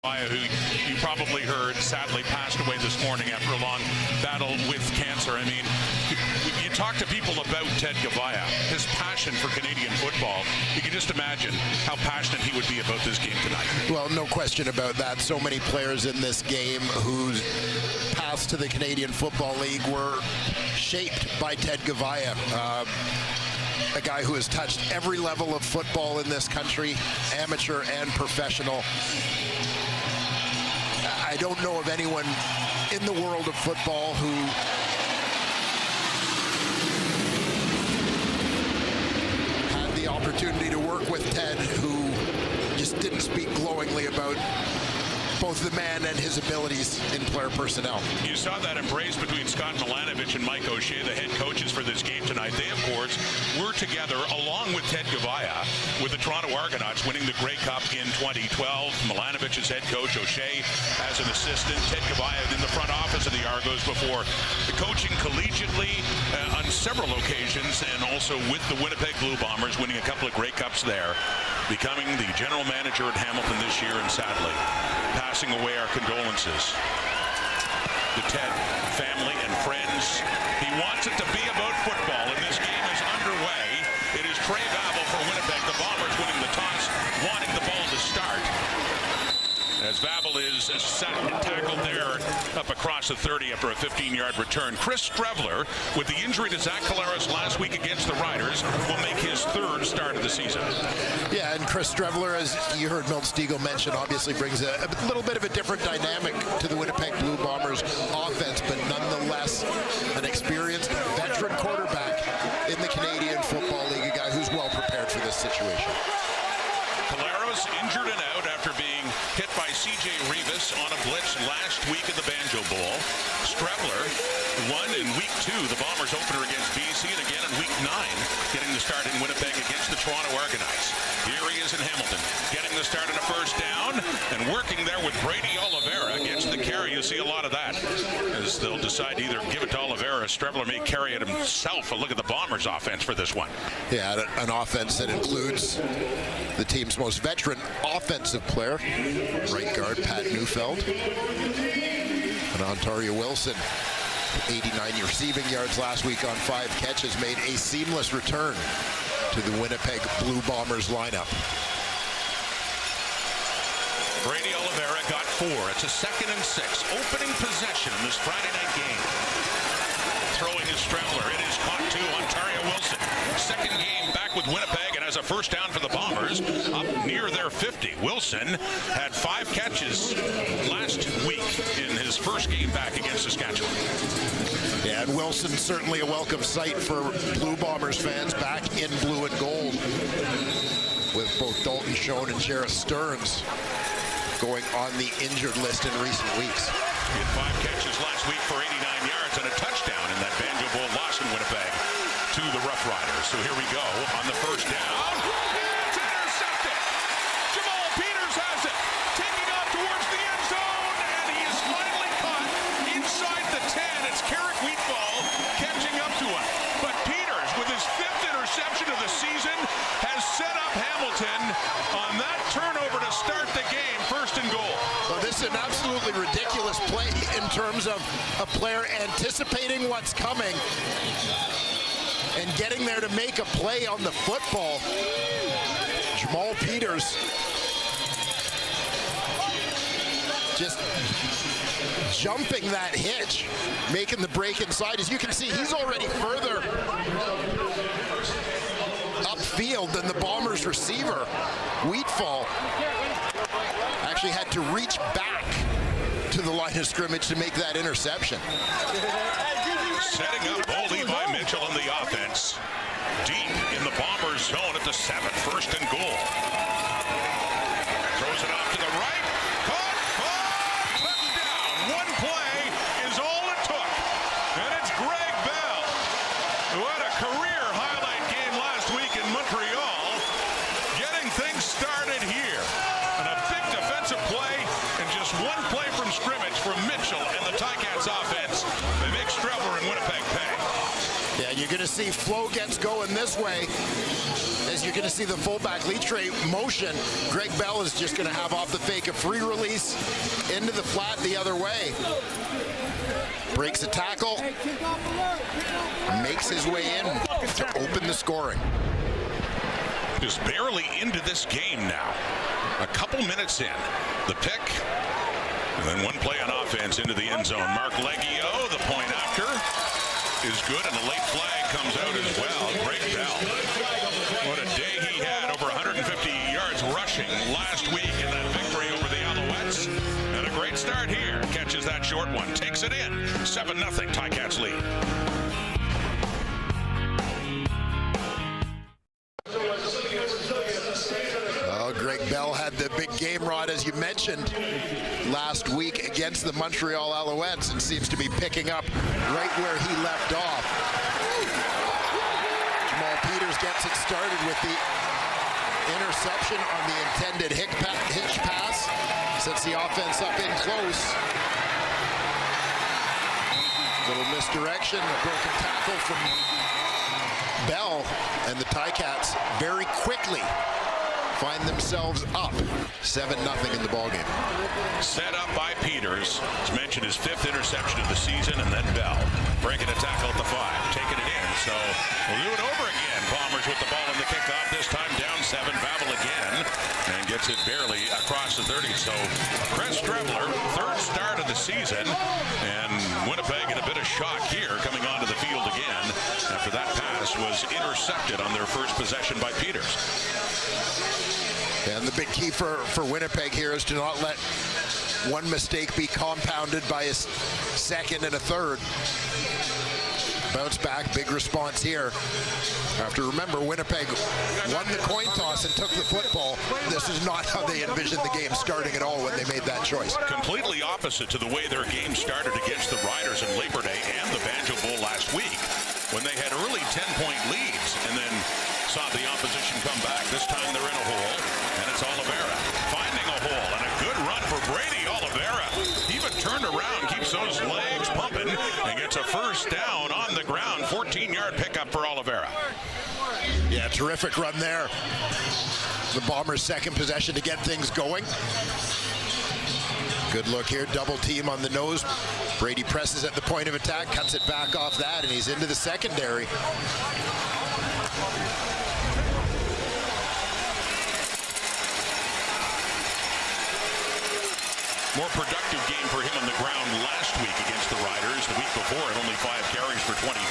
Who you probably heard sadly passed away this morning after a long battle with cancer. I mean, you talk to people about Ted Gavaya, his passion for Canadian football. You can just imagine how passionate he would be about this game tonight. Well, no question about that. So many players in this game whose paths to the Canadian Football League were shaped by Ted Gavaya. A guy who has touched every level of football in this country, amateur and professional. I don't know of anyone in the world of football who had the opportunity to work with Ted who just didn't speak glowingly about both the man and his abilities in player personnel. You saw that embrace between Scott Milanovich and Mike O'Shea, the head coaches for this game tonight. They, of course, were together along with Ted Gavaya with the Toronto Argonauts winning the Grey Cup in 2012. Milanovich as head coach, O'Shea as an assistant, Ted Gavaya in the front office of the Argos before coaching collegiately on several occasions, and also with the Winnipeg Blue Bombers, winning a couple of Grey Cups there, becoming the general manager at Hamilton this year, and sadly passing away. Our condolences. The Ted family and friends. He wants it to be about football, and this game is underway. It is Trey Babel for Winnipeg. The Bombers winning the toss, wanting the ball to start. As Babel is set and tackled there up across the 30 after a 15-yard return. Chris Strevler, with the injury to Zach Collaros last week against the Riders, will make his third start of the season. Yeah, and Chris Strevler, as you heard Milt Stegall mention, obviously brings a little bit of a different dynamic to the Winnipeg Blue Bombers offense, but nonetheless an experienced veteran quarterback in the Canadian Football League, a guy who's well prepared for this situation. Collaros injured and out after being hit by C.J. Rivas on a blitz last week in the Banjo Bowl. Strevler won in week 2, the Bombers opener against BC, and again in week 9, getting the start in Winnipeg against the Toronto Argonauts. Here he is in Hamilton, getting the start on a first down, and working there with Brady Oliveira against the carry. You'll see a lot of that as they'll decide to either give it to Oliveira. Strevler may carry it himself. A look at the Bombers' offense for this one. Yeah, an offense that includes the team's most veteran offensive player, right guard Pat Neufeld, and Ontario Wilson, 89 receiving yards last week on 5 catches, made a seamless return to the Winnipeg Blue Bombers lineup. Brady Oliveira got 4. It's a 2nd and 6. Opening possession in this Friday night game. Throwing is Strevler. It is caught to Ontario Wilson. Second game back with Winnipeg, and has a first down for the Bombers up near their 50. Wilson had 5 catches last week in his first game back against Saskatchewan. Yeah, and Wilson certainly a welcome sight for Blue Bombers fans back in blue and gold, with both Dalton Schoen and Jarrett Stearns going on the injured list in recent weeks. He had 5 catches last week for 89 yards and a touchdown in that Banjo Bowl loss in Winnipeg to the Rough Riders. So here we go on the first down. It's intercepted. Jamal Peters has it. Taking off towards the end zone, and he is finally caught inside the 10. It's Carrick Wheatball catching up to him. But Peters, with his 5th interception of the season, has set up Hamilton on that turnover to start the game, 1st and goal. Well, this is an absolutely ridiculous play in terms of a player anticipating what's coming and getting there to make a play on the football. Jamal Peters just jumping that hitch, making the break inside. As you can see, he's already further upfield than the Bombers receiver. Wheatfall actually had to reach back to the line of scrimmage to make that interception. Setting up Bo Levi Mitchell in the offense. Deep in the Bombers zone at the 7, 1st and goal. Throws it off to the right. Caught. Touchdown. One play is all it took. And it's Greg Bell, who had a career highlight game last week in Montreal, getting things started here. And a big defensive play and just one play from scrimmage from Mitchell and the Ticats offense. They make Strevler and Winnipeg pay. Yeah, you're going to see flow gets going this way as you're going to see the fullback Litre motion. Greg Bell is just going to have off the fake a free release into the flat the other way. Breaks a tackle, makes his way in to open the scoring. Just barely into this game now. A couple minutes in. The pick, and then one play on offense into the end zone. Mark Leggio, the point after, is good, and a late flag comes out as well. Greg Bell. What a day he had, over 150 yards rushing last week in that victory over the Alouettes. And a great start here. Catches that short one, takes it in. 7-0, Ticats lead. Greg Bell had the big game, Rod, as you mentioned, last week against the Montreal Alouettes, and seems to be picking up right where he left off. Jamal Peters gets it started with the interception on the intended hitch pass. Sets the offense up in close. Little misdirection, a broken tackle from Bell, and the Ticats very quickly find themselves up 7-0 in the ballgame. Set up by Peters. As mentioned, his 5th interception of the season, and then Bell breaking a tackle at the 5, taking it in. So we'll do it over again. Bombers with the ball in the kickoff, this time down 7. Babel again, and gets it barely across the 30. So Chris Strebler, 3rd start of the season, and Winnipeg in a bit of shock here, coming onto the field again after that pass was intercepted on their first possession by Peters. And the big key for Winnipeg here is to not let one mistake be compounded by a second and a third. Bounce back, big response here. After, remember, Winnipeg won the coin toss and took the football. This is not how they envisioned the game starting at all when they made that choice. Completely opposite to the way their game started against the Riders in Labor Day and the Banjo Bowl last week, when they had early 10-point leads and then saw the opposition come back. This time they're in a hole, and it's Oliveira finding a hole, and a good run for Brady Oliveira. Even turned around, keeps those legs pumping, and gets a first down on the ground. 14-yard pickup for Oliveira. Yeah, terrific run there. The Bombers' second possession to get things going. Good look here, double team on the nose. Brady presses at the point of attack, cuts it back off that, and he's into the secondary. More productive game for him on the ground last week against the Riders. The week before, at only 5 carries for 24.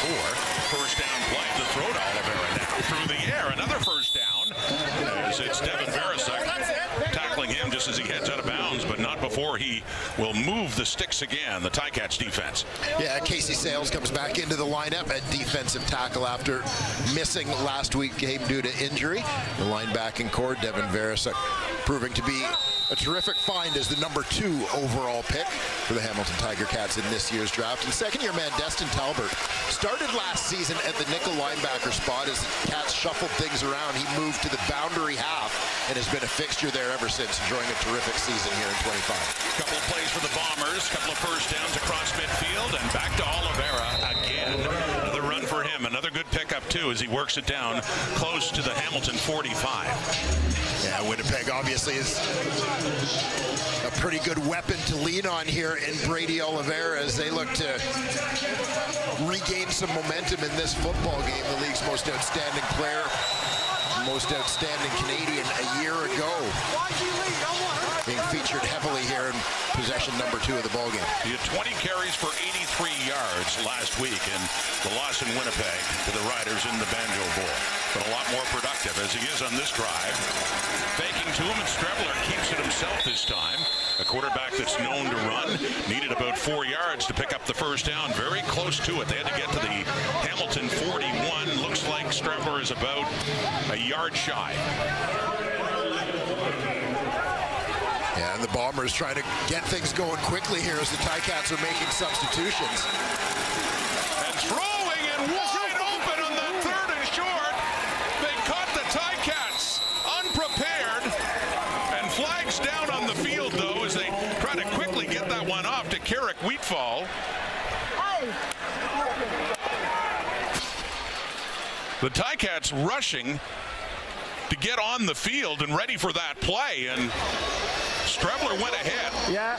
First down play, the throw to Oliveira now through the air. Another first down, as it's Devin Verisuk tackling him just as he heads out of bounds, but not before he will move the sticks again, the Ticats defense. Yeah, Casey Sales comes back into the lineup at defensive tackle after missing last week's game due to injury. The linebacking core, Devin Verisuk, proving to be a terrific find as the #2 overall pick for the Hamilton Tiger Cats in this year's draft. And second-year man Destin Talbert started last season at the nickel linebacker spot as the Cats shuffled things around. He moved to the boundary half and has been a fixture there ever since, enjoying a terrific season here in 25. Couple of plays for the Bombers, couple of first downs across midfield, and back to Oliveira again. Another run for him, another good pickup too as he works it down close to the Hamilton 45. Yeah, Winnipeg obviously is a pretty good weapon to lean on here in Brady Oliveira as they look to regain some momentum in this football game. The league's most outstanding player, most outstanding Canadian a year ago, being featured heavily here in possession #2 of the ballgame. He had 20 carries for 83 yards last week in the loss in Winnipeg to the Riders in the Banjo Bowl. But a lot more productive as he is on this drive. Faking to him, and Strebler keeps it himself this time. A quarterback that's known to run. Needed about 4 yards to pick up the first down. Very close to it. They had to get to the Hamilton 41. Looks like Strebler is about a yard shy. Yeah, and the Bombers trying to get things going quickly here as the Ticats are making substitutions. And throwing and wide open on that 3rd and short. They caught the Ticats unprepared. And flags down on the field, though, as they try to quickly get that one off to Carrick Wheatfall. The Ticats rushing to get on the field and ready for that play, and Strebler went ahead. Yeah.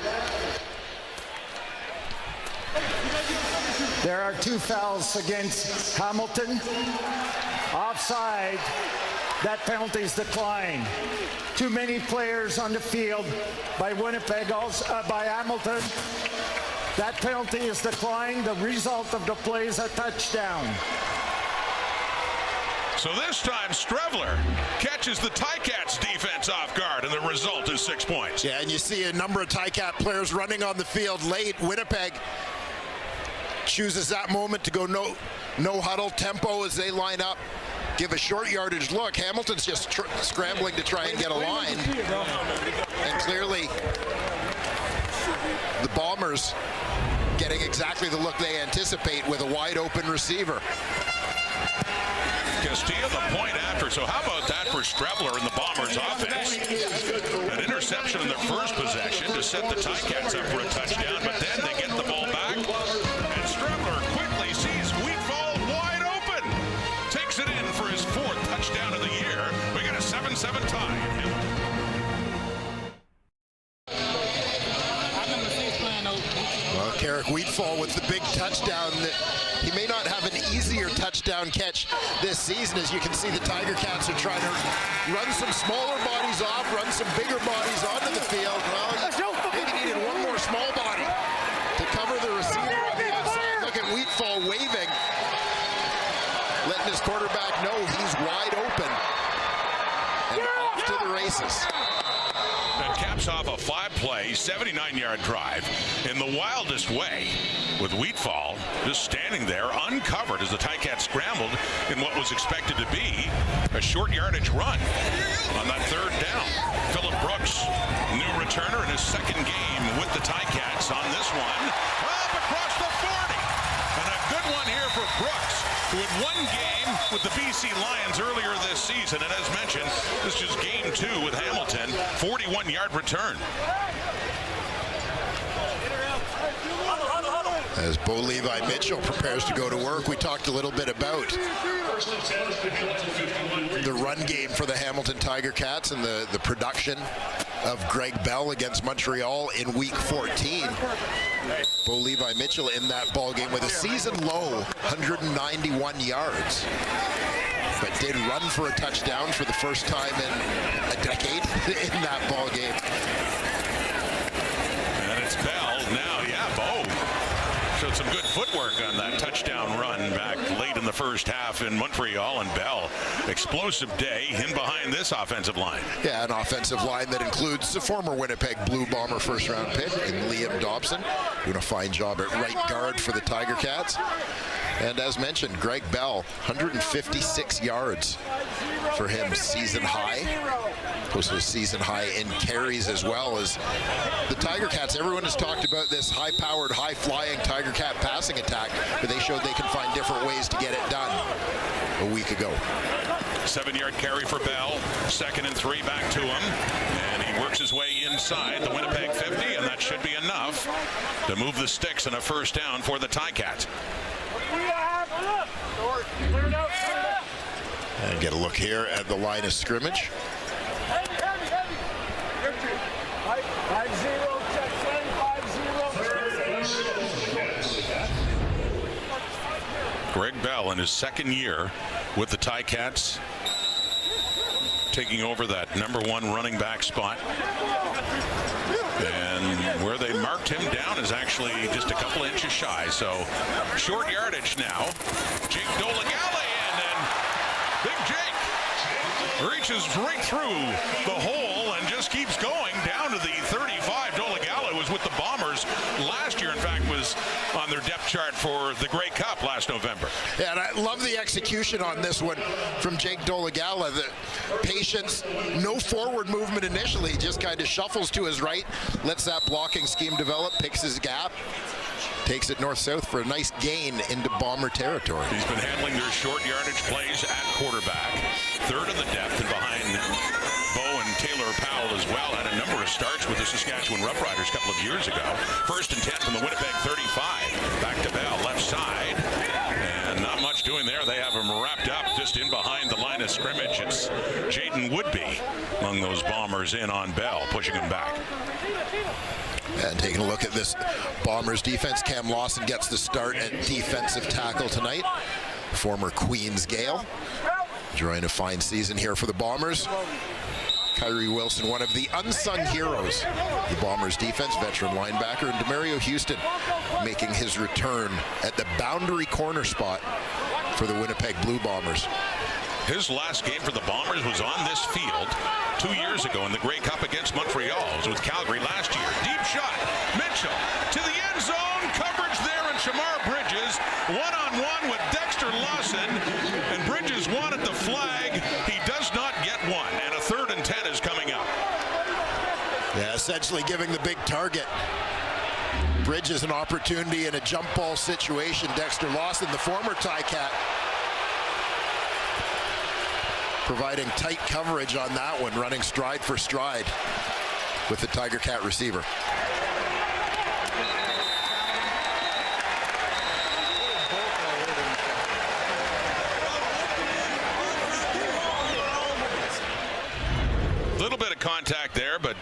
There are 2 fouls against Hamilton. Offside. That penalty is declined. Too many players on the field by Winnipeg, by Hamilton. That penalty is declined. The result of the play is a touchdown. So this time, Strebler catches the Ticats defense off guard, and the result is 6 points. Yeah, and you see a number of Ticat players running on the field late. Winnipeg chooses that moment to go no huddle tempo as they line up. Give a short yardage look. Hamilton's just scrambling to try and get a line. And clearly, the Bombers getting exactly the look they anticipate with a wide open receiver. Castillo the point after. So how about that for Strebler and the Bombers offense? An interception in their first possession to set the Ticats up for a touchdown, but then they get the ball back. And Strebler quickly sees Wheatfall wide open. Takes it in for his 4th touchdown of the year. We got a 7-7 tie. Well, Carrick Wheatfall with the big touchdown. He may not have an easier touchdown catch this season. As you can see, the Tiger Cats are trying to run some smaller bodies off, run some bigger bodies onto the field. Well, maybe needed one more small body to cover the receiver on the outside. Look at Wheatfall waving, letting his quarterback know he's wide open. And off to the races. And caps off a 5-play, 79-yard drive in the wildest way, with Wheatfall just standing there uncovered as the Ticats scrambled in what was expected to be a short yardage run on that 3rd down. Phillip Brooks, new returner in his 2nd game with the Ticats on this one. Up across the 40. And a good one here for Brooks, who had one game with the BC Lions earlier this season. And as mentioned, this is game 2 with Hamilton, 41-yard return. As Bo Levi Mitchell prepares to go to work, we talked a little bit about the run game for the Hamilton Tiger Cats and the production of Greg Bell against Montreal in week 14. Bo Levi Mitchell in that ball game with a season low 191 yards, but did run for a touchdown for the first time in a decade in that ball game. And it's Bell now. Yeah, Bo showed some good footwork on that touchdown run back late in the first half in Montreal, and Bell, explosive day in behind this offensive line. Yeah, an offensive line that includes the former Winnipeg Blue Bomber first-round pick and Liam Dobson, doing a fine job at right guard for the Tiger Cats. And as mentioned, Greg Bell, 156 yards for him, season high. Posted a season high in carries as well. As the Tiger Cats, everyone has talked about this high-powered, high-flying Tiger Cat passing attack, but they showed they can find different ways to get it done a week ago. 7-yard carry for Bell, 2nd and 3 back to him, and he works his way inside the Winnipeg 50, and that should be enough to move the sticks and a first down for the Ticats. And get a look here at the line of scrimmage. Greg Bell in his 2nd year with the Ticats, taking over that #1 running back spot. And where they marked him down is actually just a couple inches shy. So short yardage now. Jake Dolegala in, and Big Jake reaches right through the hole and just keeps going down to the 35. Dolegala was with the Bombers last year. In fact, was on their depth chart for the Grey Cup last November. Yeah, and I love the execution on this one from Jake Dolegala. The patience, no forward movement initially, just kind of shuffles to his right, lets that blocking scheme develop, picks his gap, takes it north-south for a nice gain into Bomber territory. He's been handling their short yardage plays at quarterback, 3rd in the depth, and behind Bo and Taylor Powell as well. Had a number of starts with the Saskatchewan Roughriders a couple of years ago. 1st and 10 from the Winnipeg 35. Back to Bell, left side. And not much doing there. They have him wrapped up just in behind the line of scrimmage. It's Jayden would be among those Bombers in on Bell, pushing him back. And taking a look at this Bombers defense, Cam Lawson gets the start at defensive tackle tonight. Former Queens Gale, enjoying a fine season here for the Bombers. Kyrie Wilson, one of the unsung heroes of the Bombers defense, veteran linebacker, and Demario Houston making his return at the boundary corner spot for the Winnipeg Blue Bombers. His last game for the Bombers was on this field 2 years ago in the Grey Cup against Montreal. It was with Calgary last year. Deep shot, Mitchell to the end zone, coverage there, and Shamar Bridges one-on-one with Dexter Lawson, and Bridges wanted the flag. He does not get one, and a 3rd and 10 is coming up. Yeah, essentially giving the big target Bridges an opportunity in a jump ball situation. Dexter Lawson, the former Ticat, providing tight coverage on that one, running stride for stride with the Tiger Cat receiver. A little bit of contact there, but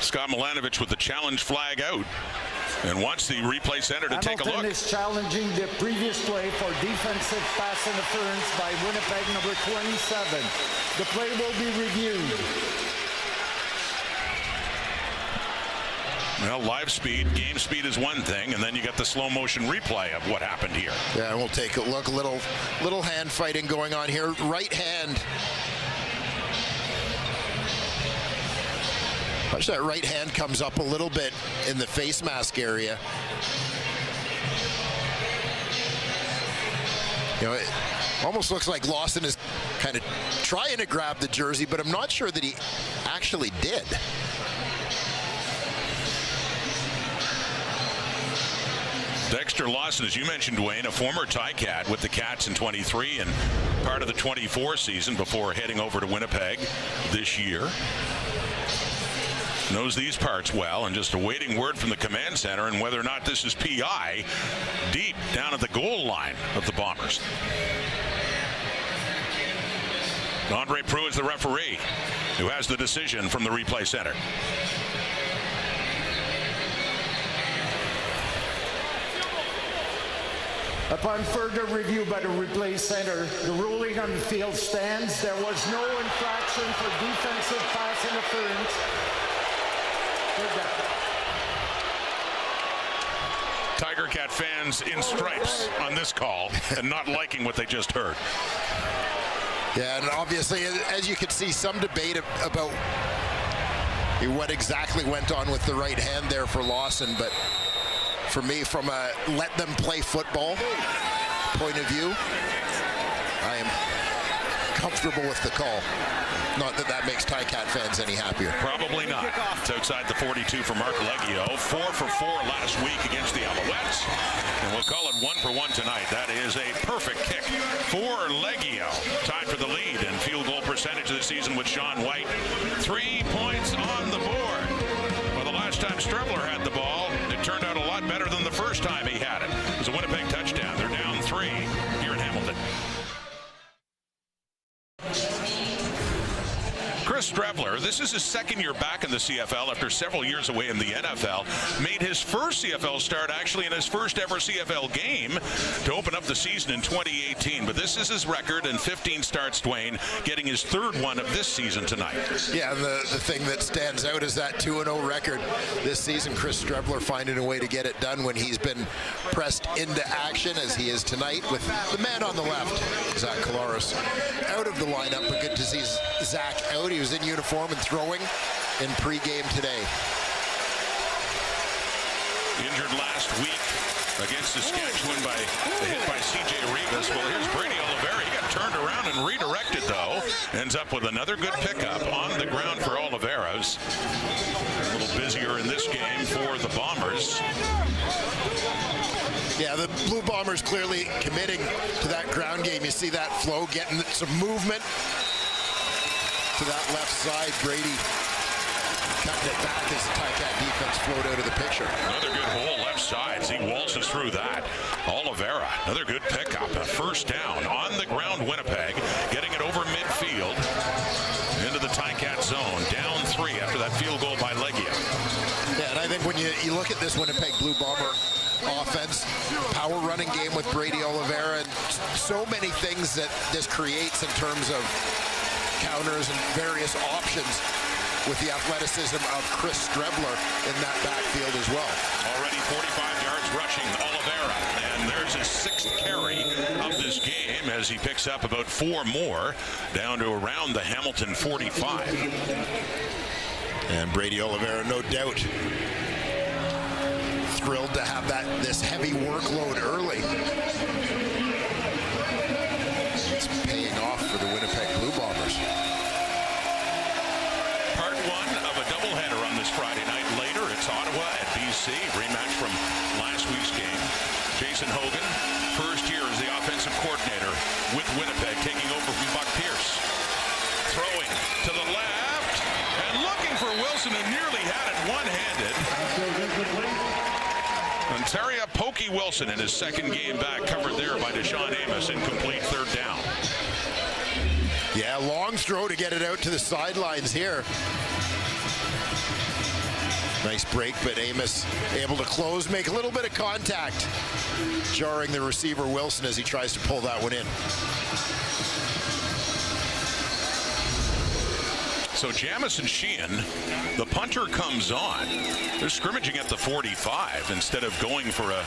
Scott Milanovich with the challenge flag out and wants the replay center to take a look. Hamilton is challenging the previous play for defensive pass interference by Winnipeg number 27. The play will be reviewed. Well, live speed, game speed is one thing, and then you got the slow motion replay of what happened here. Yeah, we'll take a look. A little hand fighting going on here. Right hand. Watch that right hand comes up a little bit in the face mask area. You know, it almost looks like Lawson is kind of trying to grab the jersey, but I'm not sure that he actually did. Dexter Lawson, as you mentioned, Dwayne, a former Ticat with the Cats in 23 and part of the 24 season before heading over to Winnipeg this year. Knows these parts well, and just awaiting word from the command center and whether or not this is PI deep down at the goal line of the Bombers. Andre Proulx is the referee who has the decision from the replay center. Upon further review by the replay center, the ruling on the field stands. There was no infraction for defensive pass interference. Tiger Cat fans in stripes on this call and not liking what they just heard. Yeah, and obviously, as you can see, some debate about what exactly went on with the right hand there for Lawson, but for me, from a let them play football point of view, I am comfortable with the call. Not that that makes Ticat fans any happier. Probably not. It's outside the 42 for Mark Leggio. 4 for 4 last week against the Alouettes. And we'll call it 1 for 1 tonight. That is a perfect kick for Leggio. Tied for the lead in field goal percentage of the season with Sean White. 3 points on the board. Well, the last time Strebler had the ball, it turned out a lot better than the first time he had it. It was a Winnipeg touchdown. They're down 3 here in Hamilton. Chris Strebler, this is his second year back in the CFL after several years away in the NFL. Made his first CFL start actually in his first ever CFL game to open up the season in 2018. But this is his record in 15 starts, Dwayne, getting his 3rd one of this season tonight. Yeah, the thing that stands out is that 2-0 record this season. Chris Strebler finding a way to get it done when he's been pressed into action, as he is tonight, with the man on the left, Zach Collaros, out of the lineup. But good to see Zach out. He was in uniform and throwing in pregame today. Injured last week against Saskatchewan by the hit by C.J. Rivas. Well, here's Brady Oliveira. He got turned around and redirected, though. Ends up with another good pickup on the ground for Oliveira's. A little busier in this game for the Bombers. Yeah, the Blue Bombers clearly committing to that ground game. You see that flow, getting some movement to that left side. Brady cutting it back as the Ticat defense flowed out of the picture. Another good hole left side. He waltzes through that. Oliveira, another good pickup. A first down on the ground, Winnipeg, getting it over midfield. think when you look at this Winnipeg Blue Bomber offense, power running game with Brady Oliveira, and so many things that this creates in terms of counters and various options with the athleticism of Chris Strebler in that backfield as well. Already 45 yards rushing, Oliveira, and there's his 6th carry of this game as he picks up about 4 more, down to around the Hamilton 45. And Brady Oliveira, no doubt, thrilled to have this heavy workload early. It's paying off for the Winnipeg Blue Bombers. Part 1 of a doubleheader on this Friday night. Later, it's Ottawa at BC, rematch from last week's game. Jason Hogan, first year as the offensive coordinator with Winnipeg, taking over from Buck Pierce. Throwing to the left and looking for Wilson, who nearly had it one-handed. Ontario Pokey Wilson in his 2nd game back, covered there by Deshaun Amos, incomplete 3rd down. Yeah, long throw to get it out to the sidelines here. Nice break, but Amos able to close, make a little bit of contact, jarring the receiver Wilson as he tries to pull that one in. So Jamison Sheehan, the punter, comes on. They're scrimmaging at the 45 instead of going for a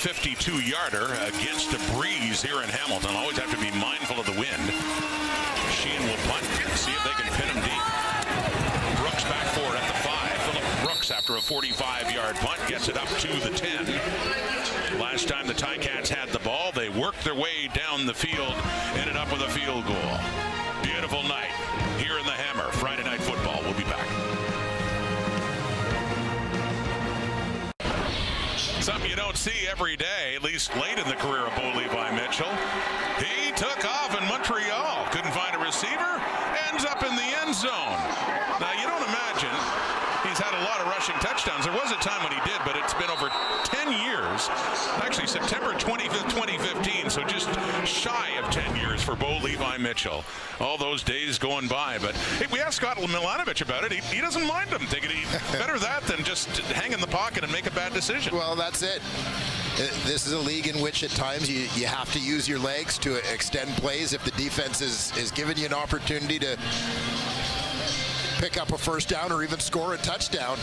52-yarder against a breeze here in Hamilton. Always have to be mindful of the wind. Sheehan will punt and see if they can pin him deep. Brooks back for it at the 5. Philip Brooks, after a 45-yard punt, gets it up to the 10. Last time the Ticats had the ball, they worked their way down the field, ended up with a field goal. Beautiful night here in the Hammer. Friday Night Football. We'll be back. Something you don't see every day, at least late in the career of Bo Levi Mitchell. He took off in Montreal. Couldn't find a receiver. Ends up in the end zone. Now, you don't imagine he's had a lot of rushing touchdowns. There was a time when he did, but it's been over 10 years. Actually, September 25th, 2015, so just shy of 10 years for Bo Levi Mitchell. All those days going by. But hey, we asked Scott Milanovic about it. He doesn't mind him. Thinking better that than just hang in the pocket and make a bad decision. Well, that's it. This is a league in which at times you have to use your legs to extend plays if the defense is giving you an opportunity to pick up a first down or even score a touchdown.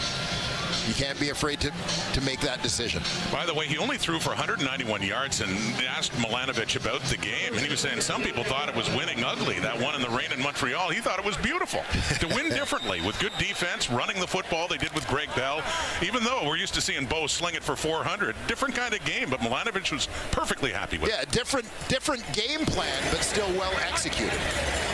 You can't be afraid to make that decision. By the way, he only threw for 191 yards, and asked Milanovic about the game, and he was saying some people thought it was winning ugly, that one in the rain in Montreal. He thought it was beautiful to win differently with good defense, running the football they did with Greg Bell. Even though we're used to seeing Bo sling it for 400, different kind of game, but Milanovic was perfectly happy with it. Yeah, different game plan, but still well executed.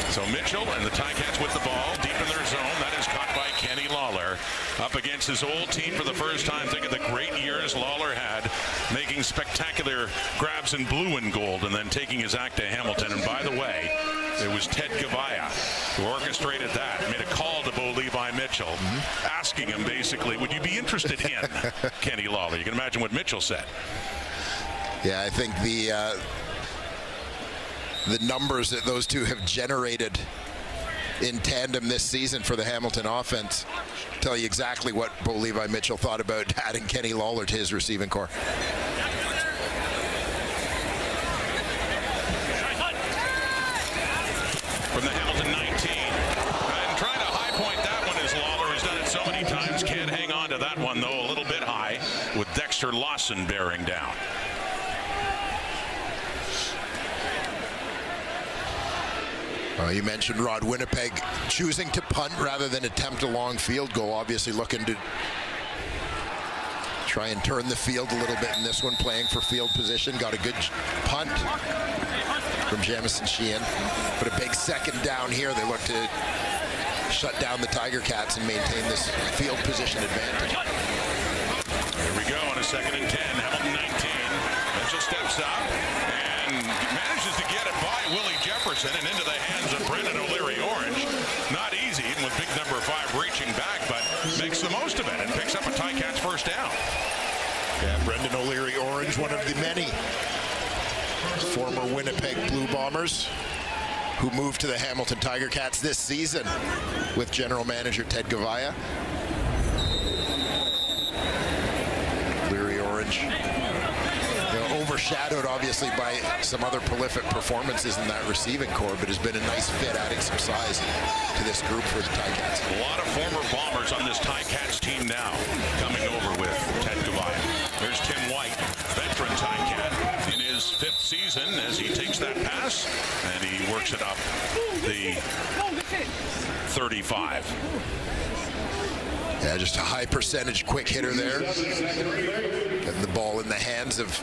So Mitchell and the Ticats with the ball deep in their zone. That is caught by Kenny Lawler. Up against his old team for the first time. Think of the great years Lawler had, making spectacular grabs in blue and gold and then taking his act to Hamilton. And by the way, it was Ted Gavaya who orchestrated that, made a call to Bo Levi Mitchell, asking him basically, would you be interested in Kenny Lawler? You can imagine what Mitchell said. Yeah, I think the numbers that those two have generated in tandem this season for the Hamilton offense tell you exactly what Bo Levi Mitchell thought about adding Kenny Lawler to his receiving corps. From the Hamilton 19, and trying to high point that one is Lawler, who's done it so many times. Can't hang on to that one though, a little bit high, with Dexter Lawson bearing down. You mentioned Rod Winnipeg choosing to punt rather than attempt a long field goal, obviously looking to try and turn the field a little bit in this one, playing for field position. Got a good punt from Jamison Sheehan. But a big second down here. They look to shut down the Tiger Cats and maintain this field position advantage. Here we go on a 2nd and 10. Hamilton 19. Mitchell steps up and manages to get it by Willie Jefferson and into the hands of Brendan O'Leary-Orange. Not easy, even with big number 5 reaching back, but makes the most of it and picks up a Ticats first down. Yeah, Brendan O'Leary-Orange, one of the many former Winnipeg Blue Bombers who moved to the Hamilton Tiger Cats this season with general manager Ted Gavaya. overshadowed, obviously, by some other prolific performances in that receiving core, but has been a nice fit, adding some size to this group for the Ticats. A lot of former Bombers on this Ticats team now coming over with Ted Gavaya. There's Tim White, veteran Ticat, in his 5th season as he takes that pass, and he works it up the 35. Yeah, just a high percentage quick hitter there. Getting the ball in the hands of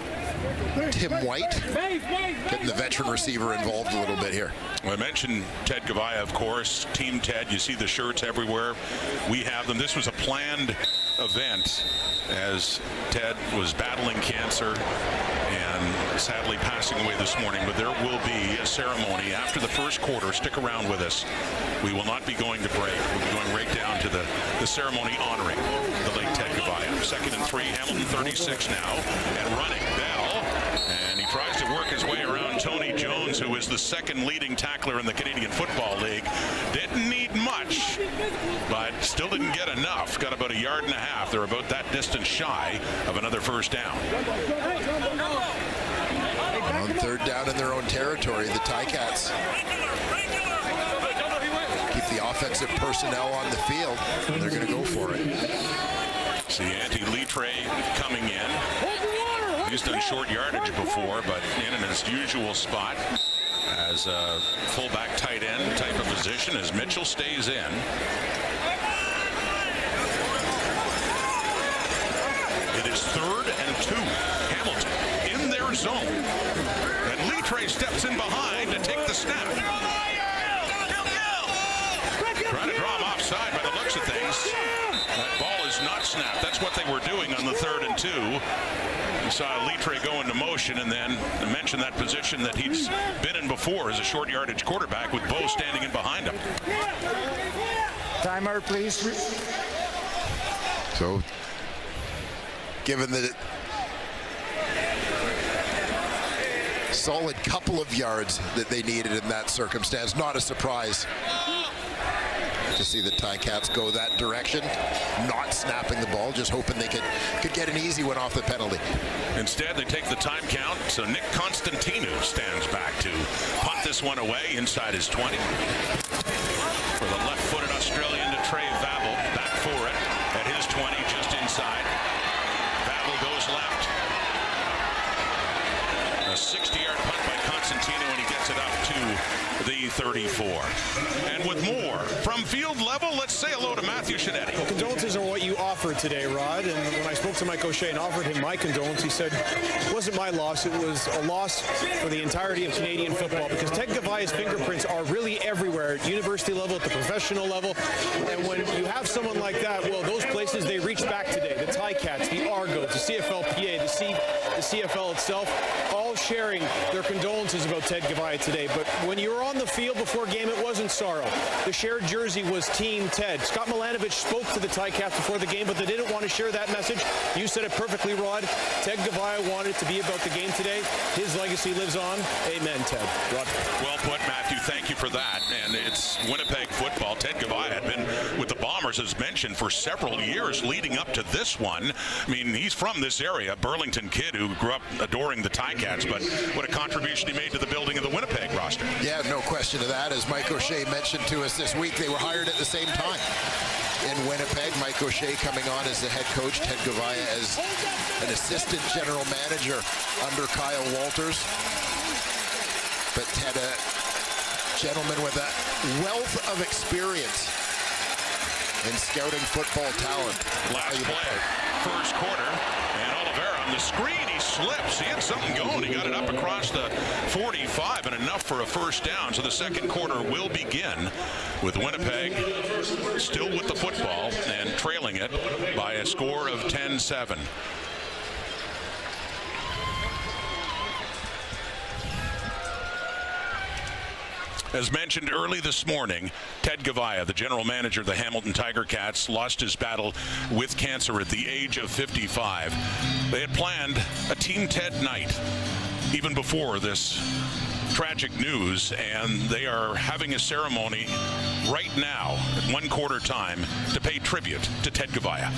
Tim White. Getting the veteran receiver involved a little bit here. Well, I mentioned Ted Gavaya, of course. Team Ted, you see the shirts everywhere. We have them. This was a planned event as Ted was battling cancer and sadly passing away this morning, but there will be a ceremony after the first quarter. Stick around with us. We will not be going to break. We'll be going right down to the ceremony honoring the late Ted Gavaya. 2nd and 3, Hamilton 36 now, and running Bell, and he tries to work his way around Tony Jones, who is the 2nd leading tackler in the Canadian Football League. Didn't need much, but still didn't get enough. Got about 1.5 yards. They're about that distance shy of another first down. On 3rd down in their own territory, the Ticats keep the offensive personnel on the field, and they're going to go for it. See Antti Litre coming in. He's done short yardage before, but in his usual spot as a fullback tight end type of position as Mitchell stays in. It is 3rd and 2. Hamilton in their zone. And Litre steps in behind to take the snap. Trying to draw him offside by the looks of things. That ball is not snapped. That's what they were doing on the 3rd and 2. You saw Litre go into motion, and then I mentioned that position that he's been in before as a short yardage quarterback with Bo standing in behind him. Timer, please. So, given the solid couple of yards that they needed in that circumstance, not a surprise to see the Ticats go that direction, not snapping the ball, just hoping they could get an easy one off the penalty. Instead, they take the time count, so Nick Constantino stands back to punt this one away inside his 20. For the left-footed Australian to Trey Vavel, back for it at his 20, just inside. Vavel goes left. A 60-yard punt by Constantino, and he gets it up to the 34. And with more from field level, let's say hello to Matthew Shinetti. Well, condolences are what you offered today, Rod. And when I spoke to Mike O'Shea and offered him my condolence, he said it wasn't my loss. It was a loss for the entirety of Canadian football, because Ted Gavaya's fingerprints are really everywhere at university level, at the professional level. And when you have someone like that, well, those places, they reach back today. The Ticats, the Argos, the CFLPA, the CFL itself, all sharing their condolences about Ted Gavaya today. But when you were on the field before game, it wasn't sorrow. The shared jersey was Team Ted. Scott Milanovich spoke to the Ticats before the game, but they didn't want to share that message. You said it perfectly, Rod. Ted Gavaya wanted it to be about the game today. His legacy lives on. Amen, Ted. Rod. Well put, Matthew. Thank you for that. And it's Winnipeg football. Ted Gavaya had been with the Bombers, as mentioned, for several years leading up to this one. I mean, he's from this area, Burlington kid who grew up adoring the Ticats, but what a contribution he made to the building of the Winnipeg roster. Yeah, no question of that. As Mike O'Shea mentioned to us this week, they were hired at the same time in Winnipeg. Mike O'Shea coming on as the head coach, Ted Gavaya as an assistant general manager under Kyle Walters. But Ted, a gentleman with a wealth of experience in scouting football talent. Last play, first quarter, and Oliveira on the screen, he slips. He had something going. He got it up across the 45 and enough for a first down. So the second quarter will begin with Winnipeg still with the football and trailing it by a score of 10-7. As mentioned early this morning, Ted Gavaya, the general manager of the Hamilton Tiger Cats, lost his battle with cancer at the age of 55. They had planned a Team Ted night even before this tragic news, and they are having a ceremony right now at 1/4 time to pay tribute to Ted Gavaya.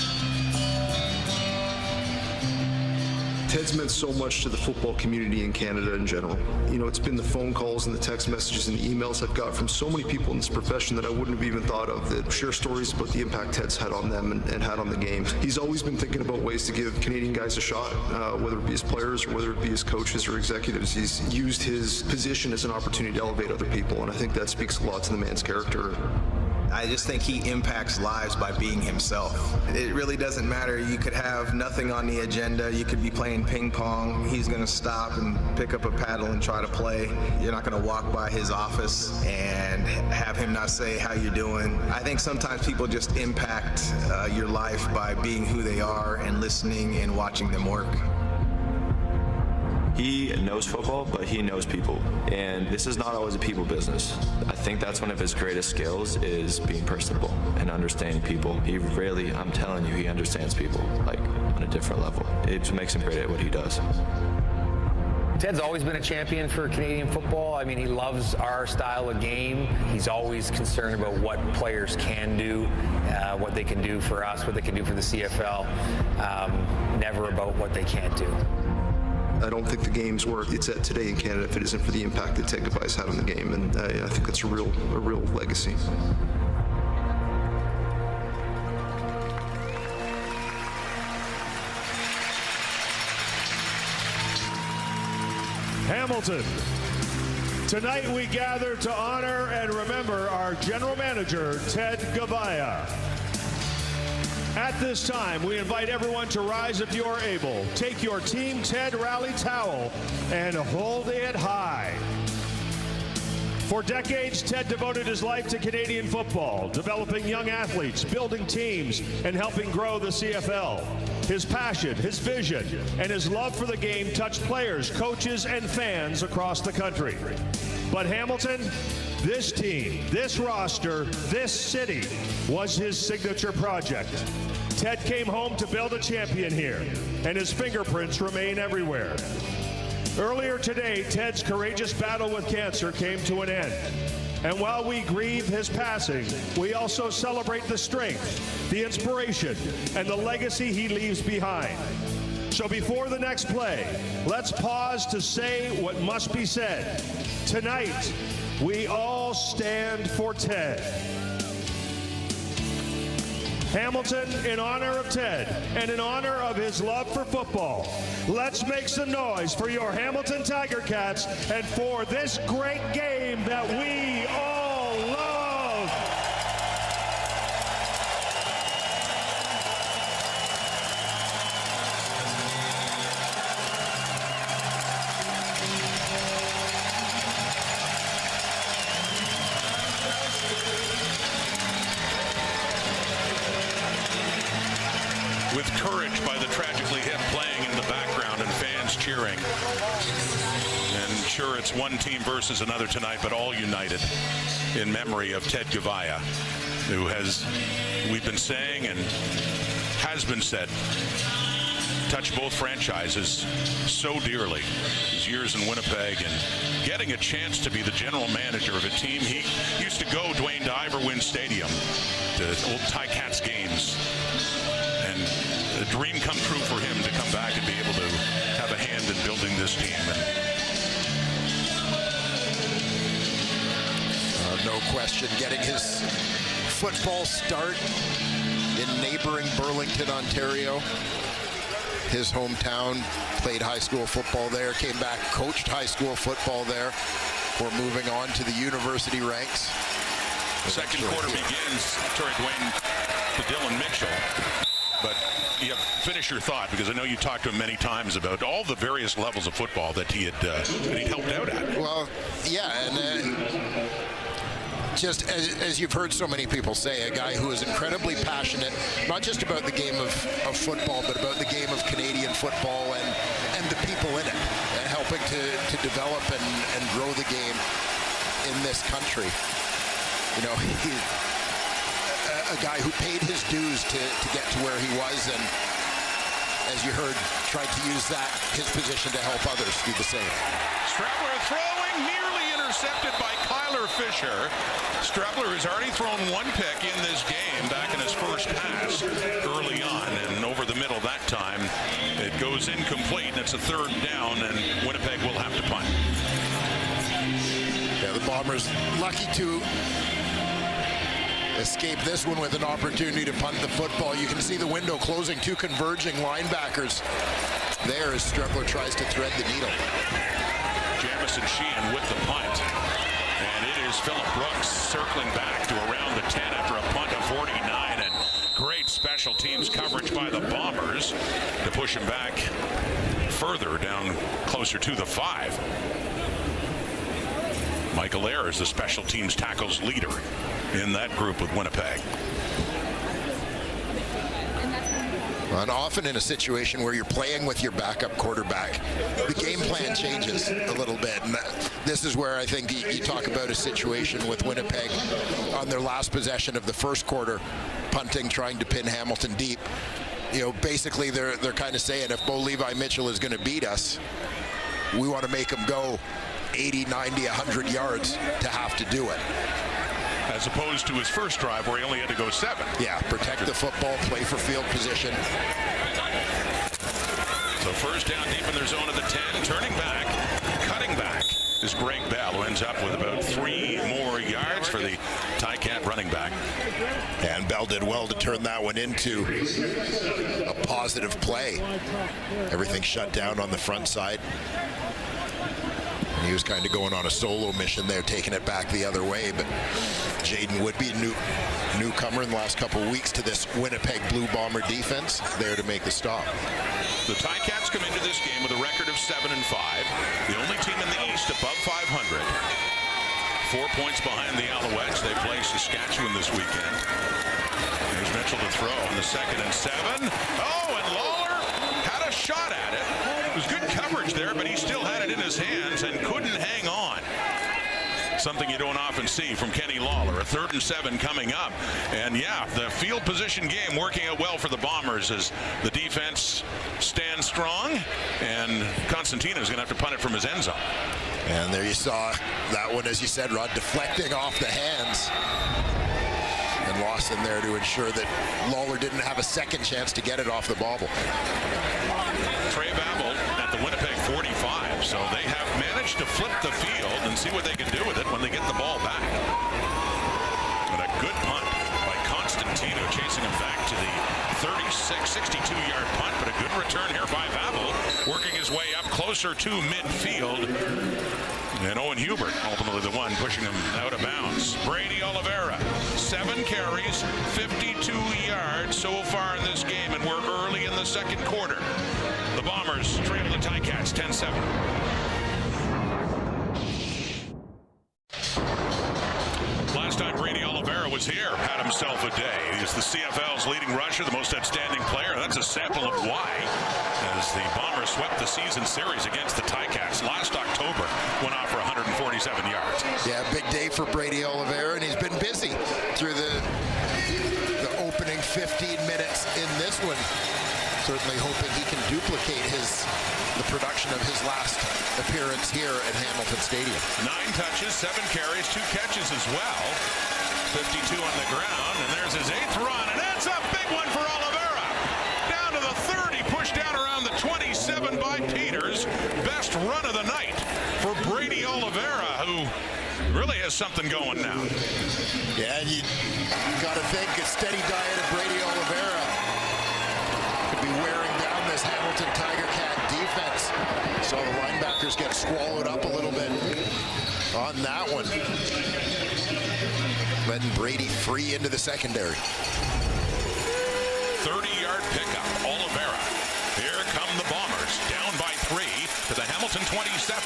Ted's meant so much to the football community in Canada in general. You know, it's been the phone calls and the text messages and the emails I've got from so many people in this profession that I wouldn't have even thought of, that share stories about the impact Ted's had on them and had on the game. He's always been thinking about ways to give Canadian guys a shot, whether it be as players or whether it be as coaches or executives. He's used his position as an opportunity to elevate other people, and I think that speaks a lot to the man's character. I just think he impacts lives by being himself. It really doesn't matter. You could have nothing on the agenda. You could be playing ping pong. He's going to stop and pick up a paddle and try to play. You're not going to walk by his office and have him not say how you're doing. I think sometimes people just impact your life by being who they are and listening and watching them work. He knows football, but he knows people. And this is not always a people business. I think that's one of his greatest skills, is being personable and understanding people. He really, I'm telling you, he understands people, like, on a different level. It makes him great at what he does. Ted's always been a champion for Canadian football. I mean, he loves our style of game. He's always concerned about what players can do, what they can do for us, what they can do for the CFL, never about what they can't do. I don't think the game's where it's at today in Canada if it isn't for the impact that Ted Gavai's had on the game, and I think that's a real legacy. Hamilton. Tonight we gather to honor and remember our general manager, Ted Gavaia. At this time, we invite everyone to rise if you're able. Take your Team Ted Rally towel and hold it high. For decades, Ted devoted his life to Canadian football, developing young athletes, building teams, and helping grow the CFL. His passion, his vision, and his love for the game touched players, coaches, and fans across the country. But Hamilton, this team, this roster, this city was his signature project. Ted came home to build a champion here, and his fingerprints remain everywhere. Earlier today, Ted's courageous battle with cancer came to an end. And while we grieve his passing, we also celebrate the strength, the inspiration, and the legacy he leaves behind. So before the next play, let's pause to say what must be said. Tonight, we all stand for Ted. Hamilton, in honor of Ted and in honor of his love for football, let's make some noise for your Hamilton Tiger Cats and for this great game that we all love. With courage by the tragically hip playing in the background and fans cheering. And sure, it's one team versus another tonight, but all united in memory of Ted Gavaia, who has, we've been saying and has been said, touched both franchises so dearly. His years in Winnipeg and getting a chance to be the general manager of a team. He used to go, Dwayne, to Iverwin Stadium, to old Ticats games. And a dream come true for him to come back and be able to have a hand in building this team. No question, getting his football start in neighboring Burlington, Ontario. His hometown, played high school football there, came back, coached high school football there, before moving on to the university ranks. Second quarter begins, sorry, Dwayne, to Dylan Mitchell. But yeah, finish your thought, because I know you talked to him many times about all the various levels of football that he'd helped out at. Well, yeah, and just as you've heard so many people say, a guy who is incredibly passionate, not just about the game of football, but about the game of Canadian football and the people in it, and helping to develop and grow the game in this country. You know, he's a guy who paid his dues to get to where he was, and as you heard, tried to use his position to help others do the same. Strattler throwing, nearly intercepted. intercepted by Kyler Fisher. Strebler has already thrown one pick in this game back in his first pass early on, and over the middle that time. It goes incomplete, and it's a third down, and Winnipeg will have to punt. Yeah, the Bombers lucky to escape this one with an opportunity to punt the football. You can see the window closing, two converging linebackers there as Strebler tries to thread the needle. Jamison Sheehan with the punt, and it is Phillip Brooks circling back to around the 10 after a punt of 49, and great special teams coverage by the Bombers to push him back further down closer to the 5. Michael Ayre is the special teams tackles leader in that group with Winnipeg. And often in a situation where you're playing with your backup quarterback, the game plan changes a little bit. And this is where I think you talk about a situation with Winnipeg on their last possession of the first quarter, punting, trying to pin Hamilton deep. You know, basically they're kind of saying, if Bo Levi Mitchell is going to beat us, we want to make him go 80, 90, 100 yards to have to do it. As opposed to his first drive where he only had to go 7. Yeah, protect the football, play for field position. So first down deep in their zone at the 10, turning back, cutting back is Greg Bell, who ends up with about 3 more yards for the Ticat running back. And Bell did well to turn that one into a positive play. Everything shut down on the front side. And he was kind of going on a solo mission there, taking it back the other way. But Jaden Woodby, newcomer in the last couple of weeks to this Winnipeg Blue Bomber defense, there to make the stop. The Ticats come into this game with a record of 7-5. The only team in the East above 500. 4 points behind the Alouettes. They play Saskatchewan this weekend. Here's Mitchell to throw on the 2nd and 7. Oh, and Lawler had a shot at it. It was good coverage there, but he still had it in his hands and couldn't hang on. Something you don't often see from Kenny Lawler. A 3rd and 7 coming up. And yeah, the field position game working out well for the Bombers as the defense stands strong, and Constantino's going to have to punt it from his end zone. And there you saw that one, as you said, Rod, deflecting off the hands. And Lawson there to ensure that Lawler didn't have a second chance to get it off the bobble. Trey Babel at the Winnipeg 45, so they have managed to flip the field and see what they can do with it when they get the ball back. And a good punt by Constantino, chasing him back to the 62-yard punt, but a good return here by Babel, working his way up closer to midfield. And Owen Hubert, ultimately the one pushing him out of bounds. Brady Oliveira, 7 carries, 52 yards so far in this game, and we're early in the second quarter. The Bombers trail the Ticats 10-7. Last time Brady Oliveira was here, had himself a day. He's the CFL's leading rusher, the most outstanding player. That's a sample of why, as the Bombers swept the season series against the Ticats last October, went off for 147 yards. Yeah, big day for Brady Oliveira, and he's been busy through the opening 15 minutes in this one. Certainly hoping he can duplicate the production of his last appearance here at Hamilton Stadium. 9 touches, 7 carries, 2 catches as well. 52 on the ground, and there's his 8th run, and that's a big one for Oliveira. Down to the 30, pushed down around the 27 by Peters. Best run of the night for Brady Oliveira, who really has something going now. Yeah, and you got to think a steady diet of Brady Oliveira could be wearing down this Hamilton Tiger Cat defense. So the linebackers get swallowed up a little bit on that one. Letting Brady free into the secondary. 30-yard pickup, Oliveira. Here come the Bombers, down by 3 to the Hamilton 27.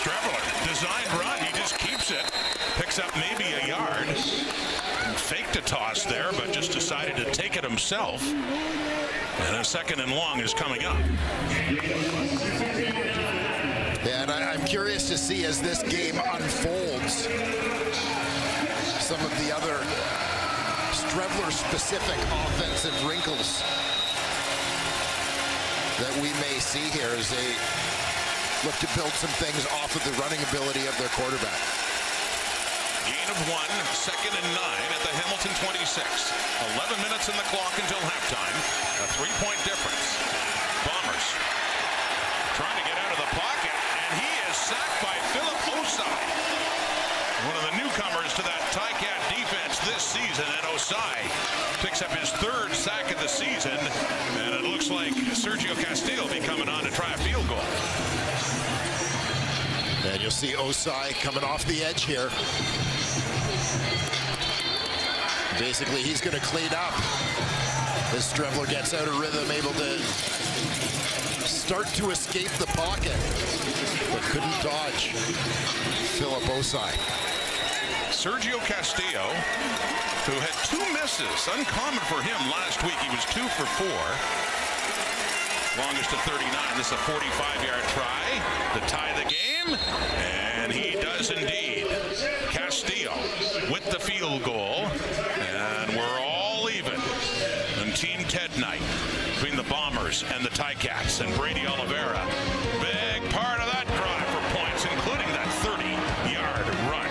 Strebler, designed run, he just keeps it. Picks up maybe a yard. And faked a toss there, but just decided to take it himself. And a 2nd and long is coming up. Yeah, and I'm curious to see as this game unfolds some of the other Strebler-specific offensive wrinkles that we may see here as they look to build some things off of the running ability of their quarterback. Gain of 1, 2nd and 9 at the Hamilton 26. 11 minutes in the clock until halftime. A 3-point difference. Bombers trying to get out of the pocket, and he is sacked by Philip Osai. One of the newcomers to that Ticat defense this season, and Osai picks up his 3rd sack of the season, and it looks like Sergio Castillo will be coming on to try a field goal. And you'll see Osai coming off the edge here. Basically, he's going to clean up as Strevler gets out of rhythm, able to start to escape the pocket, but couldn't dodge Philip Osai. Sergio Castillo, who had 2 misses, uncommon for him last week. He was 2 for 4. Longest to 39. This is a 45-yard try to tie the game, and he does indeed. Castillo with the field goal, and we're all even in Team Ted night between the Bombers and the Ticats, and Brady Oliveira. Big part of that drive for points, including that 30-yard run.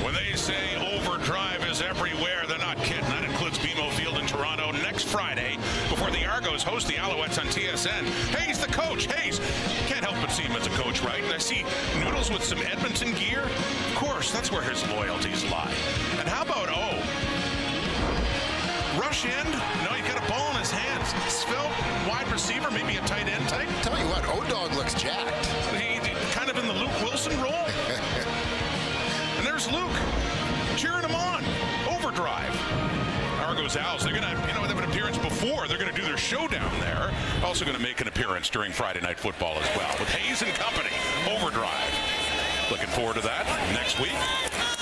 When they say overdrive is everywhere, they're not kidding. That includes BMO Field in Toronto next Friday before the Argos host the Alouettes on TSN. Hayes, the coach. Hayes, can't help but see him as a coach, right? And I see Noodles with some Edmonton gear. Of course, that's where his loyalties lie. And how about rush end? No, he's got a ball in his hands. Svelte, wide receiver, maybe a tight end type. Tell you what, O-Dog looks jacked. He kind of in the Luke Wilson role. And there's Luke cheering him on. Overdrive. Argos Owls, they're going to, they have an appearance before. They're going to do their showdown there. Also going to make an appearance during Friday Night Football as well. With Hayes and company. Overdrive. Looking forward to that next week.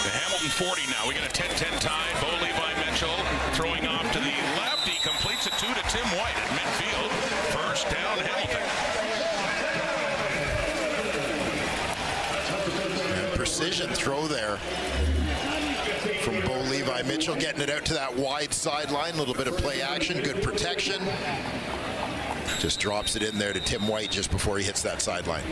The Hamilton 40 now. We got a 10-10 tie. Bo Levi Mitchell throwing off to the left. He completes it to Tim White at midfield. First down, Hamilton. Precision throw there from Bo Levi Mitchell, getting it out to that wide sideline. A little bit of play action, good protection. Just drops it in there to Tim White just before he hits that sideline.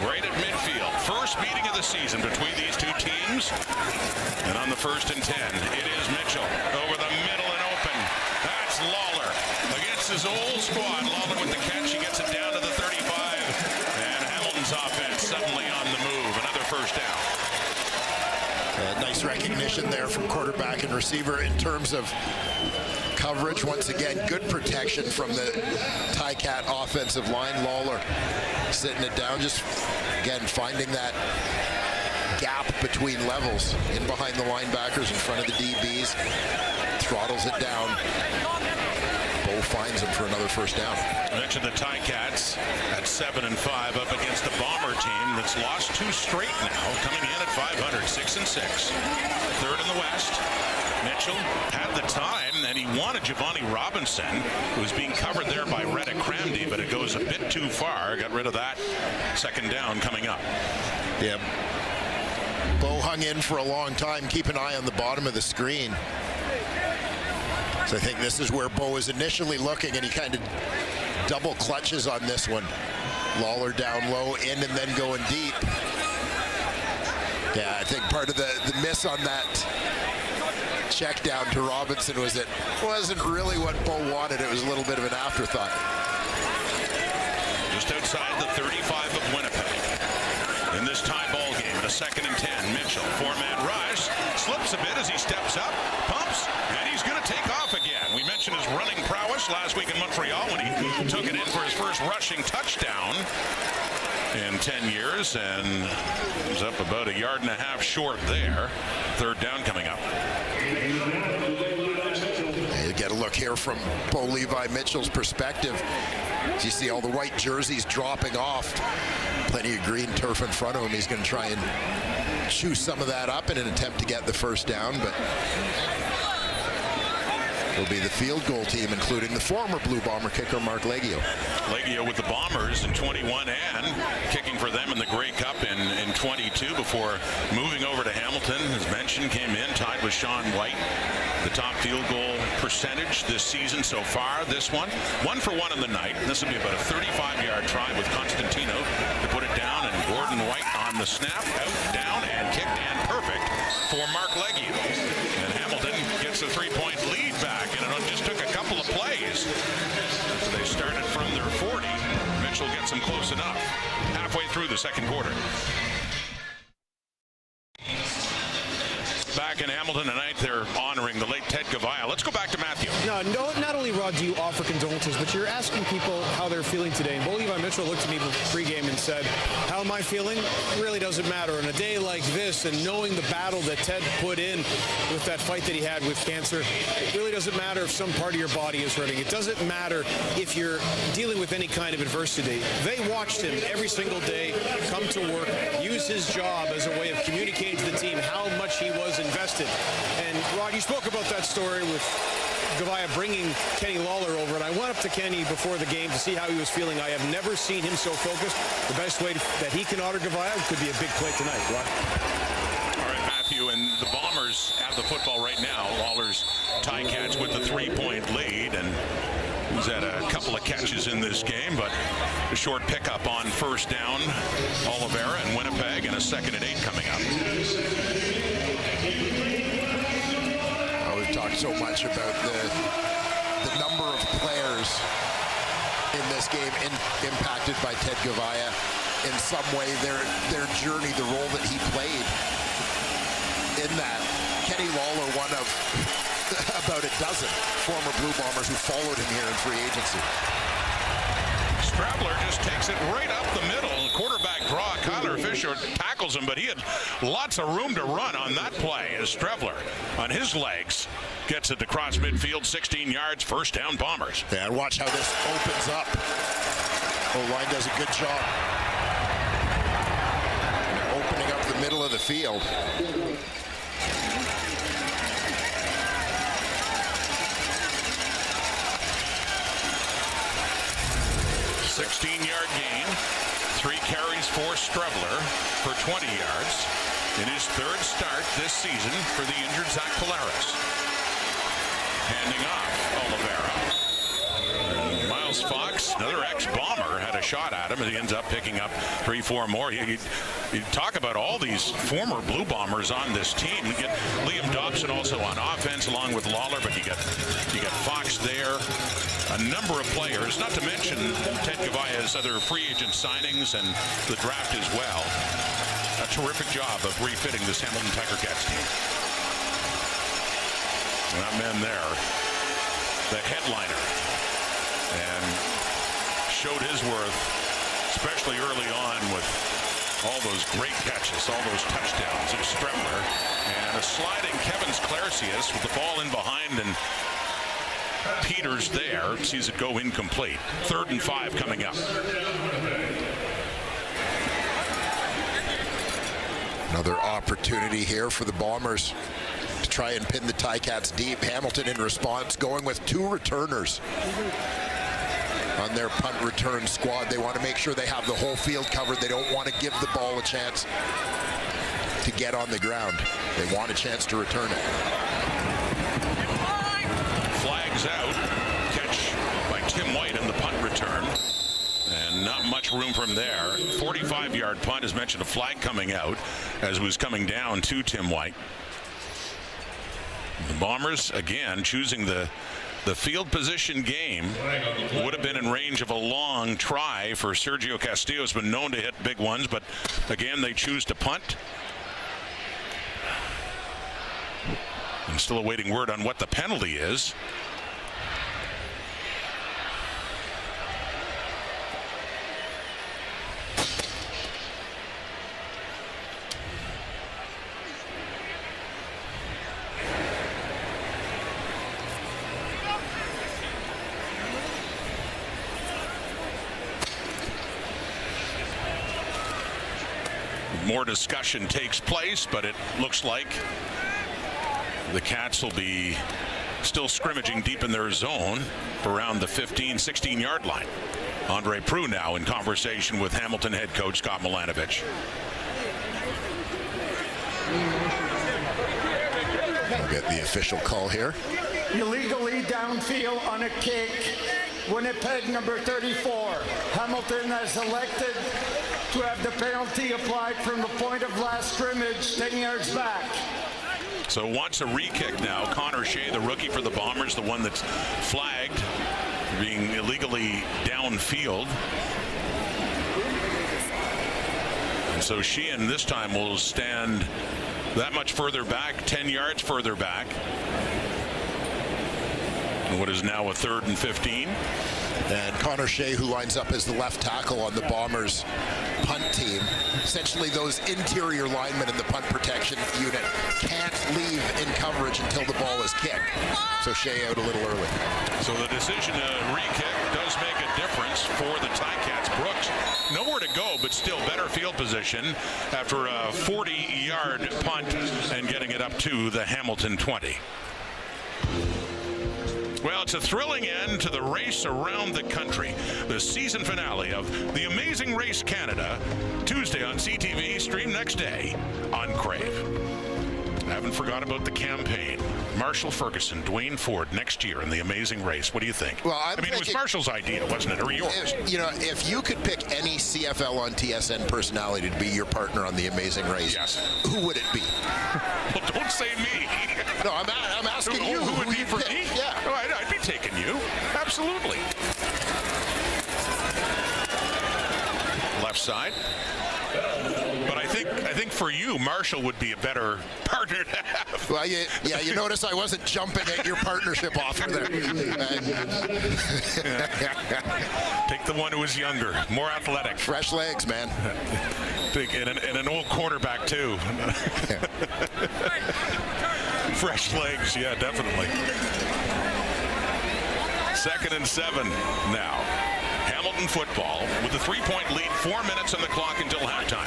Right at midfield. First meeting of the season between these two teams. And on the 1st and 10, it is Mitchell over the middle and open. That's Lawler against his old squad. Lawler with the catch. He gets it down to the 35. And Hamilton's offense suddenly on the move. Another first down. Nice recognition there from quarterback and receiver in terms of coverage. Once again, good protection from the Ticat offensive line. Lawler sitting it down, just again finding that gap between levels in behind the linebackers, in front of the DBs, throttles it down. Bo finds him for another first down. I mentioned the Ticats at 7-5 up against the Bomber team that's lost 2 straight now, coming in at 500, 6-6. 3rd in the West. Mitchell had the time, and he wanted Giovanni Robinson, who was being covered there by Reddick Cramdy, but it goes a bit too far. Got rid of that. 2nd down coming up. Yeah. Bo hung in for a long time. Keep an eye on the bottom of the screen. So I think this is where Bo was initially looking, and he kind of double clutches on this one. Lawler down low, in and then going deep. Yeah, I think part of the miss on that check down to Robinson was it wasn't really what Bo wanted. It was a little bit of an afterthought. Just outside the 35 of Winnipeg. In this tie ball game, the 2nd and 10, Mitchell, 4-man rush, slips a bit as he steps up, pumps, and he's going to take off again. We mentioned his running prowess last week in Montreal when he took it in for his first rushing touchdown in 10 years, and was up about 1.5 yards short there. 3rd down coming up. You get a look here from Bo Levi Mitchell's perspective. You see all the white jerseys dropping off. Plenty of green turf in front of him. He's going to try and chew some of that up in an attempt to get the first down, but will be the field goal team, including the former Blue Bomber kicker Mark Leggio. Leggio with the Bombers in 21 and kicking for them in the Grey Cup in 22 before moving over to Hamilton. As mentioned, came in, tied with Sean White. The top field goal percentage this season so far. This one 1 for 1 in the night. This will be about a 35-yard try with Constantino to put it down, and Gordon White on the snap, out, down, and kicked, and perfect for Mark Leggio. And Hamilton gets a 3-point lead back, and it just took a couple of plays. So they started from their 40. Mitchell gets them close enough. Halfway through the second quarter. Back in Hamilton tonight, they're honoring the late Ted Gavaya. Let's go back to Matthew. No, not only, Rod, do you offer condolences, but you're asking people how they're feeling today. And Bo Levi Mitchell looked at me pregame and said, how am I feeling? It really doesn't matter. On a day like this, and knowing the battle that Ted put in with that fight that he had with cancer, it really doesn't matter if some part of your body is hurting. It doesn't matter if you're dealing with any kind of adversity. They watched him every single day come to work, use his job as a way of communicating to the team how much he was invested. And Rod, you spoke about that story with Gavaya bringing Kenny Lawler over, and I went up to Kenny before the game to see how he was feeling. I have never seen him so focused. The best way that he can honor Gavaya could be a big play tonight, Rod. All right, Matthew, and the Bombers have the football right now. Lawler's tie catch with the 3-point lead, and he's had a couple of catches in this game, but a short pickup on first down. Oliveira and Winnipeg, and a 2nd and 8 coming up. We've talked so much about the number of players in this game impacted by Ted Gavaya. In some way, their journey, the role that he played in that. Kenny Lawler, one of about a dozen former Blue Bombers who followed him here in free agency. Strabler just takes it right up the middle. Quarterback draw. Kyler Fisher tackles him, but he had lots of room to run on that play as Strabler on his legs gets it across midfield, 16 yards, first down Bombers. Yeah, and watch how this opens up. O-line does a good job opening up the middle of the field. 16-yard gain, 3 carries for Strevler for 20 yards in his 3rd start this season for the injured Zach Polaris. Handing off Oliveira. Miles Fox, another ex-Bomber, had a shot at him, and he ends up picking up 3-4 more. You talk about all these former Blue Bombers on this team. You get Liam Dobson also on offense along with Lawler, but you got Fox there. A number of players, not to mention Ted Gavaya's other free agent signings and the draft as well. A terrific job of refitting this Hamilton Tiger Cats team. And that man there, the headliner, and showed his worth, especially early on with all those great catches, all those touchdowns of Stremler, and a sliding Kevin Sklarcius with the ball in behind, and Peters there sees it go incomplete. 3rd and 5 coming up. Another opportunity here for the Bombers to try and pin the Ticats deep. Hamilton in response going with 2 returners on their punt return squad. They want to make sure they have the whole field covered. They don't want to give the ball a chance to get on the ground. They want a chance to return it. Flags out. Catch by Tim White in the punt return. And not much room from there. 45-yard punt, as mentioned, a flag coming out as was coming down to Tim White. The Bombers, again, choosing the field position game. Would have been in range of a long try for Sergio Castillo. Has been known to hit big ones, but again, they choose to punt. I'm still awaiting word on what the penalty is. More discussion takes place, but it looks like the Cats will be still scrimmaging deep in their zone around the 15, 16-yard line. Andre Proulx now in conversation with Hamilton head coach Scott Milanovich. We'll get the official call here. Illegally downfield on a kick. Winnipeg number 34. Hamilton has elected to have the penalty applied from the point of last scrimmage 10 yards back. So wants a re-kick now. Connor Shea, the rookie for the Bombers, the one that's flagged for being illegally downfield. And so Sheehan this time will stand that much further back, 10 yards further back. And what is now a 3rd and 15. And Connor Shea, who lines up as the left tackle on the Bombers punt team. Essentially those interior linemen in the punt protection unit can't leave in coverage until the ball is kicked. So Shea out a little early. So the decision to re-kick does make a difference for the Ticats. Brooks, nowhere to go, but still better field position after a 40-yard punt and getting it up to the Hamilton 20. Well, it's a thrilling end to the race around the country. The season finale of The Amazing Race Canada, Tuesday on CTV, stream next day on Crave. I haven't forgot about the campaign. Marshall Ferguson, Dwayne Ford next year in The Amazing Race. What do you think? Well, I mean, it was Marshall's idea, wasn't it, or yours? If you could pick any CFL on TSN personality to be your partner on The Amazing Race, yes, who would it be? Well, don't say me. No, I'm asking you. Who would be for me? Yeah. Oh, I'd be taking you. Absolutely. Left side. But I think for you, Marshall would be a better partner to have. Well, you notice I wasn't jumping at your partnership offer there. Take the one who is younger, more athletic. Fresh legs, man. And an old quarterback, too. Fresh legs, yeah, definitely. 2nd and 7 now. Hamilton football with a 3-point lead, 4 minutes on the clock until halftime.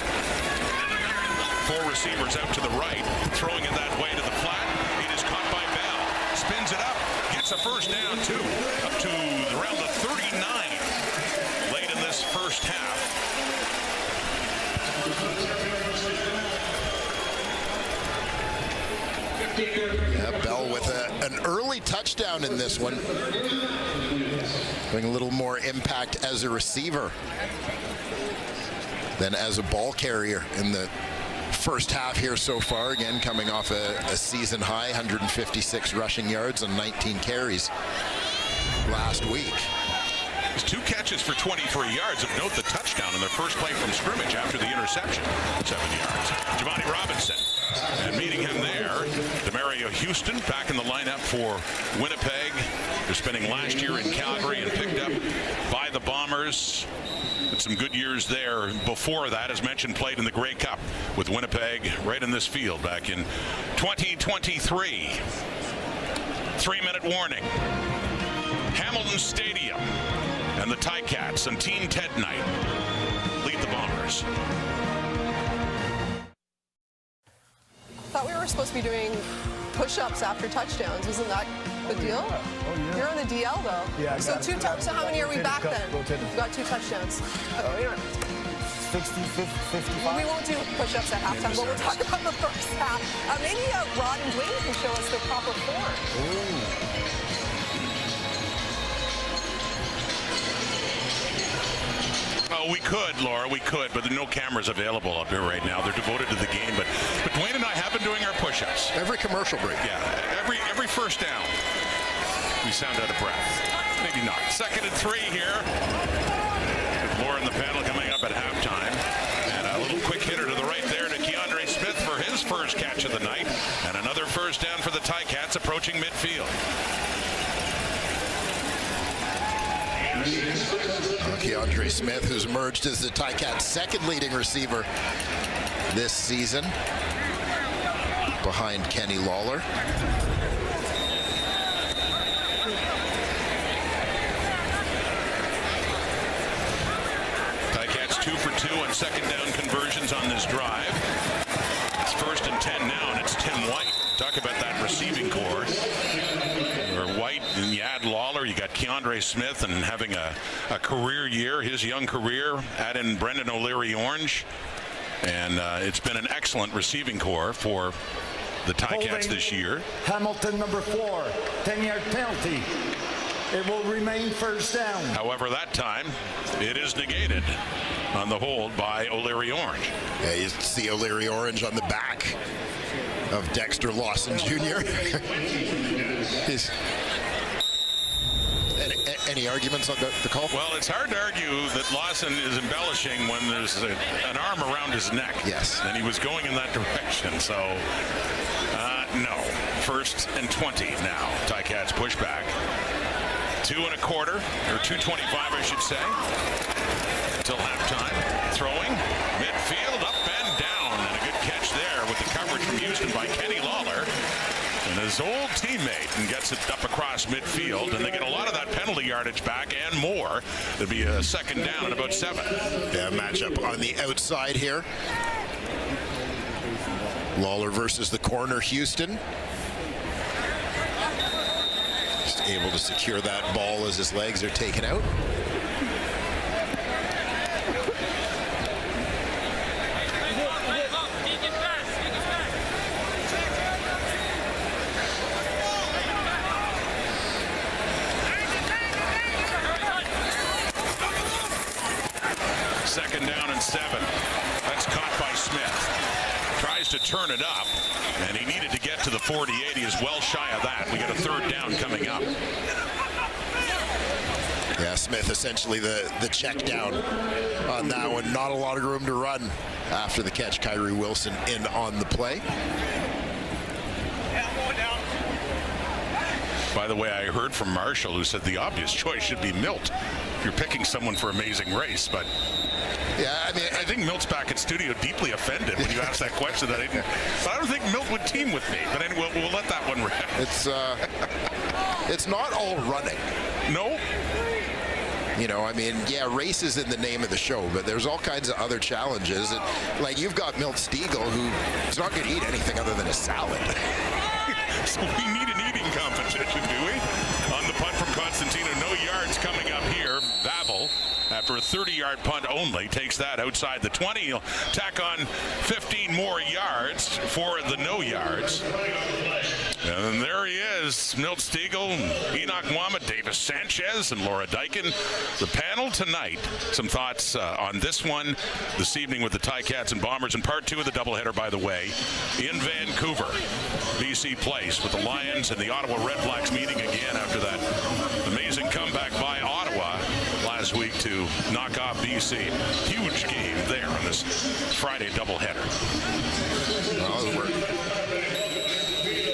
4 receivers out to the right, throwing it that way to the flat. It is caught by Bell. Spins it up, gets a first down too, up to around the 39 late in this first half. Yeah, Bell with an early touchdown in this one. Having a little more impact as a receiver than as a ball carrier in the first half here so far. Again, coming off a season high, 156 rushing yards and 19 carries last week. There's 2 catches for 23 yards. Of note, the touchdown in their first play from scrimmage after the interception. 7 yards. Giovanni Robinson. And meeting him there, Demario Houston back in the lineup for Winnipeg. They're spending last year in Calgary and picked up by the Bombers. Had some good years there before that, as mentioned, played in the Grey Cup with Winnipeg right in this field back in 2023. 3-minute warning. Hamilton Stadium and the Ticats and Team Ted Knight lead the Bombers. I thought we were supposed to be doing push-ups after touchdowns. Isn't that the deal? Oh, yeah. You're on the DL, though. Yeah, so so how many are we back then? We've got 2 touchdowns. Okay, 60, 55. we won't do push-ups at halftime, but we'll talk about the first half. Maybe Rod and Dwayne can show us their proper form. Ooh. Oh, we could, Laura, we could, but there are no cameras available up here right now. They're devoted to the game, but Dwayne and I have been doing our push-ups. Every commercial break. Yeah, every first down. We sound out of breath. Maybe not. 2nd and 3 here. With Laura and the panel coming up at halftime. And a little quick hitter to the right there to Keandre Smith for his first catch of the night. And another first down for the Ticats approaching midfield. Keandre Smith, who's emerged as the Ticats' second leading receiver this season, behind Kenny Lawler. Ticats 2 for 2 on second down conversions on this drive. It's 1st and 10 now, and it's Tim White. Talk about that receiving core. Lawler. You got Keandre Smith and having a career year, his young career. Add in Brendan O'Leary-Orange. And it's been an excellent receiving core for the Ticats this year. Hamilton, number 4, 10-yard penalty. It will remain first down. However, that time, it is negated on the hold by O'Leary-Orange. Yeah, you see O'Leary-Orange on the back of Dexter Lawson Jr. Any arguments on the call? Well, it's hard to argue that Lawson is embellishing when there's an arm around his neck. Yes. And he was going in that direction, so no. 1st and 20 now. Ticats push back. 2 1/4, or 2:25, I should say, until halftime. Throwing, midfield, up and down, and a good catch there with the coverage from Houston by Kenny Lawler. And his old teammate, and gets it up across midfield, and they get a lot of that penalty yardage back and more. It'll be a 2nd down and about 7. Yeah, matchup on the outside here. Lawler versus the corner, Houston. Just able to secure that ball as his legs are taken out. Second down and 7. That's caught by Smith. Tries to turn it up, and he needed to get to the 48. He is well shy of that. We got a 3rd down coming up. Yeah, Smith essentially the check down on that one. Not a lot of room to run after the catch. Kyrie Wilson in on the play. By the way, I heard from Marshall, who said the obvious choice should be Milt if you're picking someone for Amazing Race, but yeah, I mean, I think Milt's back in studio deeply offended when you asked that question. But I don't think Milt would team with me. But anyway, we'll let that one rest. It's not all running. No. You know, I mean, yeah, race is in the name of the show, but there's all kinds of other challenges. And, like, you've got Milt Stiegel, who's not going to eat anything other than a salad. So we need an eating competition, do we? On the punt from Constantino, no yards coming up here. Vavel, after a 30-yard punt only, takes that outside the 20. He'll tack on 15 more yards for the no yards. And there he is, Milt Stiegel, Enoch Mwama, Davis Sanchez, and Laura Dyken. The panel tonight. Some thoughts on this one this evening with the Ticats and Bombers in part 2 of the doubleheader, by the way, in Vancouver. BC Place with the Lions and the Ottawa Redblacks meeting again after that amazing comeback by Ottawa last week to knock off BC. Huge game there on this Friday doubleheader. Well, we're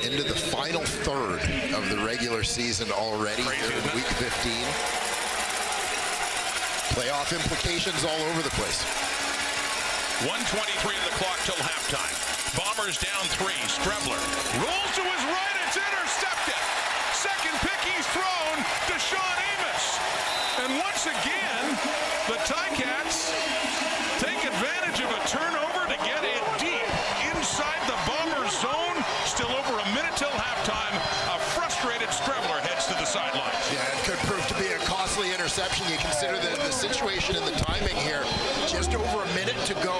into the final third of the regular season already. Here in week 15. Playoff implications all over the place. 1:23 of the clock till halftime. Bombers down 3. Strebler rolls to his right. It's intercepted. Second pick he's thrown to Sean Amos. And once again, the Ticats take advantage of a turnover to get it deep inside the Bombers zone. Still over a minute till halftime. A frustrated Strebler heads to the sidelines. Yeah, it could prove to be a costly interception. You consider the situation and the timing here. Just over a minute to go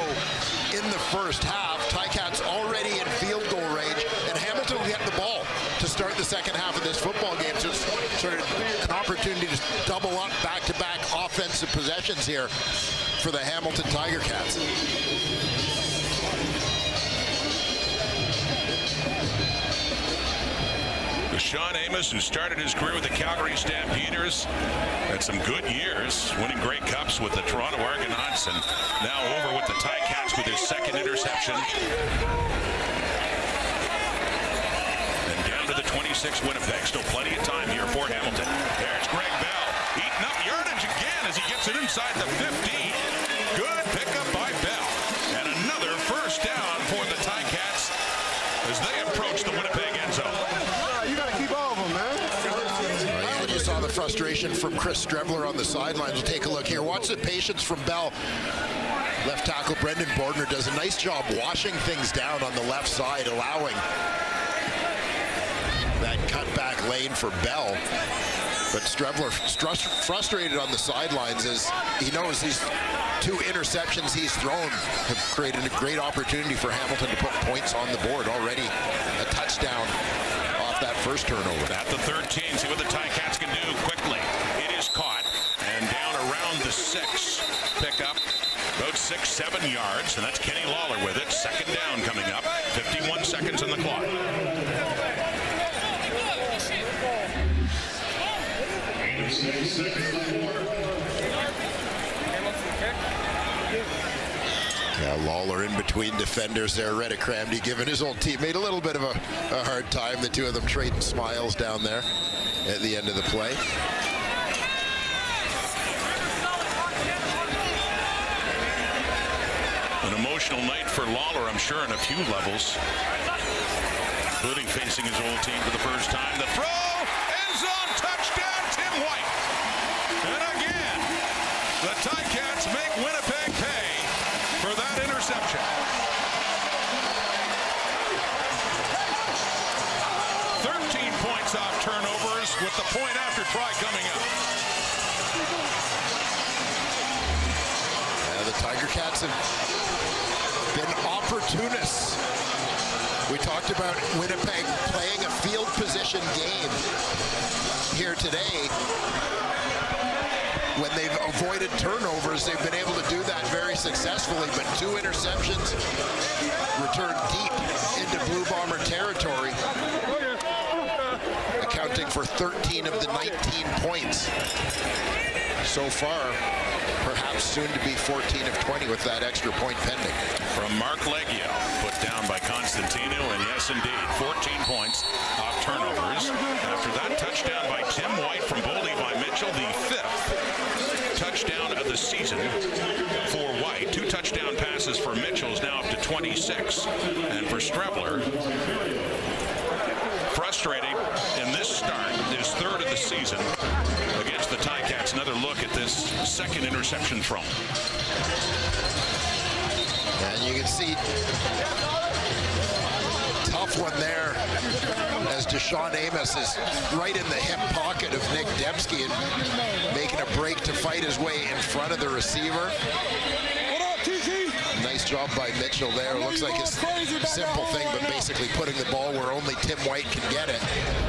in the first half. Ticats already in field goal range, and Hamilton will get the ball to start the second half of this football game. So it's sort of an opportunity to double up back-to-back offensive possessions here for the Hamilton Tiger Cats. Sean Amos, who started his career with the Calgary Stampeders, had some good years, winning Grey Cups with the Toronto Argonauts, and now over with the Ticats with his second interception. And down to the 26 Winnipeg. Still plenty of time here for Hamilton. There's Greg Bell, eating up yardage again as he gets it inside the 15. Good pickup by Bell. And another first down for the Ticats as they approach the Winnipeg end zone. Saw the frustration from Chris Strebler on the sidelines. We'll take a look here. Watch the patience from Bell. Left tackle Brendan Bordner does a nice job washing things down on the left side, allowing that cutback lane for Bell. But Strebler frustrated on the sidelines as he knows these 2 interceptions he's thrown have created a great opportunity for Hamilton to put points on the board. Already a touchdown off that first turnover. At the 13, see what the Ticats can do quickly. It is caught and down around the 6. Pick up about 6-7 yards, and that's Kenny Lawler with it. Second down coming up. 51 seconds on the clock. Yeah, Lawler in between defenders there. Reddick Cramdy giving his old teammate a little bit of a hard time. The two of them trading smiles down there at the end of the play. An emotional night for Lawler, I'm sure, on a few levels, including facing his old team for the first time. The throw, end zone, touchdown, Tim White. And again, the Ticats make Winnipeg pay for that interception. 13 points off turnovers with the point after try coming up. The Tiger Cats have been opportunists. We talked about Winnipeg playing a field position game here today. When they've avoided turnovers, they've been able to do that very successfully, but 2 interceptions returned deep into Blue Bomber territory, accounting for 13 of the 19 points so far. Perhaps soon to be 14 of 20 with that extra point pending. From Mark Leggio, put down by Constantino, and yes, indeed, 14 points off turnovers. After that touchdown by Tim White from Bo Levi Mitchell, the 5th touchdown of the season for White. 2 touchdown passes for Mitchell is now up to 26. And for Strebler, frustrating in this start, his 3rd of the season against the Ticats. Another look at this second interception thrown. And you can see tough one there as Deshaun Amos is right in the hip pocket of Nick Dembski and making a break to fight his way in front of the receiver. Nice job by Mitchell there. Looks like a simple thing, but basically putting the ball where only Tim White can get it.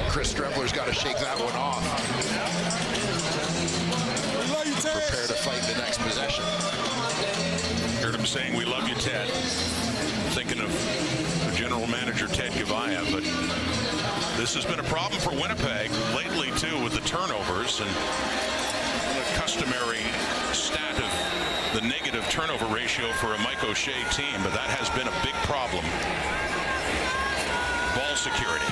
Chris Strebler's got to shake that one off. Prepare to fight the next possession. Heard him saying, "We love you, Ted." Thinking of the general manager, Ted Gavaya, but this has been a problem for Winnipeg lately, too, with the turnovers and the customary stat of the negative turnover ratio for a Mike O'Shea team, but that has been a big problem. Ball security.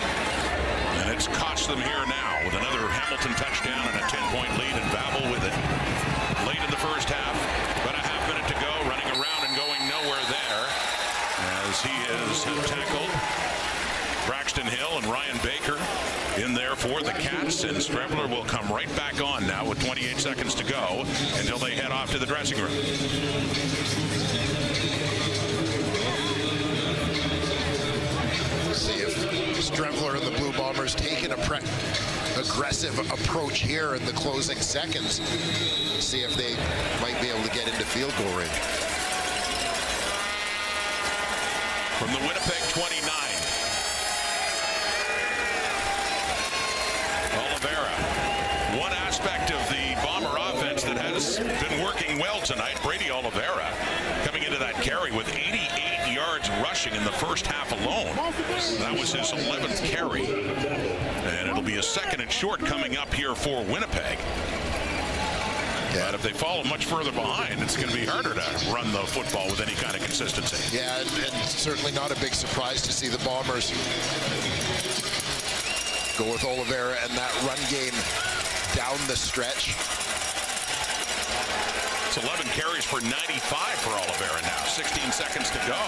And it's cost them here now with another Hamilton touchdown and a 10-point lead, and Babel with it late in the first half. About a half minute to go, running around and going nowhere there as he is tackled. Braxton Hill and Ryan Baker in there for the Cats, and Strebler will come right back on now with 28 seconds to go until they head off to the dressing room. See if Strebler and the Blue Bombers take an aggressive approach here in the closing seconds. See if they might be able to get into field goal range. From the Winnipeg 29. Oliveira. One aspect of the Bomber offense that has been working well tonight, Brady Oliveira coming into that carry with 88 yards rushing in the first half alone. That was his 11th carry. And it'll be a 2nd and short coming up here for Winnipeg. Yeah, and if they follow much further behind, it's going to be harder to run the football with any kind of consistency. Yeah, and certainly not a big surprise to see the Bombers go with Oliveira and that run game down the stretch. It's 11 carries for 95 for Oliveira now. 16 seconds to go.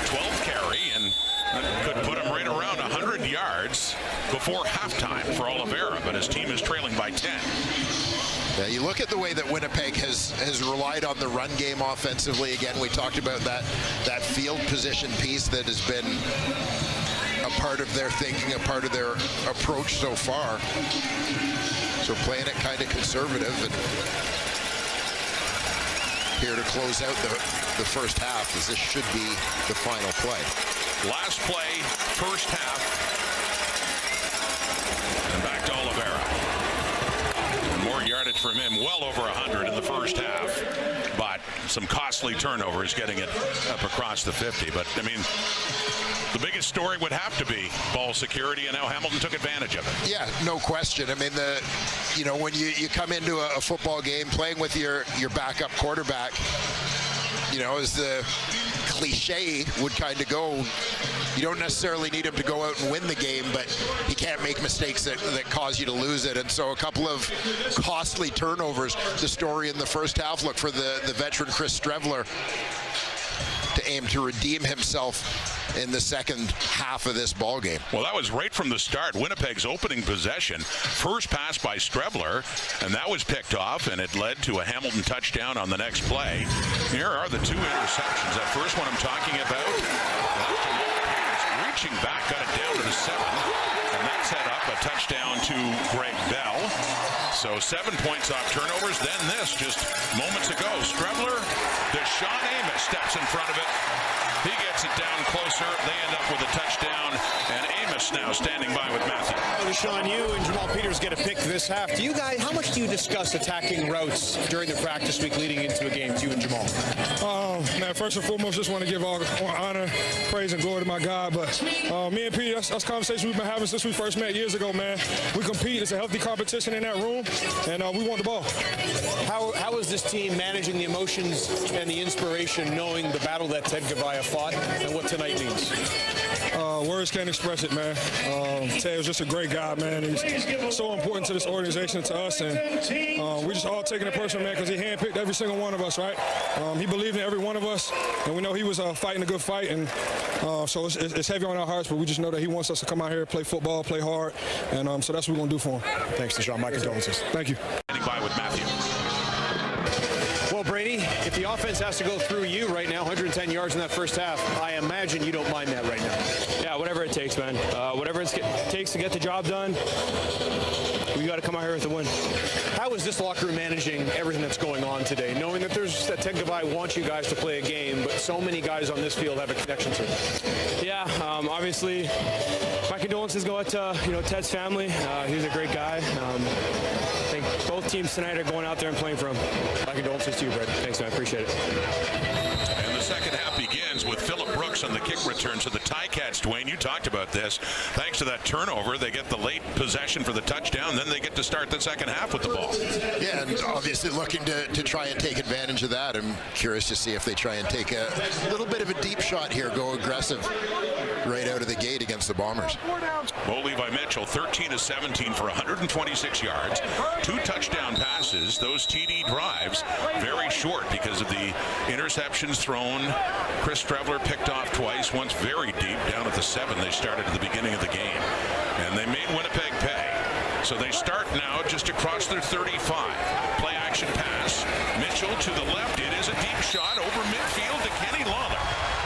12th carry, and that could put him right around 100 yards before halftime for Oliveira, but his team is trailing by 10. Yeah, you look at the way that Winnipeg has relied on the run game offensively. Again, we talked about that field position piece that has been a part of their thinking, a part of their approach so far. So playing it kind of conservative, and here to close out the first half, as this should be the final play. Last play, first half. And back to Oliveira. More yardage from him, well over 100 in the first half. But some costly turnovers getting it up across the 50. But, I mean, the biggest story would have to be ball security, and how Hamilton took advantage of it. Yeah, no question. I mean, when you come into a football game playing with your backup quarterback, as the cliche would kind of go, you don't necessarily need him to go out and win the game, but he can't make mistakes that cause you to lose it. And so a couple of costly turnovers. The story in the first half, look for the veteran Chris Strevler to aim to redeem himself in the second half of this ball game. Well, that was right from the start. Winnipeg's opening possession. First pass by Strevler, and that was picked off, and it led to a Hamilton touchdown on the next play. Here are the two interceptions. That first one I'm talking about, reaching back, got it down to the 7, and that set up a touchdown to Greg Bell. So 7 points off turnovers. Then this, just moments ago, Strevler, Deshaun Amos steps in front of it. He gets it down closer. They end up with a touchdown, and Amos now standing by with Matthew. Deshaun, you and Jamal Peters get a pick this half. Do you guys, how much do you discuss attacking routes during the practice week leading into a game, you and Jamal? Man, first and foremost, just want to give all honor, praise, and glory to my God. But me and Pete, that's conversations we've been having since we first met years ago, man. We compete. It's a healthy competition in that room, and we want the ball. How is this team managing the emotions and the inspiration, knowing the battle that Ted Gavaya fought and what tonight means? Words can't express it, man. Ted was just a great guy, man. He's so important to this organization, to us, and we just all taking it personal, man, because he handpicked every single one of us, right? He believed in every one of us, and we know he was fighting a good fight, and so it's heavy on our hearts, but we just know that he wants us to come out here, play football, play hard, and so that's what we're going to do for him. Thanks, Deshaun. My condolences. Thank you. Standing by with Matthew. Well, Brady, if the offense has to go through you right now, 110 yards in that first half, I imagine you don't mind that right now. Yeah, whatever it takes, man. Whatever it takes to get the job done, we got to come out here with a win. How is this locker room managing everything that's going on today, knowing that that Ted Gavaya wants you guys to play a game, but so many guys on this field have a connection to it? Yeah, obviously, my condolences go out to Ted's family. He's a great guy. I think both teams tonight are going out there and playing for him. My condolences to you, Brett. Thanks, man. I appreciate it. And the second half begins with Phillip Brooks on the kick return. So the Ticats, Dwayne, you talked about this. Thanks to that turnover, they get the late possession for the touchdown. Then they get to start the second half with the ball. Yeah, and obviously looking to try and take advantage of that. I'm curious to see if they try and take a little bit of a deep shot here, go aggressive right out of the gate against the Bombers. Bo Levi Mitchell, 13 of 17 for 126 yards, 2 touchdown passes. Those TD drives very short because of the interceptions thrown. Chris Strevler picked off twice, once very deep down at the 7. They started at the beginning of the game, and they made Winnipeg pay. So they start now just across their 35. Play action pass. Mitchell to the left. It is a deep shot over midfield to Kenny Lawler.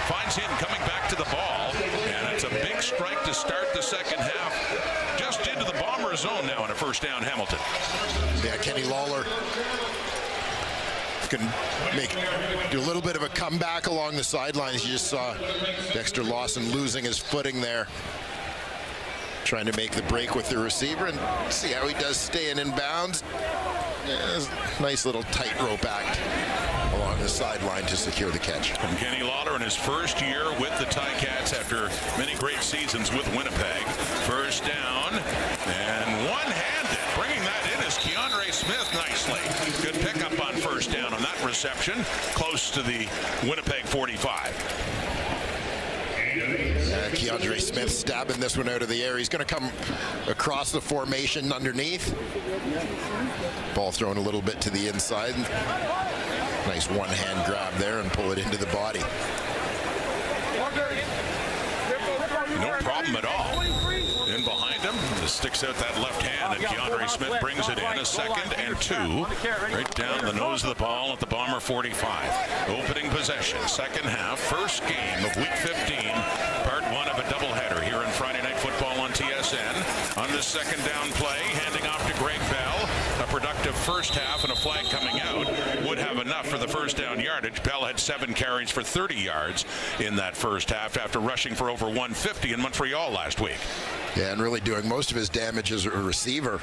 Finds him coming back to the ball, and it's a big strike to start the second half. Just into the Bomber zone now in a first down, Hamilton. Yeah, Kenny Lawler can do a little bit of a comeback along the sidelines. You just saw Dexter Lawson losing his footing there, trying to make the break with the receiver, and see how he does staying in bounds. Yeah, nice little tightrope act along the sideline to secure the catch. From Kenny Lawler in his first year with the Ticats after many great seasons with Winnipeg. First down, and one-handed, bringing that in is Keandre Smith nicely. Good pickup on first down on that reception, close to the Winnipeg 45. Keandre Smith stabbing this one out of the air. He's going to come across the formation underneath. Ball thrown a little bit to the inside. Nice one-hand grab there and pull it into the body. No problem at all. In behind him, this sticks out that left hand, and Keandre Smith brings it in. A second and 2. Right down the nose of the ball at the Bomber 45. Opening possession, second half, first game of Week 15. Part 1 of a doubleheader here in Friday Night Football on TSN. On this second down play, handing off to Greg Bell. productive first half and a flag coming out would have enough for the first down yardage. Bell had 7 carries for 30 yards in that first half after rushing for over 150 in Montreal last week. Yeah, and really doing most of his damage as a receiver,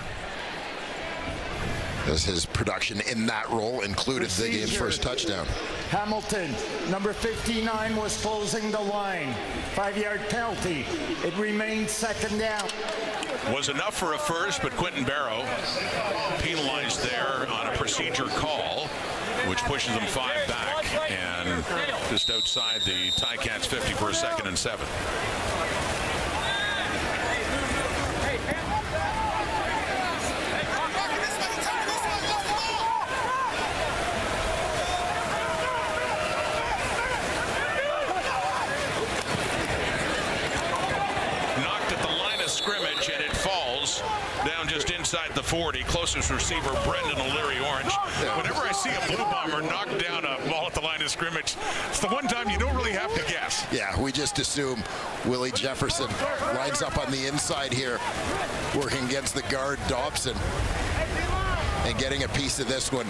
as his production in that role included the game's first touchdown. Hamilton, number 59, was closing the line. 5-yard penalty. It remained second down. Was enough for a first, but Quentin Barrow penalized there on a procedure call, which pushes them 5 back and just outside the Ticats 50 for a 2nd and 7. Scrimmage, and it falls down just inside the 40. Closest receiver, Brendan O'Leary-Orange. Whenever I see a Blue Bomber knock down a ball at the line of scrimmage, it's the one time you don't really have to guess. Yeah, we just assume Willie Jefferson lines up on the inside here, working against the guard Dobson, and getting a piece of this one.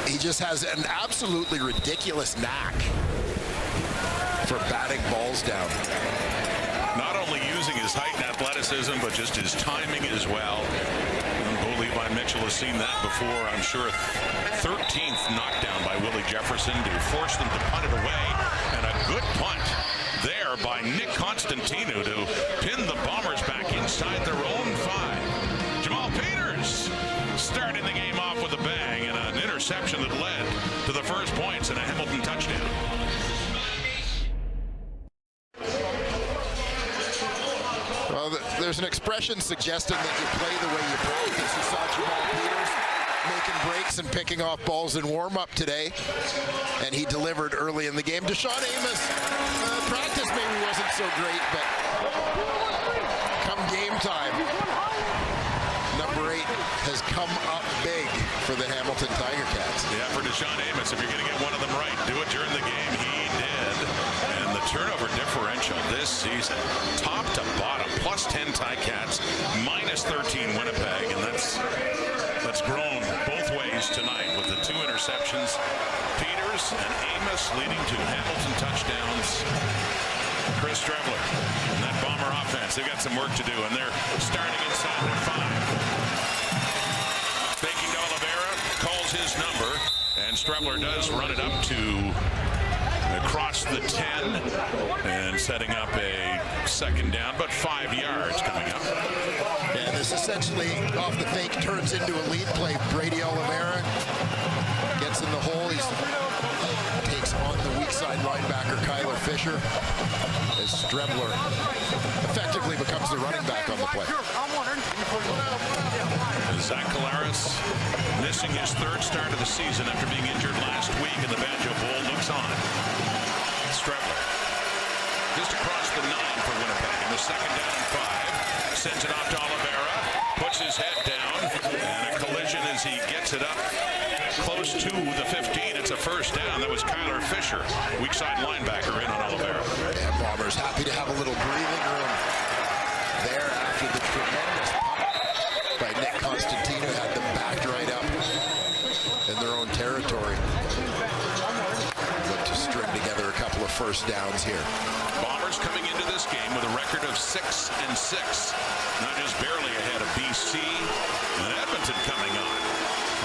He just has an absolutely ridiculous knack for batting balls down. Not only using his height and athleticism, but just his timing as well. Bo Levi Mitchell has seen that before. I'm sure 13th knockdown by Willie Jefferson to force them to punt it away. And a good punt there by Nick Constantino to pin the Bombers back inside their own 5. Jamal Peters starting the game off with a bang and an interception that led to the first points and a Hamilton touchdown. Well, there's an expression suggesting that you play the way you practice. You saw Jamal Peters making breaks and picking off balls in warm-up today, and he delivered early in the game. Deshaun Amos, practice maybe wasn't so great, but come game time, number 8 has come up big for the Hamilton Tiger Cats. Yeah, for Deshaun Amos, if you're going to get one of them right, do it during the game. He did. And the turnover differential this season, top to bottom, plus 10 Ticats, minus 13 Winnipeg, and that's grown both ways tonight with the 2 interceptions. Peters and Amos leading to Hamilton touchdowns. Chris Trebler and that Bomber offense, they've got some work to do, and they're starting inside their 5. Faking to Oliveira, calls his number, and Strebler does run it up to across the 10 and setting up a 2nd down, but 5 yards coming up. And this essentially off the fake turns into a lead play. Brady Oliveira gets in the hole. He takes on the weak side linebacker Kyler Fisher as Strebler effectively becomes the running back on the play. Zach Collaros missing his 3rd start of the season after being injured last week in the Banjo Bowl looks on. Strebler just across the 9 for Winnipeg in the 2nd down and 5. Sends it off to Oliveira, puts his head down, and a collision as he gets it up close to the 15. It's a first down. That was Kyler Fisher, weak side linebacker, in on Oliveira. And Bombers happy to have a little breathing room there after the tremendous punt by Nick Constantino had them backed right up in their own territory. Look to string together a couple of first downs here. Bombers coming into this game with a record of 6-6. Not just barely ahead of BC and Edmonton coming on.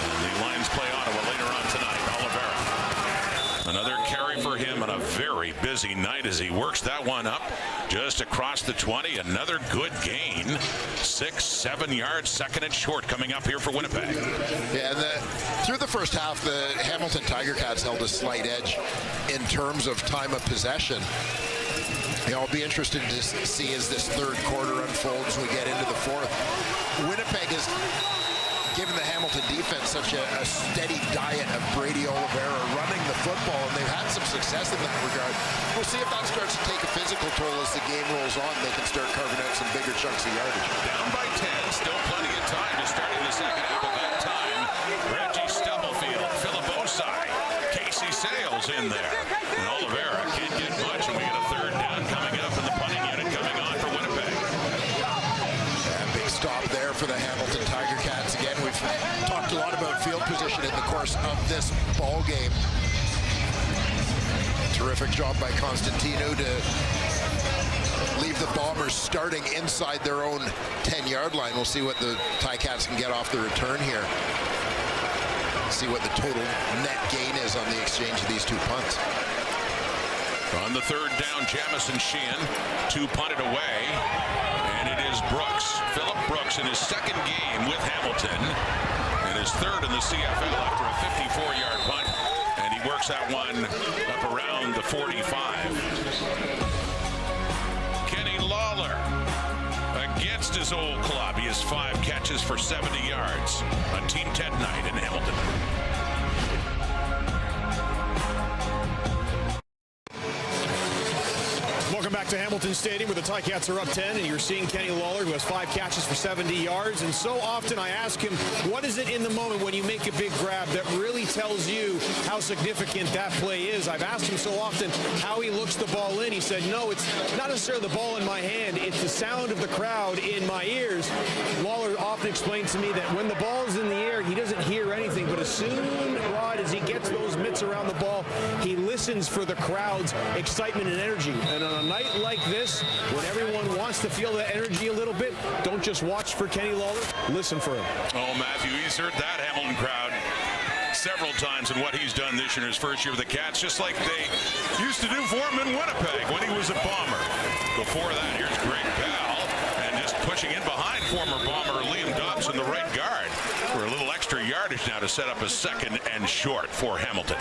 And the Lions play Ottawa later on tonight. Oliveira. Another carry for him on a very busy night as he works that one up just across the 20. Another good gain. 6-7 yards, 2nd and short coming up here for Winnipeg. Yeah, through the first half, the Hamilton Tiger Cats held a slight edge in terms of time of possession. You know, I'll be interested to see as this 3rd quarter unfolds, we get into the 4th. Winnipeg has given the Hamilton defense such a steady diet of Brady Oliveira running the football, and they've had some success in that regard. We'll see if that starts to take a physical toll as the game rolls on. They can start carving out some bigger chunks of yardage. Down by 10, still plenty of time to start in the 2nd half of that time. Reggie Stubblefield, Philip Osai, Casey Sales in there. And Oliveira can't get much, and we get a 3rd down coming up, and the punting unit coming on for Winnipeg. And big stop there for the Hamilton Tiger Cats. Again, we've a lot about field position in the course of this ball game. Terrific job by Constantino to leave the Bombers starting inside their own 10-yard line. We'll see what the Ticats can get off the return here. See what the total net gain is on the exchange of these two punts. On the third down, Jamison Sheehan, 2 punted away, and it is Brooks, Phillip Brooks, in his second game with Hamilton, and his third in the CFL after a 54-yard punt, and he works that one up around the 45. Kenny Lawler against his old club. He has 5 catches for 70 yards on Team Ted night in Hamilton. Welcome back to Hamilton Stadium, where the Ticats are up 10, and you're seeing Kenny Lawler, who has 5 catches for 70 yards. And so often I ask him, what is it in the moment when you make a big grab that really tells you how significant that play is? I've asked him so often how he looks the ball in. He said, no, it's not necessarily the ball in my hand. It's the sound of the crowd in my ears. Lawler often explained to me that when the ball's in the air, he doesn't hear anything. But as soon, Rod, as he gets those mitts around the ball, he listens for the crowd's excitement and energy. And on a night like this, when everyone wants to feel the energy a little bit, don't just watch for Kenny Lawler, listen for him. Oh, Matthew, he's heard that Hamilton crowd several times in what he's done this year in his first year with the Cats, just like they used to do for him in Winnipeg when he was a Bomber. Before that, here's Greg Bell, and just pushing in behind former Bomber Liam Dobson, the right guard, for a little extra yardage now to set up a 2nd and short for Hamilton.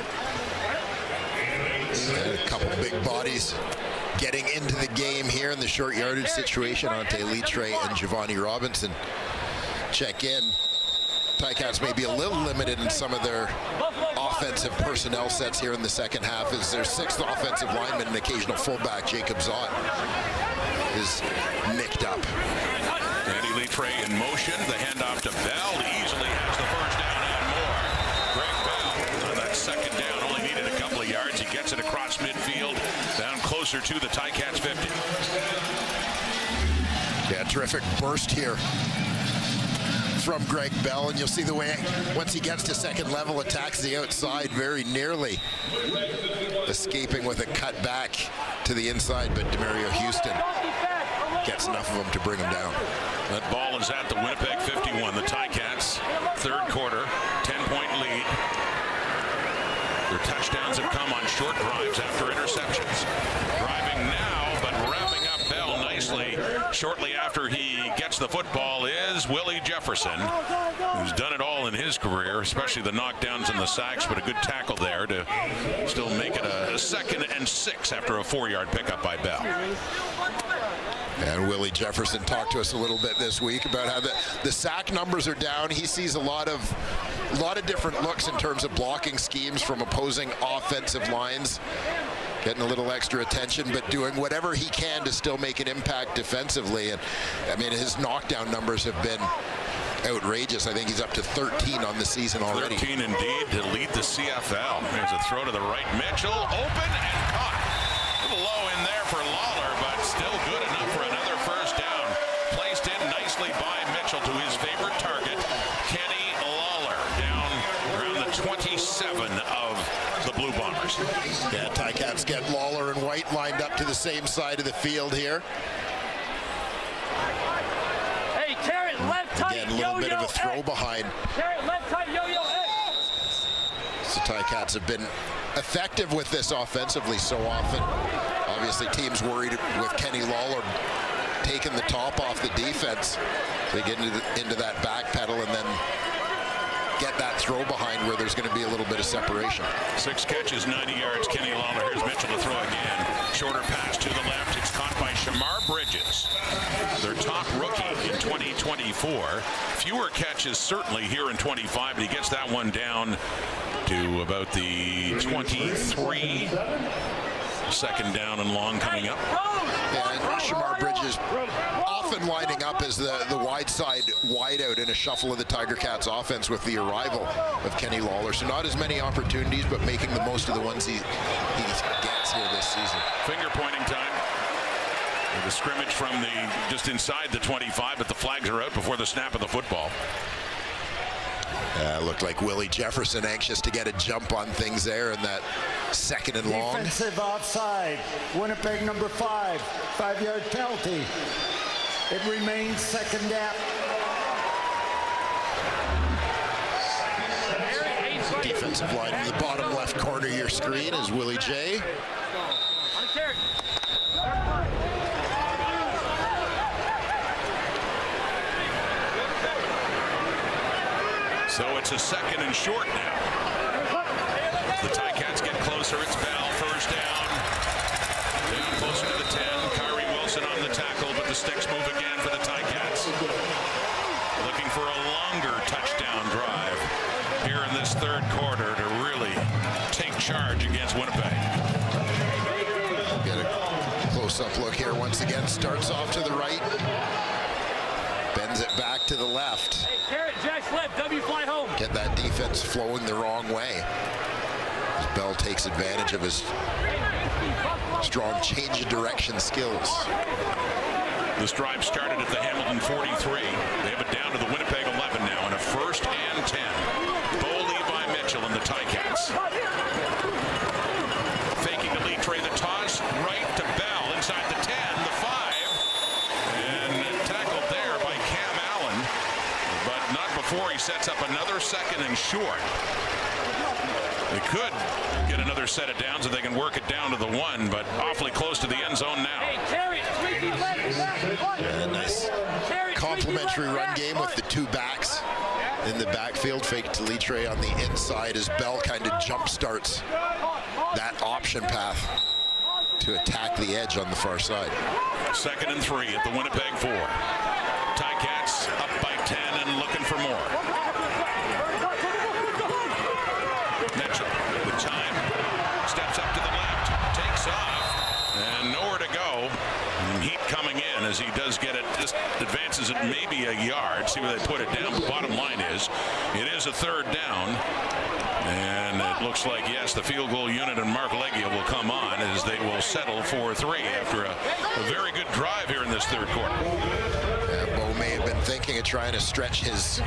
A couple big bodies getting into the game here in the short yardage situation. Ante Litre and Giovanni Robinson check in. Ticats may be a little limited in some of their offensive personnel sets here in the second half, as their 6th offensive lineman and occasional fullback, Jacob Zott, is nicked up. Andy Litre in motion. The handoff to Bell. Easily has the first down and more. Greg Bell on that 2nd down. Only needed a couple of yards. He gets it across midfield, down closer to the Ticats 50. Yeah, terrific burst here from Greg Bell, and you'll see the way once he gets to second level, attacks the outside very nearly, escaping with a cut back to the inside, but Demario Houston gets enough of them to bring him down. That ball is at the Winnipeg 51. The Ticats, third quarter, 10-point lead. Their touchdowns have come on short drives after interceptions. Driving now, but wrapping up Bell nicely shortly after he gets the football is Willie Jefferson, who's done it all in his career, especially the knockdowns and the sacks, but a good tackle there to still make it a 2nd and 6 after a 4-yard pickup by Bell. And Willie Jefferson talked to us a little bit this week about how the sack numbers are down. He sees a lot of different looks in terms of blocking schemes from opposing offensive lines, getting a little extra attention, but doing whatever he can to still make an impact defensively. And I mean, his knockdown numbers have been outrageous. I think he's up to 13 on the season already. 13 indeed to lead the CFL. There's a throw to the right. Mitchell open and caught. A little low in there for Lawler, but still good enough for another first down. Placed in nicely by Mitchell to his favorite target, Kenny Lawler, down around the 27 of the Blue Bombers. Yeah, Ticats get Lawler and White lined up to the same side of the field here. Hey, Carrot, left tight, again, a little bit of a throw behind. Carrot, left tight, yo-yo, So Ticats have been effective with this offensively so often. Obviously, teams worried with Kenny Lawler taking the top off the defense. They get into that back pedal and then get that throw behind where there's going to be a little bit of separation. 6 catches, 90 yards. Kenny Lawler. Here's Mitchell to throw again. Shorter pass to the left. It's caught by Shamar Bridges, their top rookie in 2024. Fewer catches certainly here in 25, but he gets that one down to about the 23. 2nd down and long coming up. And Shamar Bridges often lining up as the wide side wide out in a shuffle of the Tiger Cats offense with the arrival of Kenny Lawler. So not as many opportunities, but making the most of the ones he gets here this season. Finger pointing time. The scrimmage from just inside the 25, but the flags are out before the snap of the football. Looked like Willie Jefferson anxious to get a jump on things there in that second and long. Defensive offside. Winnipeg number 5. 5-yard penalty. It remains second down. Defensive line in the bottom left corner of your screen is Willie J. So it's a second and short now. The Ticats get closer. It's Bell, first down. Down closer to the 10. Kyrie Wilson on the tackle, but the sticks move again for the Ticats. Looking for a longer touchdown drive here in this third quarter to really take charge against Winnipeg. Get a close-up look here once again. Starts off to the right. Bends it back to the left. Get that defense flowing the wrong way. As Bell takes advantage of his strong change of direction skills. This drive started at the Hamilton 43. They have it down to the Winnipeg 11 now in a first and 10. Bo Levi Mitchell and the Ticats. Faking to Litre, the toss right to Bell inside the 10, the 5. And tackled there by Cam Allen, but not before he sets up another second and short. They could get another set of downs if they can work it down to the 1, but awfully close to the end zone now. Yeah, nice complementary run game with the two backs in the backfield. Fake to Litre on the inside as Bell kind of jump starts that option path to attack the edge on the far side. Second and 3 at the Winnipeg 4. Ticats up by 10 and looking for more. Mitchell with time, steps up to the left, takes off, and nowhere to go. And heat coming in as he does get it, just advances it maybe a yard. See where they put it down. The bottom line is, it is a third down. And it looks like, yes, the field goal unit and Mark Leggio will come on as they will settle for 3 after a very good drive here in this third quarter. Yeah, Bo may have been thinking of trying to stretch his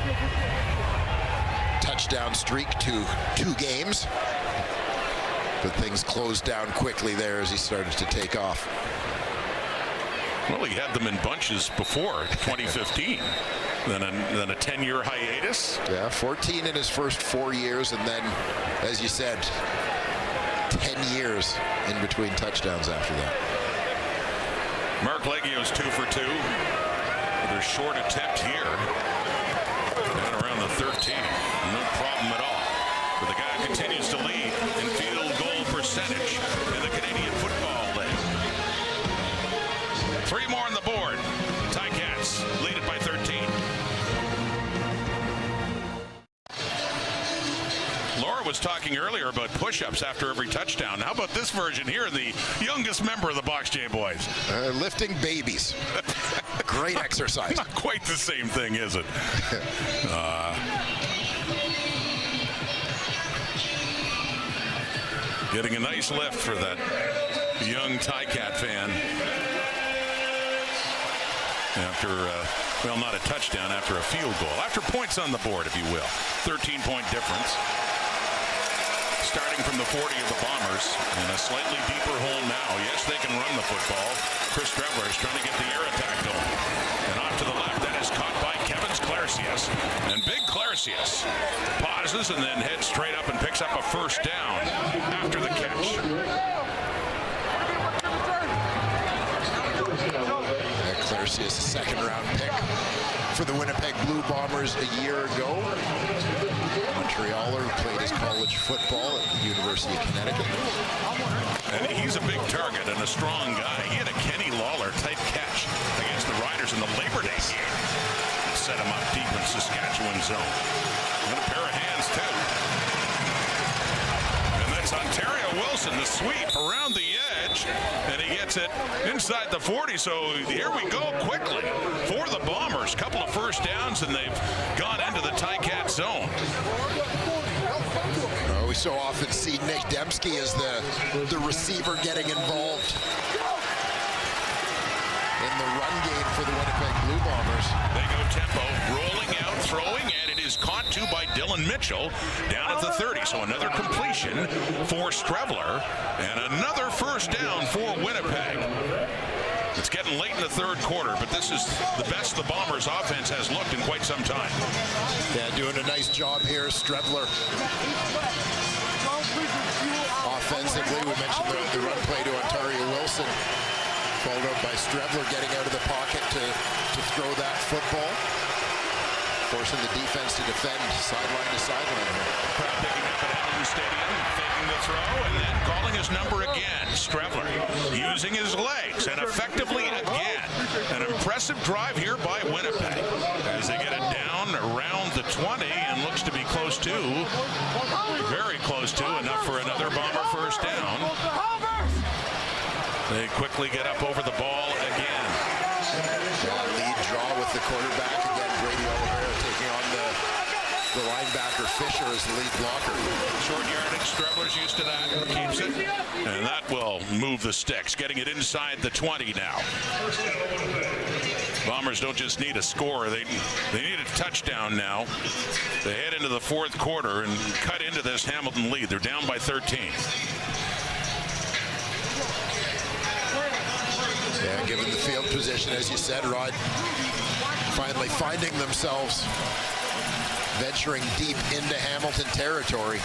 touchdown streak to 2 games, but things closed down quickly there as he started to take off. Well, he had them in bunches before 2015. Then a 10-year hiatus. Yeah, 14 in his first 4 years, and then, as you said, 10 years in between touchdowns after that. Mark Leggio's 2 for 2 with a short attempt here. Down around the 13. No problem at all. But the guy continues to lead in field goal percentage in the Canadian Football League. 3 more on the board. Ticats lead it by 13. Laura was talking earlier about push-ups after every touchdown. How about this version here, the youngest member of the Box Jam Boys? Lifting babies. Great exercise. Not quite the same thing, is it? Getting a nice lift for that young Ticat fan. After, well, not a touchdown, after a field goal. After points on the board, if you will. 13-point difference. Starting from the 40 of the Bombers in a slightly deeper hole now. Yes, they can run the football. Chris Trevler is trying to get the air attack going. And off to the left, that is caught by Kevin Clarcius. And big Clarcius pauses and then heads straight up and picks up a first down after the catch. Clarcius, a second-round pick for the Winnipeg Blue Bombers a year ago. Montrealer who played his college football at the University of Connecticut. And he's a big target and a strong guy. He had a Kenny Lawler-type catch against the Riders in the Labor Day game. Set him up deep in Saskatchewan zone. And a pair of hands, too. And that's Ontario Wilson, the sweep around the edge, and he gets it inside the 40. So here we go quickly for the Bombers. Couple of first downs, and they've gone into the Ticat zone. We so often see Nick Dembski as the receiver getting involved in the run game for the Winnipeg Blue Bombers. They go tempo, rolling out, throwing, and it is caught to by Dylan Mitchell down at the 30. So another completion for Strevler and another first down for Winnipeg. It's getting late in the third quarter, but this is the best the Bombers offense has looked in quite some time. Yeah, doing a nice job here, Strevler. Offensively, we mentioned the run play to Ontario Wilson, followed up by Strevler getting out of the pocket to throw that football, forcing the defense to defend sideline to sideline here. Crowd picking up at Edmonton Stadium, faking the throw, and then calling his number again. Strevler using his legs, and effectively again. An impressive drive here by Winnipeg as they get it down around the 20 and looks to be close to, very close to, enough for another Bomber first down. They quickly get up over the ball again. Lead draw with the quarterback again. Brady Oliveira taking on the linebacker Fisher as the lead blocker. Short yardage, Strevler's used to that, keeps it, and that will move the sticks, getting it inside the 20 now. Bombers don't just need a score, they need a touchdown now. They head into the fourth quarter and cut into this Hamilton lead. They're down by 13. Yeah, given the field position, as you said, Rod, finally finding themselves venturing deep into Hamilton territory.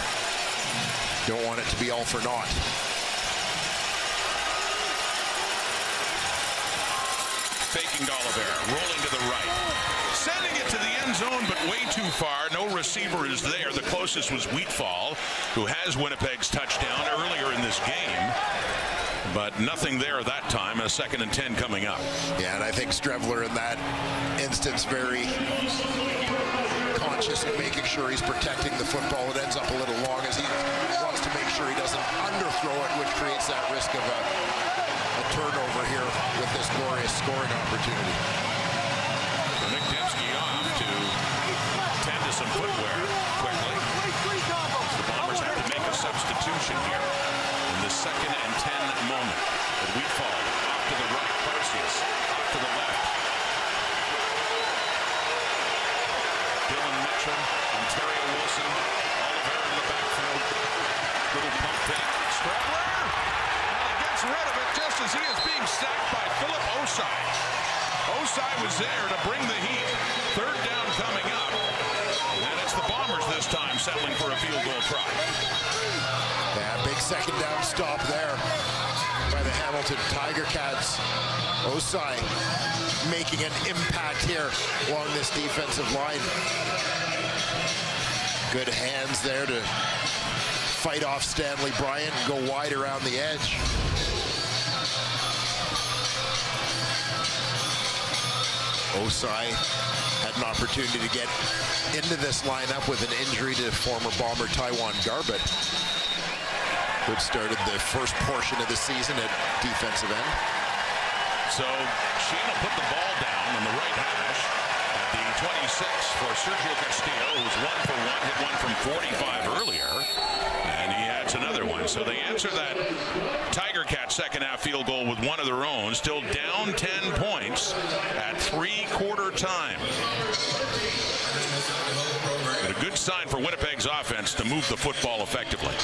Don't want it to be all for naught. Faking Oliveira, rolling to the right, sending it to the end zone, but way too far. No receiver is there. The closest was Wheatfall, who has Winnipeg's touchdown earlier in this game. But nothing there that time. A 2nd and 10 coming up. Yeah, and I think Strevler in that instance very conscious of making sure he's protecting the football. It ends up a little long as he wants to make sure he doesn't underthrow it, which creates that risk of a turnover here with this glorious scoring opportunity. Nick Dembski off to tend to some footwear quickly. The Bombers have to make a substitution here in the 2nd and 10 moment. But Wheatfall off to the right, Perseus off to the left. Dylan Mitchell, Ontario Wilson, Oliveira in the backfield. Little pump fake. Strevler! Well, he gets rid of it just as he is being sacked by Philip Osai. Osai was there to bring the heat. Third down coming up. And it's the Bombers this time settling for a field goal try. Yeah, big second down stop there by the Hamilton Tiger Cats. Osai making an impact here along this defensive line. Good hands there to fight off Stanley Bryant and go wide around the edge. Osai had an opportunity to get into this lineup with an injury to former Bomber Taiwan Garbett, who started the first portion of the season at defensive end. So Sheehan will put the ball down on the right hash at the 26 for Sergio Castillo, who's 1 for 1, hit one from 45 earlier, and he adds another one. So they answer that Tiger Cat second half field goal with one of their own, still down 10 points at 3-quarter time. But a good sign for Winnipeg's offense to move the football effectively.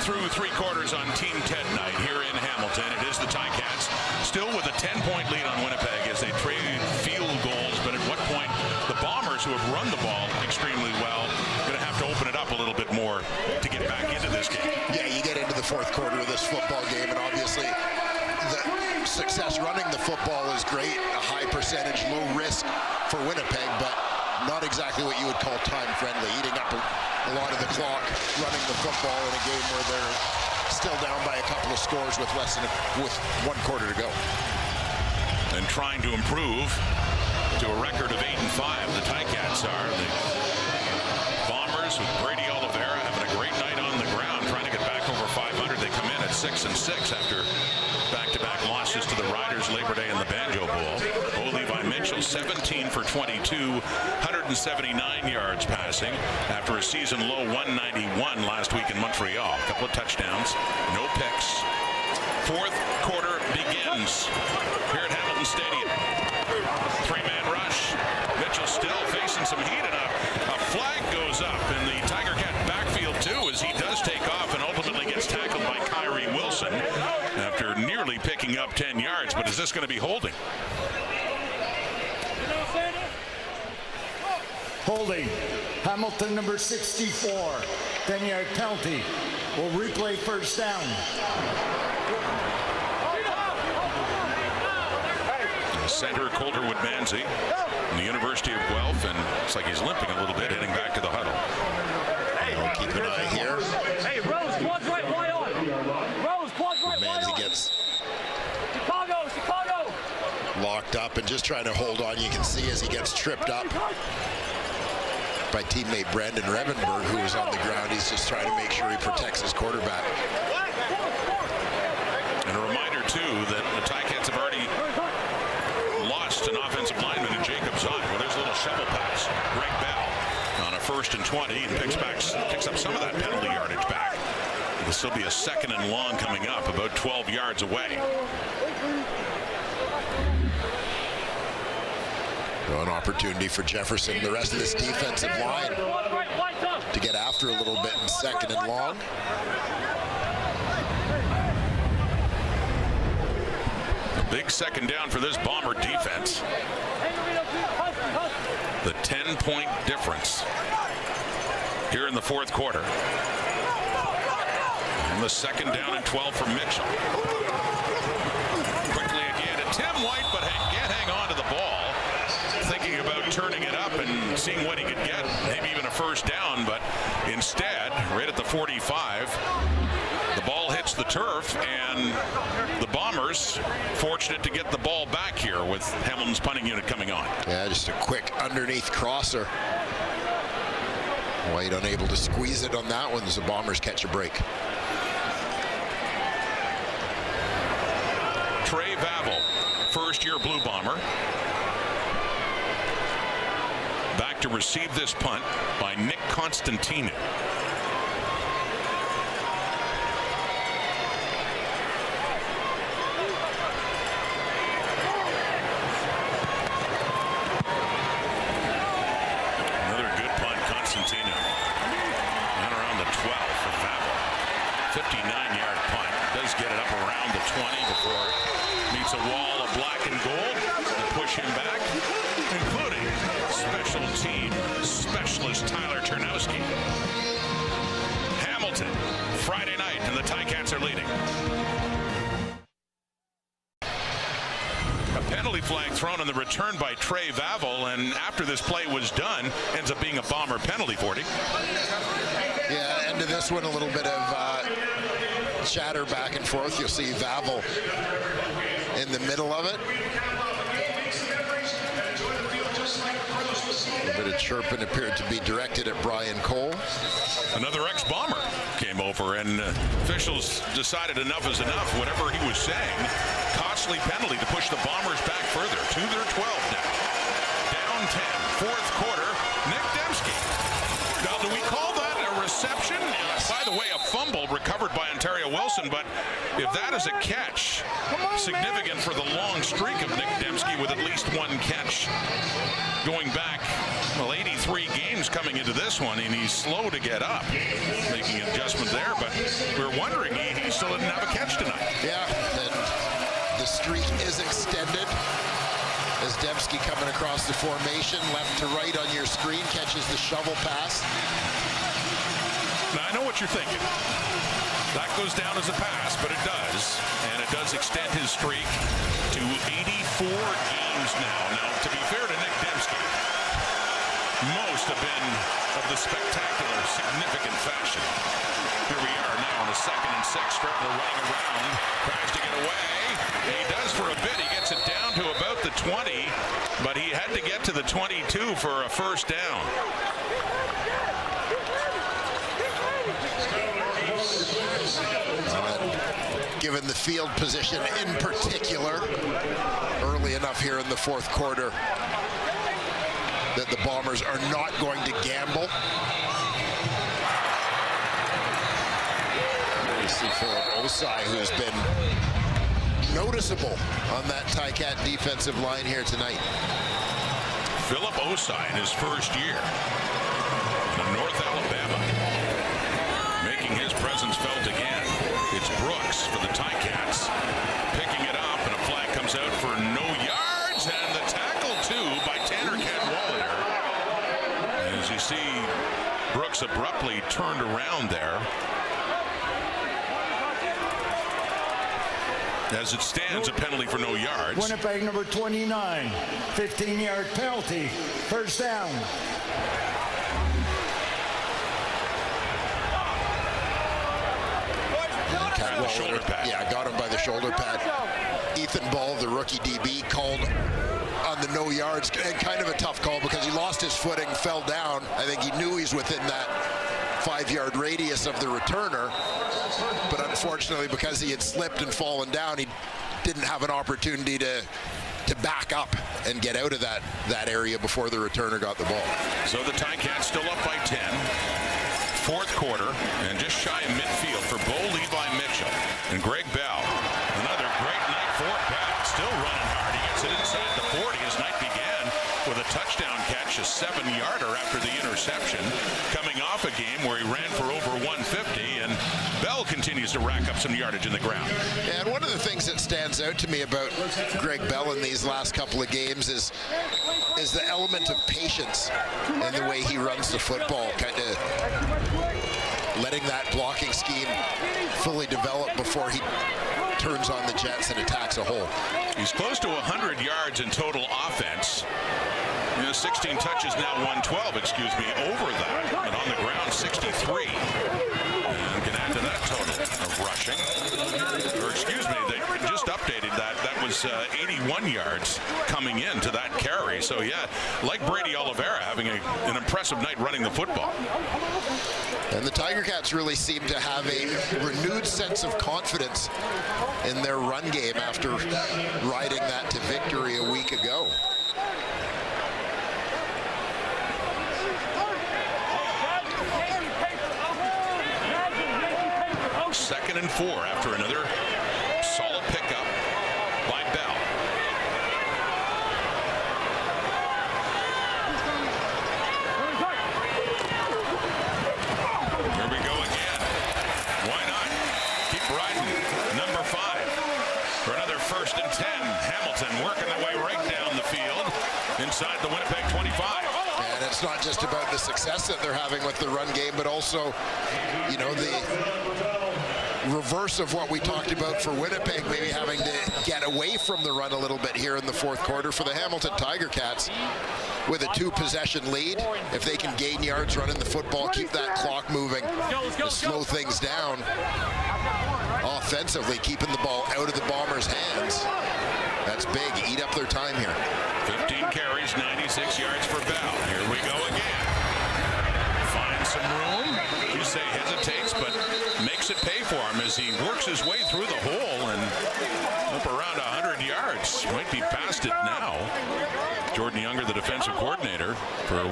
Through 3 quarters on Team Ted night here in Hamilton. It is the Ticats still with a 10-point lead on Winnipeg as they trade field goals. But at what point the Bombers, who have run the ball extremely well, going to have to open it up a little bit more to get back into this game. Yeah, you get into the fourth quarter of this football game, and obviously the success running the football is great. A high percentage, low risk for Winnipeg, but not exactly what you would call time-friendly, eating up a lot of the clock, running the football in a game where they're still down by a couple of scores with with 1 quarter to go. And trying to improve to a record of 8-5, the Ticats are. The Bombers with Brady Oliveira having a great night 6-6 after back-to-back losses to the Riders, Labor Day, and the Banjo Bowl. Levi Mitchell, 17 for 22, 179 yards passing after a season low 191 last week in Montreal. A couple of touchdowns, no picks. Fourth quarter begins here at Hamilton Stadium. Three-man rush. Mitchell still facing some heat, and a flag goes up in the Tiger Cat backfield too as he does take off and ultimately gets tackled by Kyrie Wilson after nearly picking up 10 yards. But is this going to be holding? Holding. Hamilton number 64. 10-yard penalty. Will replay first down. Center Calderwood Manzi from the University of Guelph, and looks like he's limping a little bit, heading back to the huddle. We'll keep an eye here. Hey, Rose, quads right, wide on. Rose, quads right, wide on. Manzi gets Chicago. Locked up and just trying to hold on. You can see as he gets tripped up by teammate Brandon Revenberg, who is on the ground. He's just trying to make sure he protects his quarterback. And a reminder, too, that the Ticats have already lost an offensive lineman in Jacob Zott. Well, there's a little shovel pass. Greg Bell on a 1st and 20 and picks up some of that penalty yardage back. This will be a 2nd and long coming up, about 12 yards away. An opportunity for Jefferson, the rest of this defensive line, to get after a little bit in 2nd and long. A big 2nd down for this Bomber defense. The 10-point difference here in the 4th quarter. And the 2nd down and 12 for Mitchell. Quickly again to Tim White, but can't hang on to the ball. Thinking about turning it up and seeing what he could get, maybe even a 1st down, but instead, right at the 45, the ball hits the turf, and the Bombers fortunate to get the ball back here with Hamilton's punting unit coming on. Yeah, just a quick underneath crosser. White unable to squeeze it on that one as the Bombers catch a break. Trey Vavel, 1st-year Blue Bomber. Back to receive this punt by Nick Constantino. Another good punt, Constantino. And around the 12 for Vavel. 59-yard punt. Does get it up around the 20 before it meets a wall of black and gold to push him back, including special team specialist Tyler Ternowski. Hamilton, Friday night, and the Ticats are leading. A penalty flag thrown on the return by Trey Vavel, and after this play was done, ends up being a Bomber penalty, 40. Yeah, end of this one, a little bit of chatter back and forth. You'll see Vavel in the middle of it. A bit of chirping appeared to be directed at Brian Cole. Another ex-Bomber came over, and officials decided enough is enough. Whatever he was saying, costly penalty to push the Bombers back further to their 12 now. Down 10, 4th quarter. Nick Dembski. Now, do we call that a reception? By the way, a fumble recovered by Ontario Wilson, but if that is a catch, significant for the long streak of Nick Dembski with at least one catch going back, well, 83 games coming into this one, and he's slow to get up, making an adjustment there, but we're wondering he still didn't have a catch tonight. Yeah, and the streak is extended as Dembski coming across the formation, left to right on your screen, catches the shovel pass. Now, I know what you're thinking. That goes down as a pass, but it does, and it does extend his streak to 84 games now. Now, to be fair to Nick Dembski, most have been of the spectacular, significant fashion. Here we are now on a 2nd and 6, Strickler running around, tries to get away. He does for a bit. He gets it down to about the 20, but he had to get to the 22 for a 1st down. Given the field position in particular, early enough here in the fourth quarter that the Bombers are not going to gamble. You see Philip Osai, who's been noticeable on that Ticat defensive line here tonight. Philip Osai in his first year in North Alabama, making his presence felt again. It's Brooks for the Ticats, picking it up, and a flag comes out for no yards, and the tackle too by Tanner Cadwalader. As you see, Brooks abruptly turned around there. As it stands, a penalty for no yards. Winnipeg number 29, 15-yard penalty, first down. The shoulder pad. Yeah, got him by the shoulder pad. Ethan Ball, the rookie DB, called on the no yards, and kind of a tough call because he lost his footing, fell down. I think he knew he's within that 5-yard radius of the returner, but unfortunately, because he had slipped and fallen down, he didn't have an opportunity to back up and get out of that area before the returner got the ball. So the Ticats still up by 10. Fourth quarter, and just shy of midfield for Bo Levi Mitchell and Greg Bell. Another great night for Bell. Still running hard. He gets it inside the 40 as night began with a touchdown catch, a 7-yarder after the interception, coming off a game where he ran for over 150, and Bell continues to rack up some yardage in the ground. And one of the things that stands out to me about Greg Bell in these last couple of games is the element of patience and the way he runs the football, kind of letting that blocking scheme fully develop before he turns on the jets and attacks a hole. He's close to 100 yards in total offense. 16 touches now, 112, over that. And on the ground, 63. And can add to that total of rushing. Or they just updated that. That was 81 yards coming into that carry. So, yeah, like Brady Oliveira having an impressive night running the football. And the Tiger Cats really seem to have a renewed sense of confidence in their run game after riding that to victory a week ago. Second and 4 after another solid pickup by Bell. Here we go again. Why not? Keep riding. Number 5 for another 1st and 10. Hamilton working their way right down the field inside the Winnipeg 25. And it's not just about the success that they're having with the run game, but also, the reverse of what we talked about for Winnipeg, maybe having to get away from the run a little bit here in the fourth quarter for the Hamilton Tiger Cats. With a 2-possession lead, if they can gain yards running the football, keep that clock moving, and slow things down offensively, keeping the ball out of the Bombers' hands, that's big. Eat up their time here. 15 carries, 96 yards for Bell. Here we go again. Finds some room. You say hesitates, but makes it pay for him as he works his way through the hole and up around 100 yards. Might be past it now. Jordan Younger, the defensive coordinator for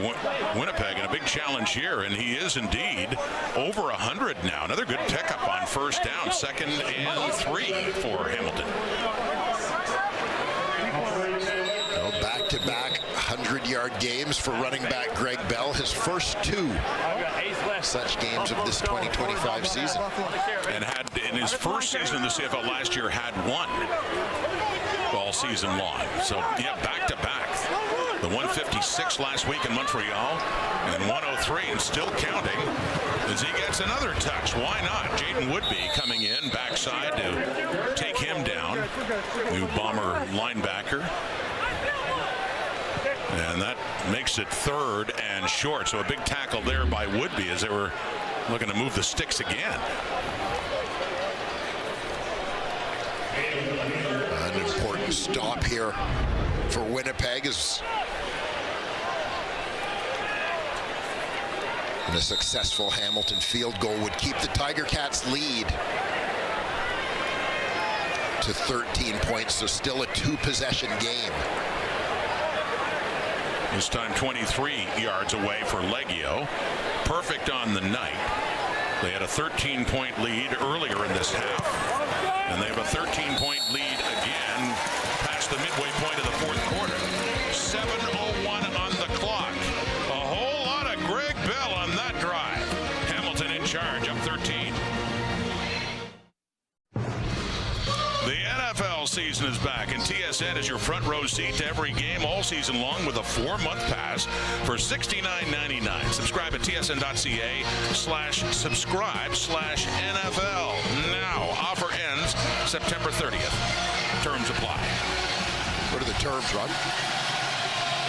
Winnipeg, in a big challenge here, and he is indeed over 100 now. Another good pickup on first down, 2nd and 3 for Hamilton. Back-to-back 100-yard games for running back Greg Bell, his first 2 such games of this 2025 season. And had, in his first season in the CFL last year, had 1 all season long. So, yeah, back-to-back. The 156 last week in Montreal, and 103, and still counting as he gets another touch. Why not? Jaden Woodby coming in backside to take him down. New Bomber linebacker. And that makes it 3rd and short. So a big tackle there by Woodby as they were looking to move the sticks again. An important stop here for Winnipeg as And a successful Hamilton field goal would keep the Tiger Cats lead to 13 points, so still a 2-possession game. This time 23 yards away for Leggio. Perfect on the night. They had a 13-point lead earlier in this half, and they have a 13-point lead again past the midway point of the fourth quarter. 7:01 on the clock. A whole lot of Greg Bell on that drive. Hamilton in charge, up 13. The NFL season is back, and TSN is your front row seat to every game all season long with a 4-month pass for $69.99. Subscribe at tsn.ca/subscribe/NFL. Now, offer ends September 30th. Terms apply. What are the terms, Rod?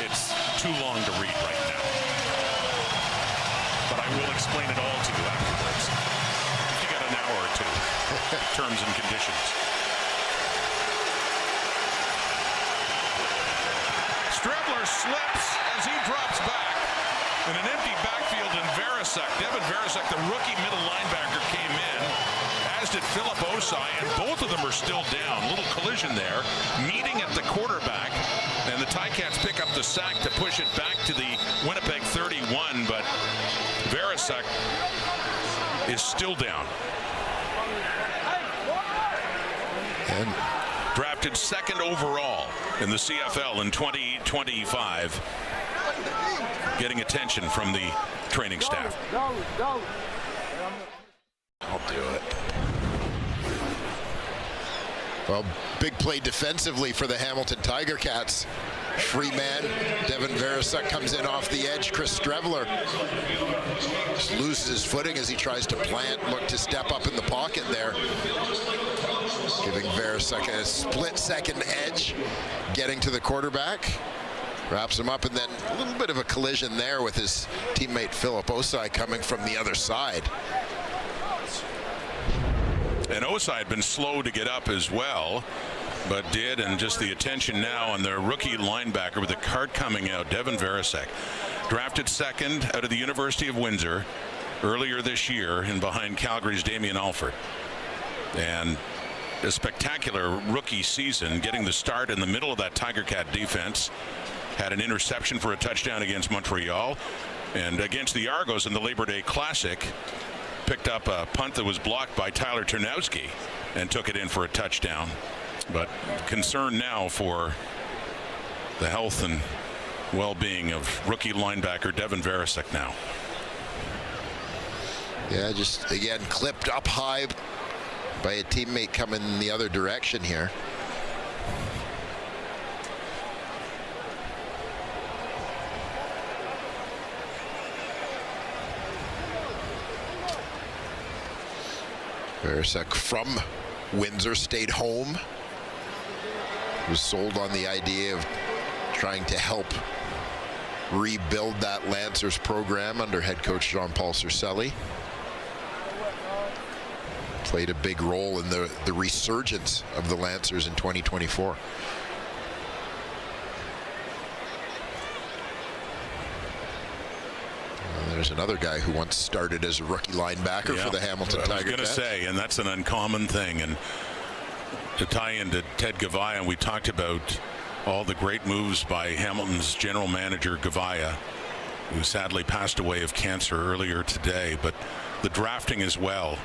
It's too long to read right now, but I will explain it all to you afterwards. You got an hour or two. Terms and conditions. Strebler slips as he drops back. In an empty backfield in Verisak, Devin Verisak, the rookie middle linebacker, came in, as did Philip Osai, and both of them are still down. Little collision there, meeting at the quarterback, and the Ticats pick up the sack to push it back to the Winnipeg 31, but Verisak is still down. And drafted second overall in the CFL in 2025, getting attention from the training staff. I'll do it. Well, big play defensively for the Hamilton Tiger Cats. Free man, Devin Verisak comes in off the edge. Chris Strebler loses his footing as he tries to plant, look to step up in the pocket there. Giving Verisak a split-second edge, getting to the quarterback. Wraps him up, and then a little bit of a collision there with his teammate Philip Osai coming from the other side. And Osai had been slow to get up as well, but did, and just the attention now on their rookie linebacker with the card coming out, Devin Verisak. Drafted second out of the University of Windsor earlier this year, and behind Calgary's Damien Alford. And a spectacular rookie season, getting the start in the middle of that Tiger Cat defense. Had an interception for a touchdown against Montreal, and against the Argos in the Labor Day Classic, picked up a punt that was blocked by Tyler Ternowski and took it in for a touchdown. But concern now for the health and well-being of rookie linebacker Devin Verisak now. Yeah, just again clipped up high by a teammate coming the other direction here. Verisak from Windsor stayed home. Was sold on the idea of trying to help rebuild that Lancers program under head coach Jean-Paul Cercelli. Played a big role in the resurgence of the Lancers in 2024. There's another guy who once started as a rookie linebacker for the Hamilton Tiger Cats. I was going to say, and that's an uncommon thing. And to tie into Ted Gavaya, we talked about all the great moves by Hamilton's general manager Gavaya, who sadly passed away of cancer earlier today. But the drafting as well,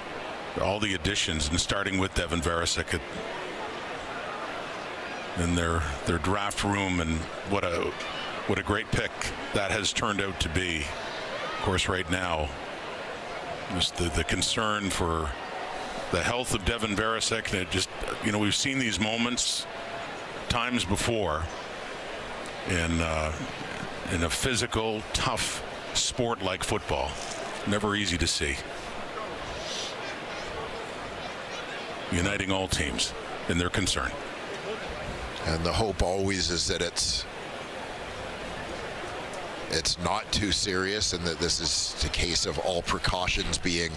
all the additions, and starting with Devin Verisak in their draft room, and what a great pick that has turned out to be. Of course, right now, just the concern for the health of Devin Verisak. And it just, we've seen these moments times before in a physical, tough sport like football. Never easy to see. Uniting all teams in their concern. And the hope always is that it's not too serious, and that this is a case of all precautions being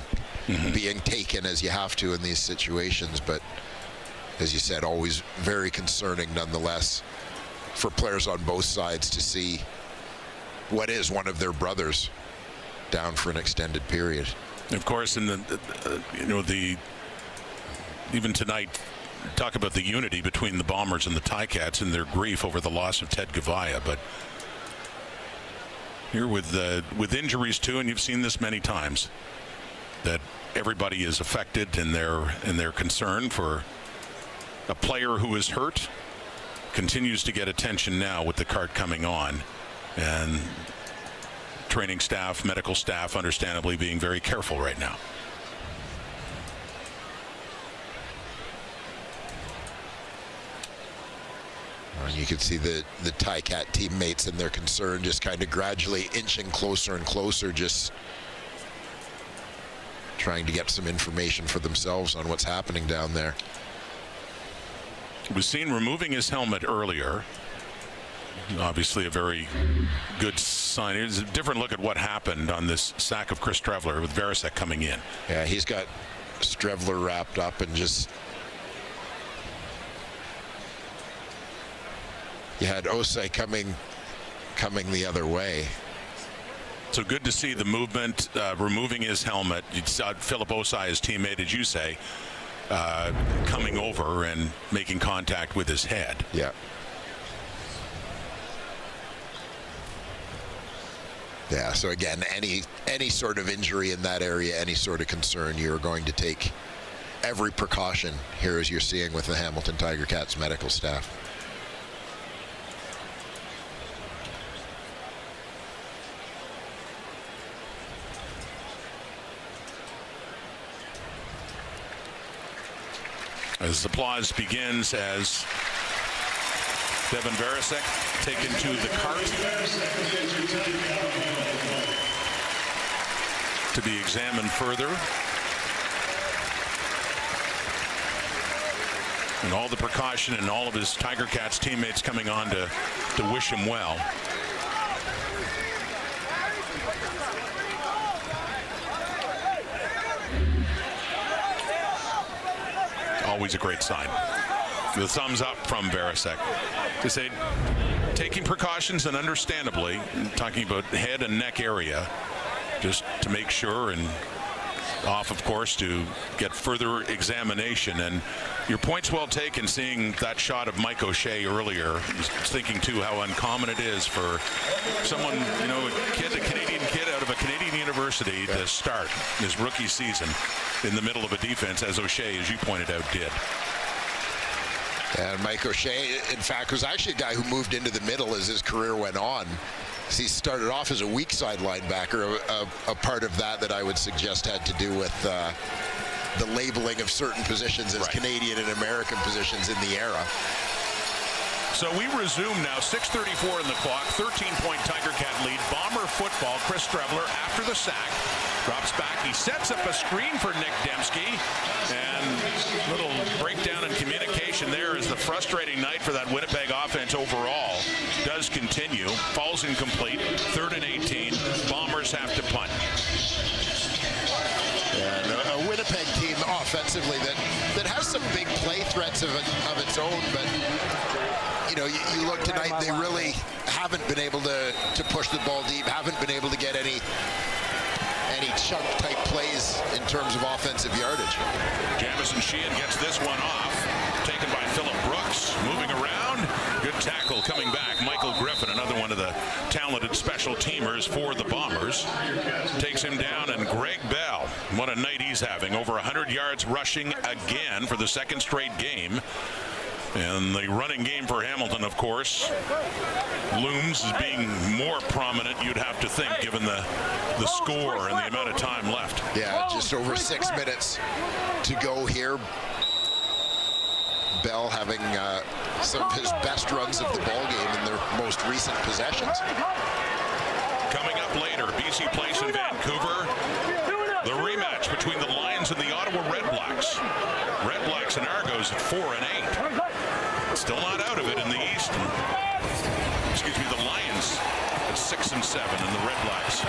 taken as you have to in these situations. But as you said, always very concerning nonetheless for players on both sides to see what is one of their brothers down for an extended period. Of course, in even tonight, talk about the unity between the Bombers and the Ticats and their grief over the loss of Ted Gavaya. But here with injuries too, and you've seen this many times, that everybody is affected in their concern for a player who is hurt. Continues to get attention now with the cart coming on, and training staff, medical staff, understandably being very careful right now. And you can see the Ticat teammates and their concern just kind of gradually inching closer and closer, just trying to get some information for themselves on what's happening down there. Was seen removing his helmet earlier. Obviously a very good sign. It's a different look at what happened on this sack of Chris Strevler with Veresek coming in. Yeah, he's got Strevler wrapped up and just... You had Osei coming the other way. So good to see the movement, removing his helmet. You saw Philip Osei, his teammate, as you say, coming over and making contact with his head. Yeah. Yeah, so again, any sort of injury in that area, any sort of concern, you're going to take every precaution here, as you're seeing with the Hamilton Tiger Cats medical staff. As applause begins, as Devin Veresek taken to the cart to be examined further. And all the precaution and all of his Tiger Cats teammates coming on to wish him well. Always a great sign. The thumbs up from Veresek to say taking precautions, and understandably talking about head and neck area, just to make sure, and off of course to get further examination. And your point's well taken, seeing that shot of Mike O'Shea earlier. Thinking too how uncommon it is for someone, a Canadian kid out of a Canadian university to start his rookie season in the middle of a defense, as O'Shea, as you pointed out, did. And Mike O'Shea, in fact, was actually a guy who moved into the middle as his career went on. He started off as a weak side linebacker. A part of that I would suggest had to do with the labeling of certain positions as Canadian and American positions in the era. So we resume now, 6:34 in the clock, 13-point Tiger Cat lead. Bomber football. Chris Strevler, after the sack, drops back. He sets up a screen for Nick Dembski, and little breakdown in communication there as the frustrating night for that Winnipeg offense overall does continue. Falls incomplete. 3rd and 18. Bombers have to punt. And a Winnipeg team offensively that has some big play threats of its own, but you look tonight, they really haven't been able to push the ball deep, haven't been able to get any chunk type plays in terms of offensive yardage. Jamison Sheehan gets this one off, taken by Phillip Brooks, moving around. Good tackle coming back. Michael Griffin, another one of the talented special teamers for the Bombers, takes him down. And Greg Bell, what a night he's having, over 100 yards rushing again for the 2nd straight game. And the running game for Hamilton, of course, looms as being more prominent, you'd have to think, given the score and the amount of time left. Yeah, just over 6 minutes to go here. Bell having some of his best runs of the ball game in their most recent possessions. Coming up later, BC Place in Vancouver, the rematch between the Lions and the Ottawa Red Blacks. Red Blacks and Argos at 4 and 8. Still not out of it in the East. Excuse me, the Lions at 6 and 7, and the Red Blacks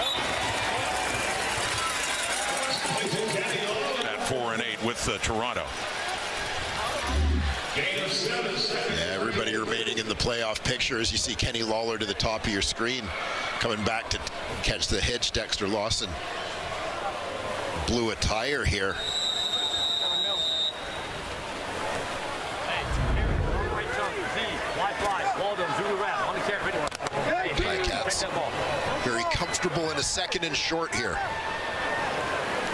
at 4 and 8 with Toronto. Yeah, everybody remaining in the playoff picture as you see Kenny Lawler to the top of your screen. Coming back to catch the hitch, Dexter Lawson blew a tire here. Ticats very comfortable in a 2nd and short here.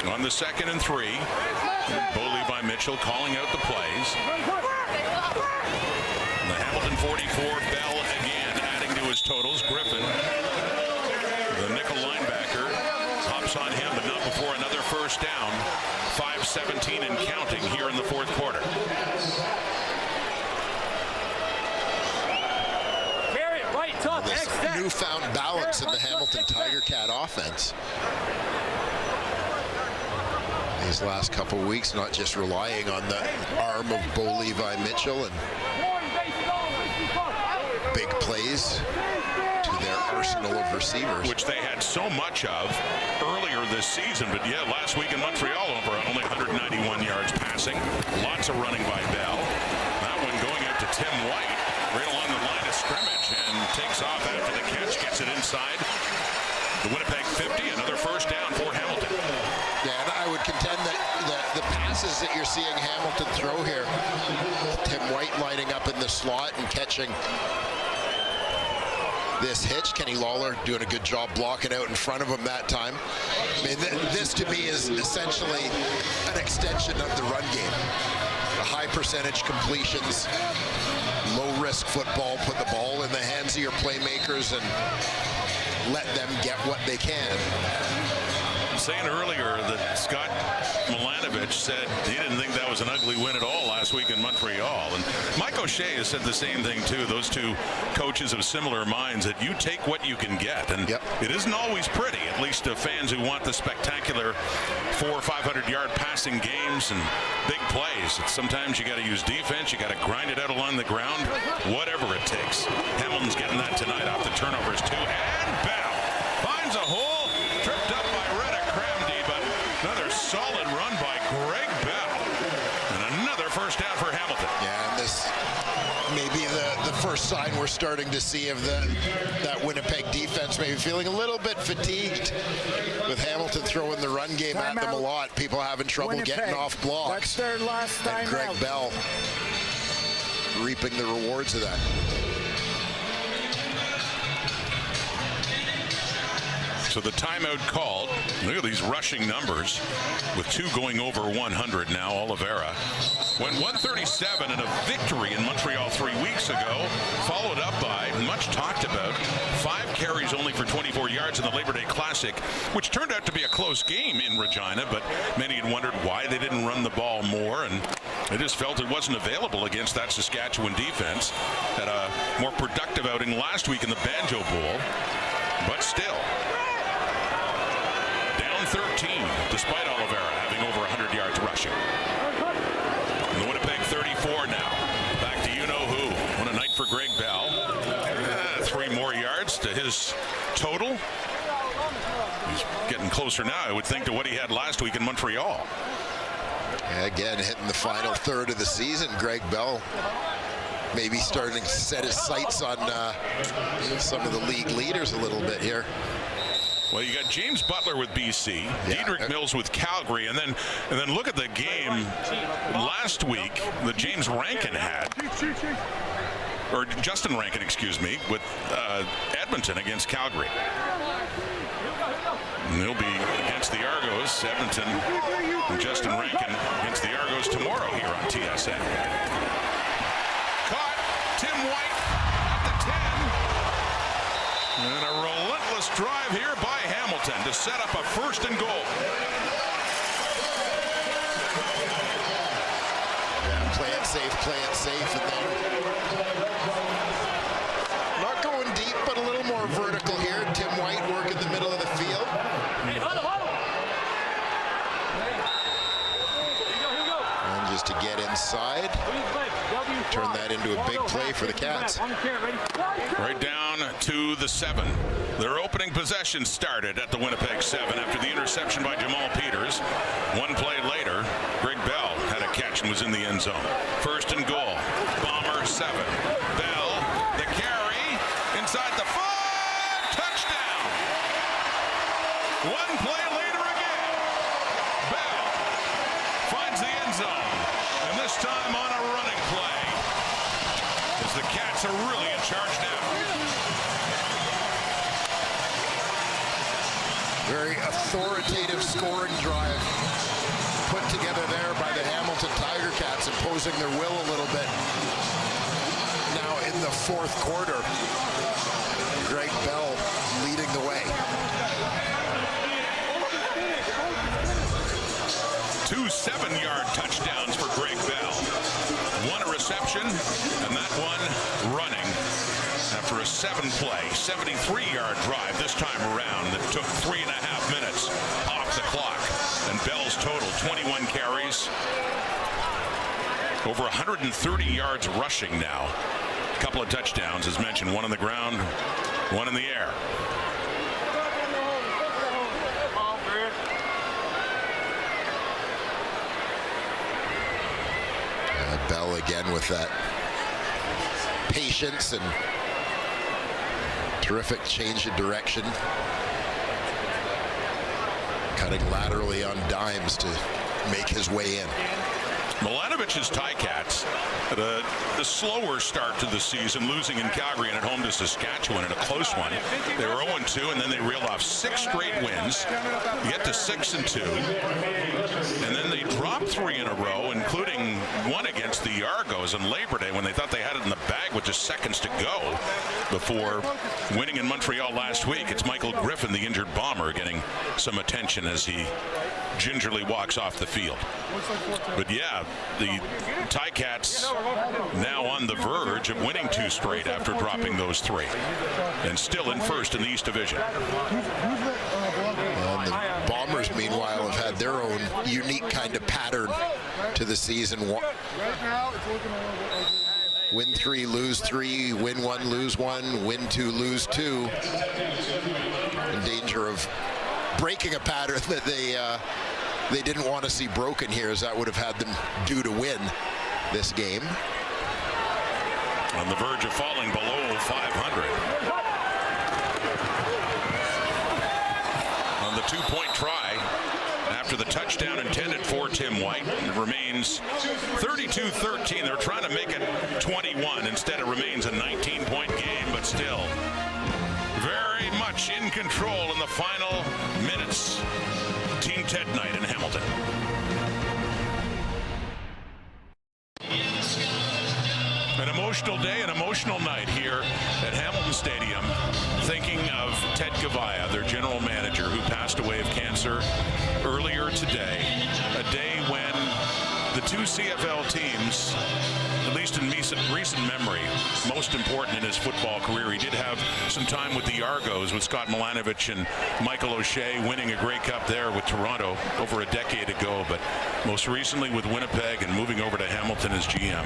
On the 2nd and 3, Bo Levi Mitchell calling out the plays. The Hamilton 44, Bell again adding to his totals. Griffin, the nickel linebacker, hops on him, but not before another first down. 5:17 and counting here in the 4th quarter. This newfound balance in the Hamilton Tiger Cat offense. These last couple weeks, not just relying on the arm of Bo Levi Mitchell and big plays to their arsenal of receivers, which they had so much of earlier this season. But yeah, last week in Montreal, only 191 yards passing. Lots of running by Bell. That one going out to Tim White, right along the line of scrimmage, and takes off after the catch, gets it inside the Winnipeg 50. Another first down for Hamilton. Yeah, and I would contend that the passes that you're seeing Hamilton throw here, Tim White lining up in the slot and catching this hitch. Kenny Lawler doing a good job blocking out in front of him that time. I mean, this to me is essentially an extension of the run game. The high percentage completions, low risk football, put the ball in the hands of your playmakers and let them get what they can. Saying earlier that Scott Milanovich said he didn't think that was an ugly win at all last week in Montreal. And Mike O'Shea has said the same thing too. Those two coaches of similar minds, that you take what you can get. And it isn't always pretty, at least to fans who want the spectacular 400- or 500-yard passing games and big plays. Sometimes you got to use defense. You got to grind it out along the ground, whatever it takes. Hamilton's getting that tonight off the turnovers too. And Bell finds a hole, tripped up by Reddick Cramdy, but another solid run by Greg Bell. And another first down for Hamilton. Yeah, and this may be the first sign we're starting to see of that Winnipeg defense maybe feeling a little bit fatigued with Hamilton throwing the run game at them a lot. People having trouble getting off blocks. That's their last time and Greg Bell reaping the rewards of that. So the timeout called. Look at these rushing numbers with 2 going over 100 now. Oliveira went 137 in a victory in Montreal 3 weeks ago, followed up by, much talked about, 5 carries only for 24 yards in the Labor Day Classic, which turned out to be a close game in Regina, but many had wondered why they didn't run the ball more, and they just felt it wasn't available against that Saskatchewan defense. Had a more productive outing last week in the Banjo Bowl, but still 13, despite Oliveira having over 100 yards rushing. And the Winnipeg 34 now. Back to you-know-who. What a night for Greg Bell. 3 more yards to his total. He's getting closer now, I would think, to what he had last week in Montreal. Again, hitting the final third of the season, Greg Bell maybe starting to set his sights on some of the league leaders a little bit here. Well, you got James Butler with BC, Dedrick Mills with Calgary, and then look at the game last week that James Rankin had, or Justin Rankin, excuse me, with Edmonton against Calgary. And he'll be against the Argos, Edmonton, and Justin Rankin against the Argos tomorrow here on TSN. Caught, Tim White at the 10, and a relentless drive here by Hamilton to set up a 1st and goal. Yeah, play it safe, and then not going deep, but a little more vertical here. Tim White work in the middle of the field. And just to get inside, turn that into a big play for the Cats. Right down to the 7. Their opening possession started at the Winnipeg 7 after the interception by Jamal Peters. 1 play later, Greg Bell had a catch and was in the end zone. 1st and goal. Bomber 7. Bell, the carry, inside the 5. Touchdown! Very authoritative scoring drive put together there by the Hamilton Tiger Cats, imposing their will a little bit. Now in the fourth quarter, Greg Bell leading the way. 2 7-yard touchdowns for Greg Bell. One a reception, and that one running after a 7-play, 73-yard drive this time around that took 3.5 minutes off the clock. And Bell's total, 21 carries, over 130 yards rushing now. A couple of touchdowns, as mentioned, one on the ground, one in the air. Bell again with that patience and terrific change of direction. Cutting laterally on dimes to make his way in. Milanovich's Ticats had a slower start to the season, losing in Calgary and at home to Saskatchewan in a close one. They were 0-2, and then they reeled off 6 straight wins, get to 6-2, and then they dropped 3 in a row, including one against the Argos on Labor Day when they thought they had it in the bag with just seconds to go before winning in Montreal last week. It's Michael Griffin, the injured Bomber, getting some attention as he gingerly walks off the field. But yeah, the Ticats now on the verge of winning 2 straight after dropping those 3, and still in first in the East Division. And the Bombers, meanwhile, have had their own unique kind of pattern to the season. Win 3, lose 3, win 1, lose 1, win 2, lose 2. In danger of breaking a pattern that they didn't want to see broken here, as that would have had them due to win this game. On the verge of falling below 500. On the 2-point try, after the touchdown intended for Tim White, it remains 32-13. They're trying to make it 21. Instead, it remains a 19-point game, but still very much in control in the final minutes. Team Ted night in Hamilton. An emotional day, an emotional night here at Hamilton Stadium, thinking of Ted Gavaya, their general manager, who passed away of cancer earlier today. A day when the 2 CFL teams, at least in recent memory, most important in his football career. He did have some time with the Argos with Scott Milanovich and Michael O'Shea, winning a Grey Cup there with Toronto over a decade ago, but most recently with Winnipeg and moving over to Hamilton as GM.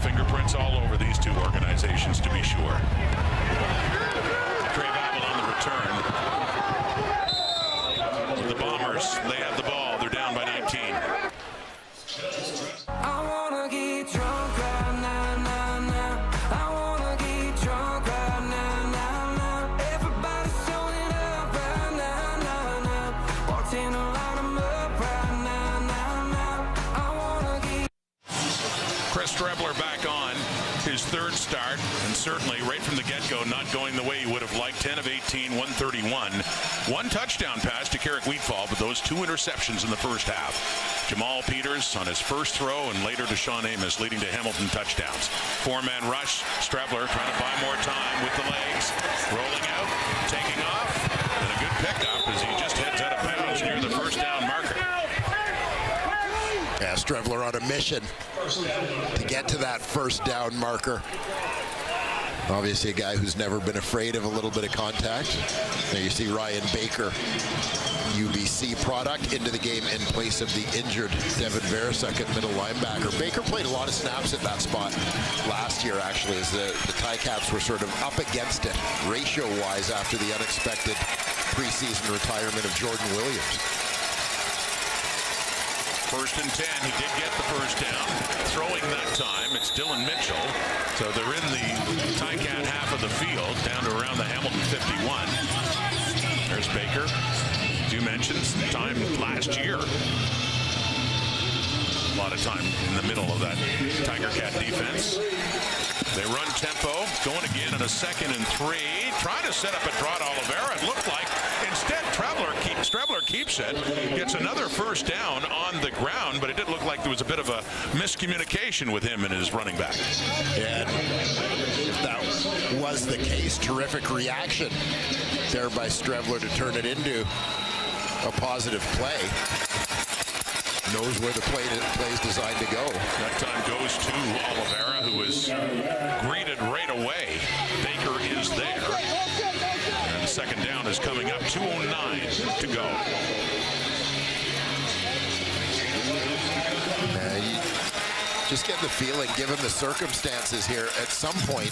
Fingerprints all over these 2 organizations, to be sure. Trey Babel on the return. With the Bombers, they have the ball. They're down by 19. Strebler back on his 3rd start, and certainly right from the get-go not going the way he would have liked. 10 of 18, 131. 1 touchdown pass to Carrick Wheatfall, but those 2 interceptions in the first half. Jamal Peters on his first throw, and later to Sean Amos, leading to Hamilton touchdowns. 4-man rush. Strebler trying to buy more time with the legs. Rolling out, taking off, and a good pickup as he just heads out of bounds near the first down marker. Yeah, Strebler on a mission to get to that first down marker. Obviously a guy who's never been afraid of a little bit of contact. There you see Ryan Baker, UBC product, into the game in place of the injured Devin Veresek at middle linebacker. Baker played a lot of snaps at that spot last year, actually, as the Ticats were sort of up against it ratio-wise after the unexpected preseason retirement of Jordan Williams. 1st and 10. He did get the first down. Throwing that time, it's Dylan Mitchell. So they're in the Ticat half of the field, down to around the Hamilton 51. There's Baker. As you mentioned, time last year. A lot of time in the middle of that Tiger Cat defense. They run tempo, going again in a 2nd and 3. Trying to set up a draw to Oliveira. It looked like, Strebler keeps it, gets another first down on the ground, but it did look like there was a bit of a miscommunication with him and his running back. And that was the case. Terrific reaction there by Strebler to turn it into a positive play. Knows where the play is designed to go. That time goes to Oliveira, who was greeted right away. Baker is there. And second down is coming up. 2:09 to go. Just get the feeling, given the circumstances here, at some point,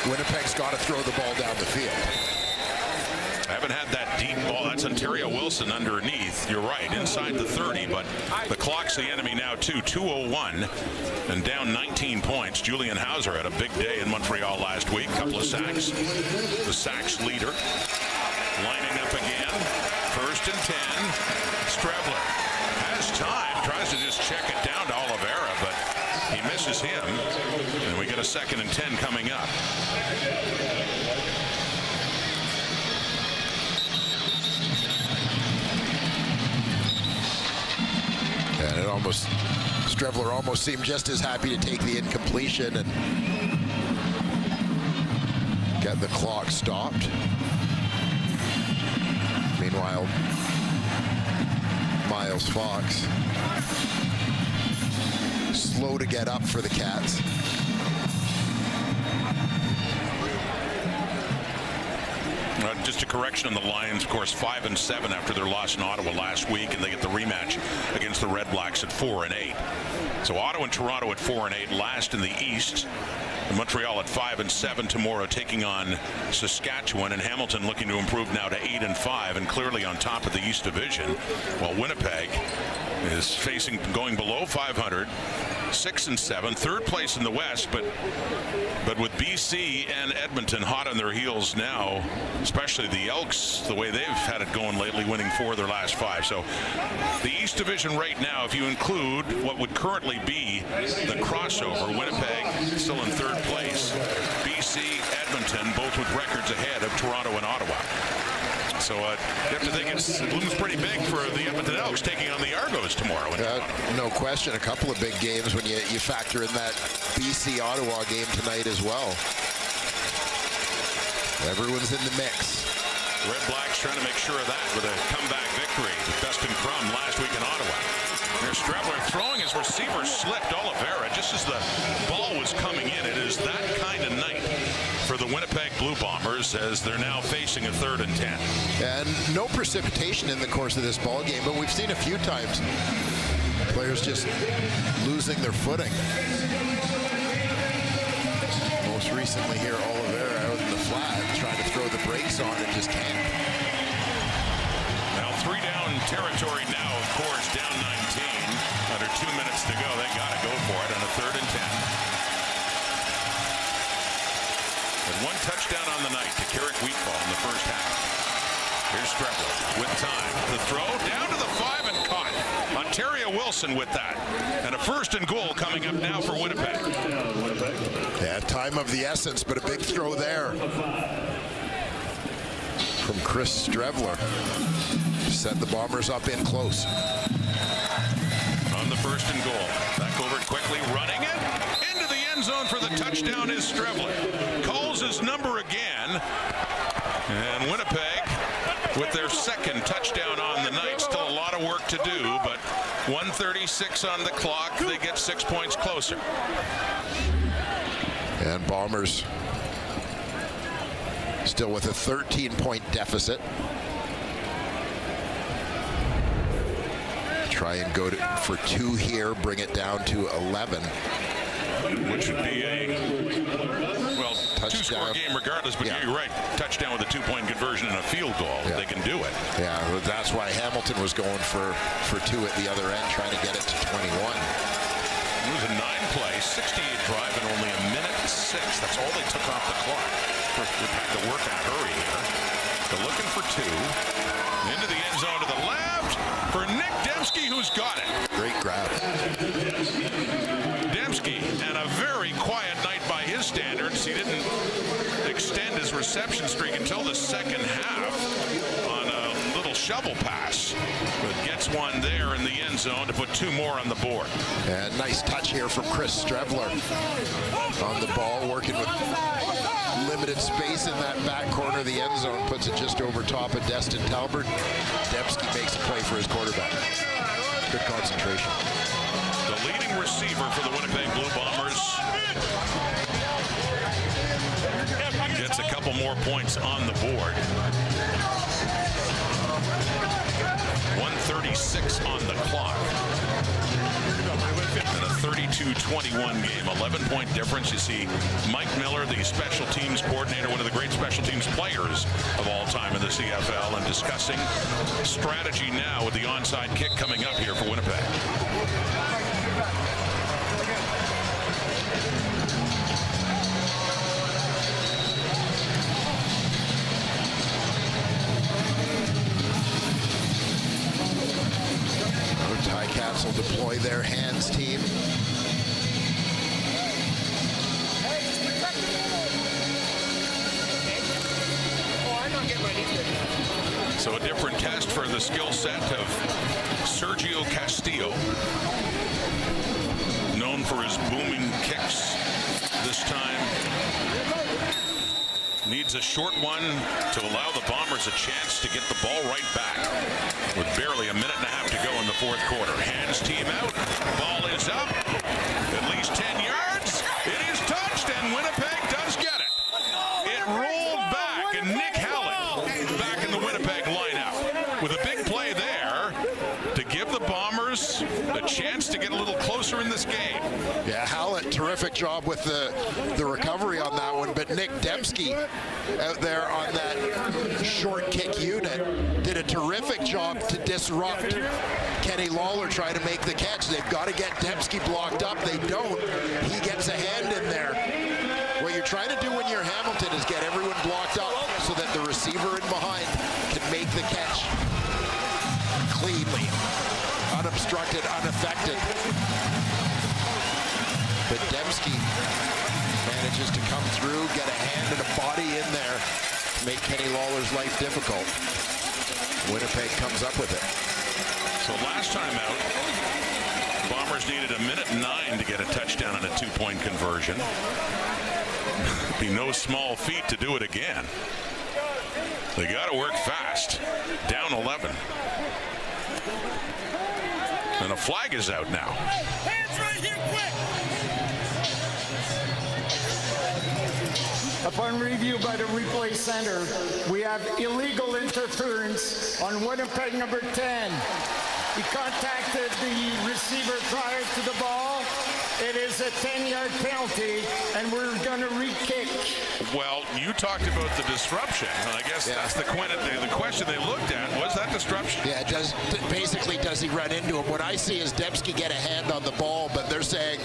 Winnipeg's got to throw the ball down the field. I haven't had that deep ball. That's Ontario Wilson underneath. You're right, inside the 30, but the clock's the enemy now, too. 2:01 and down 19 points. Julian Hauser had a big day in Montreal last week. Couple of sacks. The sacks leader. Lining up again. First and 10. Strebler has time. Tries to just check it down to Oliveira, but he misses him. And we get a 2nd and 10 coming up. And it almost, Strebler almost seemed just as happy to take the incompletion and get the clock stopped. Meanwhile, Miles Fox, slow to get up for the Cats. Just a correction on the Lions, of course, 5-7 after their loss in Ottawa last week, and they get the rematch against the Red Blacks at 4-8. So Ottawa and Toronto at 4-8, last in the East. And Montreal at 5-7 tomorrow, taking on Saskatchewan, and Hamilton looking to improve now to 8-5 and clearly on top of the East Division, while Winnipeg is facing going below 500, 6-7, third place in the West, but with BC and Edmonton hot on their heels now, especially the Elks, the way they've had it going lately, winning 4 of their last 5. So the East Division right now, if you include what would currently be the crossover, Winnipeg still in third place, BC, Edmonton, both with records ahead of Toronto and Ottawa. So you have to think it looms pretty big for the Edmonton Elks taking on the Argos tomorrow. No question, a couple of big games when you factor in that BC-Ottawa game tonight as well. Everyone's in the mix. Red Blacks trying to make sure of that with a comeback victory with Dustin Crum last week in Ottawa. There's Strebler throwing, his receiver slipped Oliveira just as the ball was coming in. It is that kind of night for the Winnipeg Blue Bombers as they're now facing a 3rd and 10. And no precipitation in the course of this ball game, but we've seen a few times players just losing their footing. Most recently here, Oliveira out in the flat, trying to throw the brakes on and just can't. Now 3 down territory now, of course, down 19. Under 2 minutes to go, they got to go for it on a 3rd and 10. And 1 touchdown on the night to Carrick Wheatfall in the first half. Here's Strebler with time. The throw down to the 5 and caught. Ontario Wilson with that. And a 1st and goal coming up now for Winnipeg. Yeah, time of the essence, but a big throw there from Chris Strebler. Set the Bombers up in close. On the 1st and goal. Back over it quickly, running it. Into the end zone for the touchdown is Strebler. Calls his number again. And Winnipeg with their 2nd touchdown on the night. Still a lot of work to do, but 1:36 on the clock. They get 6 points closer. And Bombers still with a 13-point deficit. Try and go for 2 here, bring it down to 11. Which would be a, well, touchdown. 2-score game regardless, but you're right. Touchdown with a 2-point conversion and a field goal. Yeah. They can do it. Yeah, that's why Hamilton was going for 2 at the other end, trying to get it to 21. It was a 9-play, 68 drive in only 1:06. That's all they took off the clock. They've had to work in a hurry here. They're looking for 2. Into the end zone to the left for Nick Dembski, who's got it. Great grab. Dembski, and a very quiet night by his standards. He didn't extend his reception streak until the second half on a little shovel pass, but gets one there in the end zone to put 2 more on the board. And nice touch here from Chris Strevler on the ball, working with limited space in that back corner of the end zone, puts it just over top of Destin Talbert. Dembski makes a play for his quarterback. Good concentration. The leading receiver for the Winnipeg Blue Bombers gets a couple more points on the board. 1:36 on the clock. And a 32-21 game, 11-point difference. You see Mike Miller, the special teams coordinator, one of the great special teams players of all time in the CFL, and discussing strategy now with the onside kick coming up here for Winnipeg. Ticats will deploy their hands team. So a different test for the skill set of Sergio Castillo, known for his booming kicks. This time needs a short one to allow the Bombers a chance to get the ball right back with barely a minute and a half to go in the fourth quarter. Hands team out. Ball is up. At least 10 yards. It is touched, and Winnipeg does get it. It rolled back, and Nick Hallett back in the Winnipeg lineup with a big play there to give the Bombers a chance to get a little closer in this game. Yeah, Hallett, terrific job with the recovery on that one, but Nick Dembski out there on that short kick unit did a terrific job to disrupt Kenny Lawler trying to make the catch. They've got to get Dembski blocked up. They don't. He gets a hand in there. What you're trying to do when you're Hamilton is get everyone blocked up so that the receiver in behind can make the catch cleanly, unobstructed, unaffected. But Dembski manages to come through, get a hand and a body in there, make Kenny Lawler's life difficult. Winnipeg comes up with it. So last time out, Bombers needed 1:09 to get a touchdown and a 2-point conversion. Be no small feat to do it again. They got to work fast. Down 11. And a flag is out now. Hands right here, quick! Upon review by the replay center, we have illegal interference on Winnipeg number 10. He contacted the receiver prior to the ball. It is a 10-yard penalty, and we're going to re-kick. Well, you talked about the disruption. I guess that's the question they looked at. Was that disruption? Yeah, does he run into him? What I see is Dembski get a hand on the ball, but they're saying,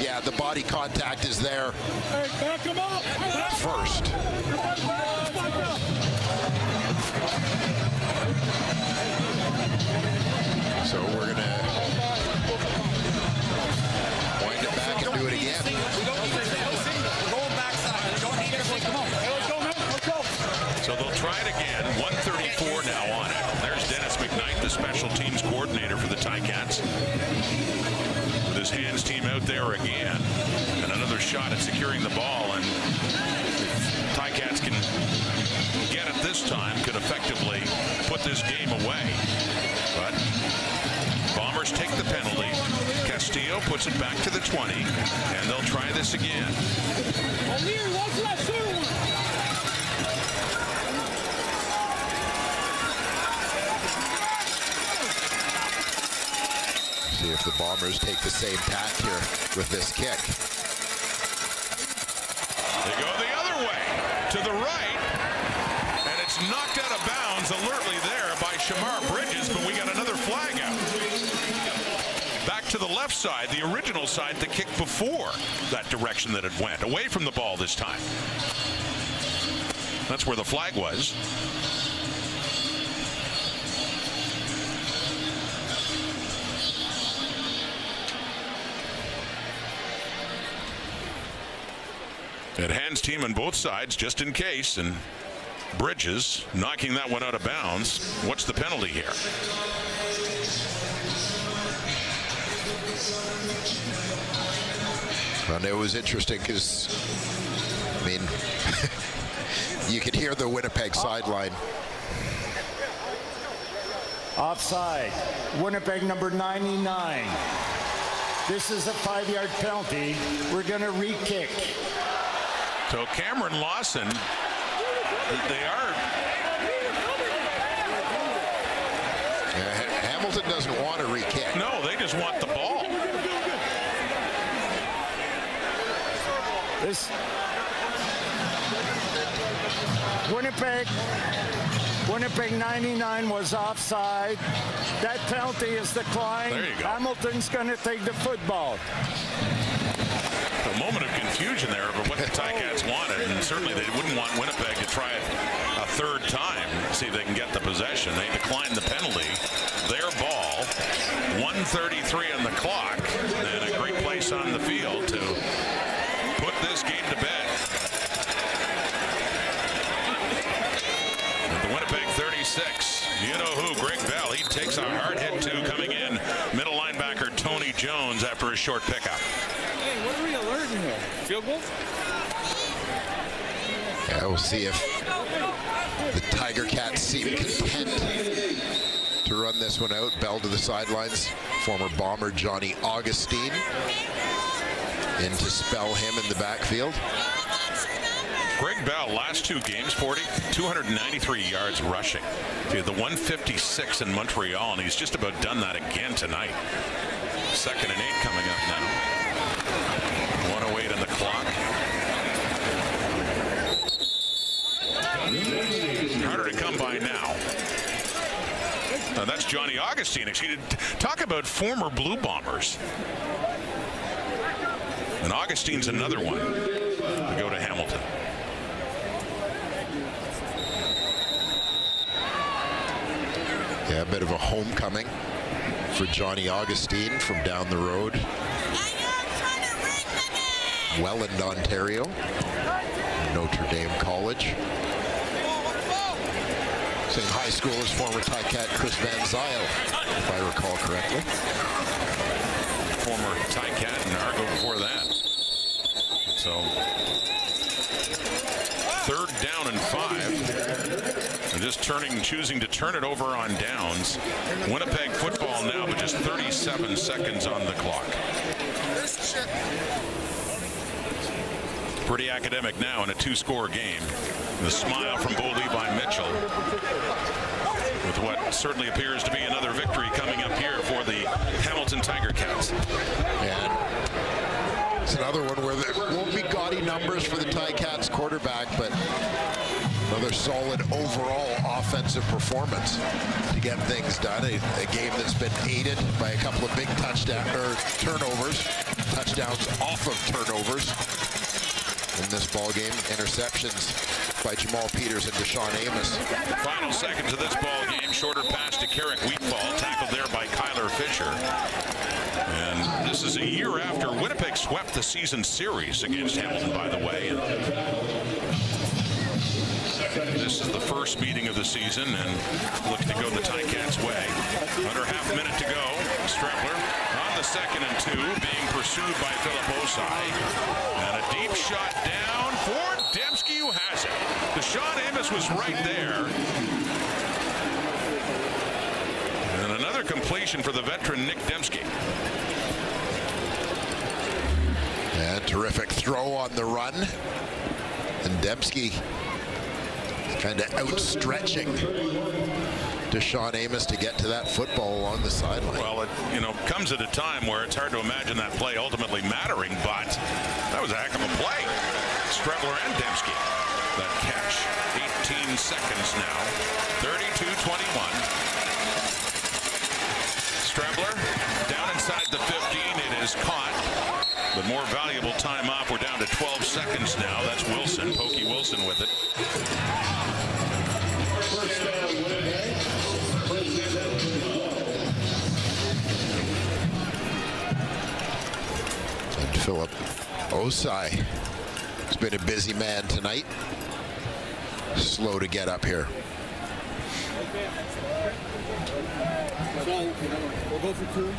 yeah, the body contact is there first. So we're going to wind it back and do it again. So they'll try it again. 1:34 now on it. There's Dennis McKnight, the special teams coordinator for the Ticats, with his hands team out there again. And another shot at securing the ball. And if Ticats can get it this time, could effectively put this game away. But Bombers take the penalty. Castillo puts it back to the 20, and they'll try this again. See if the Bombers take the same tack here with this kick. They go the other way, to the right, and it's knocked out of bounds alertly there by Shamar Bridges, but we got another flag out. Back to the left side, the original side, the kick before that direction that it went, away from the ball this time. That's where the flag was. It hands team on both sides just in case, and Bridges knocking that one out of bounds. What's the penalty here? And it was interesting because, I mean, you could hear the Winnipeg sideline. Offside. Winnipeg number 99. This is a 5-yard penalty. We're going to re-kick. So Cameron Lawson, they are. Hamilton doesn't want to re-kick. No, they just want the ball. This Winnipeg 99 was offside. That penalty is declined. There you go. Hamilton's going to take the football. A moment of confusion there over what the Ticats wanted, and certainly they wouldn't want Winnipeg to try it a third time, see if they can get the possession. They declined the penalty. Their ball, 1:33 on the clock, and a great place on the field to put this game to bed. At the Winnipeg 36, you know who, Greg Bell. He takes a hard hit too coming in. Middle linebacker Tony Jones after a short pickup. Hey, what are we alerting here? Field goal? Yeah, we'll see if the Tiger Cats seem content to run this one out. Bell to the sidelines. Former Bomber Johnny Augustine in to spell him in the backfield. Greg Bell, last 2 games, 293 yards rushing. To the 156 in Montreal, and he's just about done that again tonight. 2nd and 8 coming up now. 1:08 on the clock. Harder to come by now. That's Johnny Augustine. Talk about former Blue Bombers. And Augustine's another one to go to Hamilton. Yeah, a bit of a homecoming for Johnny Augustine from down the road. Welland, Ontario. Notre Dame College. Same high school as former Ticat Chris Van Zyl, if I recall correctly. Former Ticat and Argo before that. So, 3rd down and 5. And just choosing to turn it over on downs. Winnipeg football now with just 37 seconds on the clock. Pretty academic now in a 2-score game. The smile from Bo Levi Mitchell with what certainly appears to be another victory coming up here for the Hamilton Tiger Cats. And it's another one where there won't be gaudy numbers for the Ticats quarterback, but another solid overall offensive performance to get things done. A game that's been aided by a couple of big turnovers, touchdowns off of turnovers. In this ball game, interceptions by Jamal Peters and Deshaun Amos. Final seconds of this ball game, shorter pass to Carrick Wheatfall, tackled there by Kyler Fisher. And this is a year after Winnipeg swept the season series against Hamilton, by the way. And this is the first meeting of the season, and looking to go the Ticats' way. Under half a minute to go. Strepler on the 2nd and 2, being pursued by Philip Osai. And a deep shot down for Dembski, who has it. Deshaun Amos was right there. And another completion for the veteran Nick Dembski. And terrific throw on the run. And Dembski kind of outstretching Deshaun Amos to get to that football along the sideline. Well, it comes at a time where it's hard to imagine that play ultimately mattering, but that was a heck of a play. Strepler and Dembski, that catch. 18 seconds now. 32-21. Strepler down inside the 15. It is caught. The more valuable time off. We're down to 12 seconds now. That's Wilson, Pokey Wilson with it. And Philip Osai has been a busy man tonight. slow to get up here. We'll go for 2.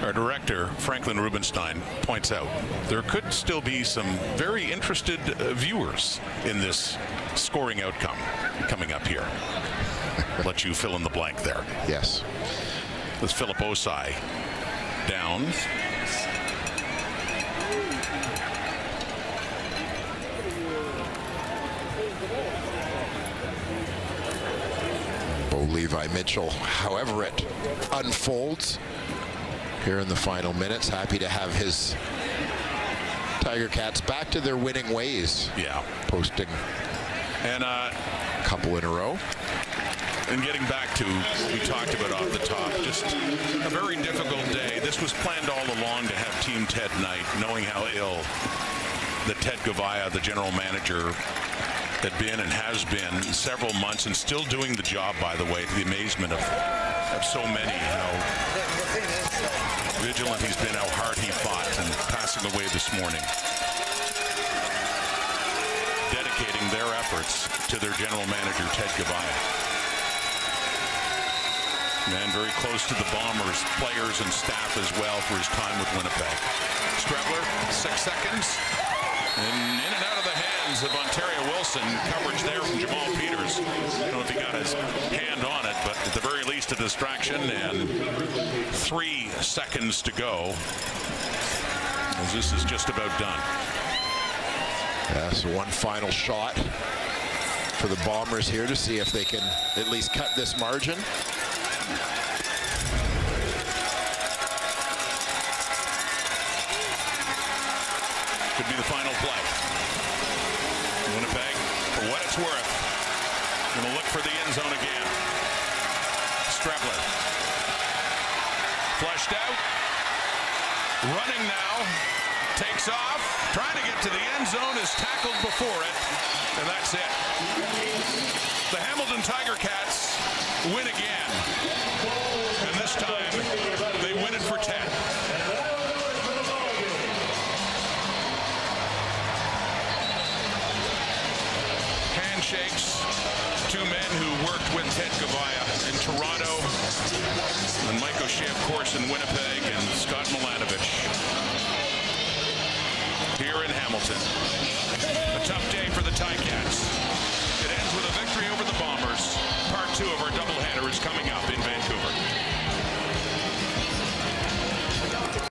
Our director, Franklin Rubenstein, points out there could still be some very interested viewers in this scoring outcome coming up here. Let you fill in the blank there. Yes. With Philip Osai down. Levi Mitchell, however it unfolds here in the final minutes, happy to have his Tiger Cats back to their winning ways. Yeah. Posting and a couple in a row. And getting back to what we talked about off the top, just a very difficult day. This was planned all along to have Team Ted night, knowing how ill that Ted Gavaya, the general manager, had been and has been several months, and still doing the job, by the way, to the amazement of so many. How vigilant he's been, how hard he fought, and passing away this morning. Dedicating their efforts to their general manager, Ted Gavaya. Man, very close to the Bombers, players and staff as well for his time with Winnipeg. Strebler, 6 seconds. And in and out of the hands of Ontario Wilson. Coverage there from Jamal Peters. I don't know if he got his hand on it, but at the very least a distraction, and 3 seconds to go as this is just about done. Yeah, so one final shot for the Bombers here to see if they can at least cut this margin. Could be the final play. Winnipeg, for what it's worth, going to look for the end zone again. Strebler. Flushed out. Running now. Takes off. Trying to get to the end zone. Is tackled before it. And that's it. The Hamilton Tiger Cats win again. And this time, they win it for 10. Handshakes, 2 men who worked with Ted Gavaya in Toronto, and Mike O'Shea, of course, in Winnipeg, and Scott Milanovich here in Hamilton. A tough day for the Ticats. It ends with a victory over the Bombers. Part 2 of our doubleheader is coming up.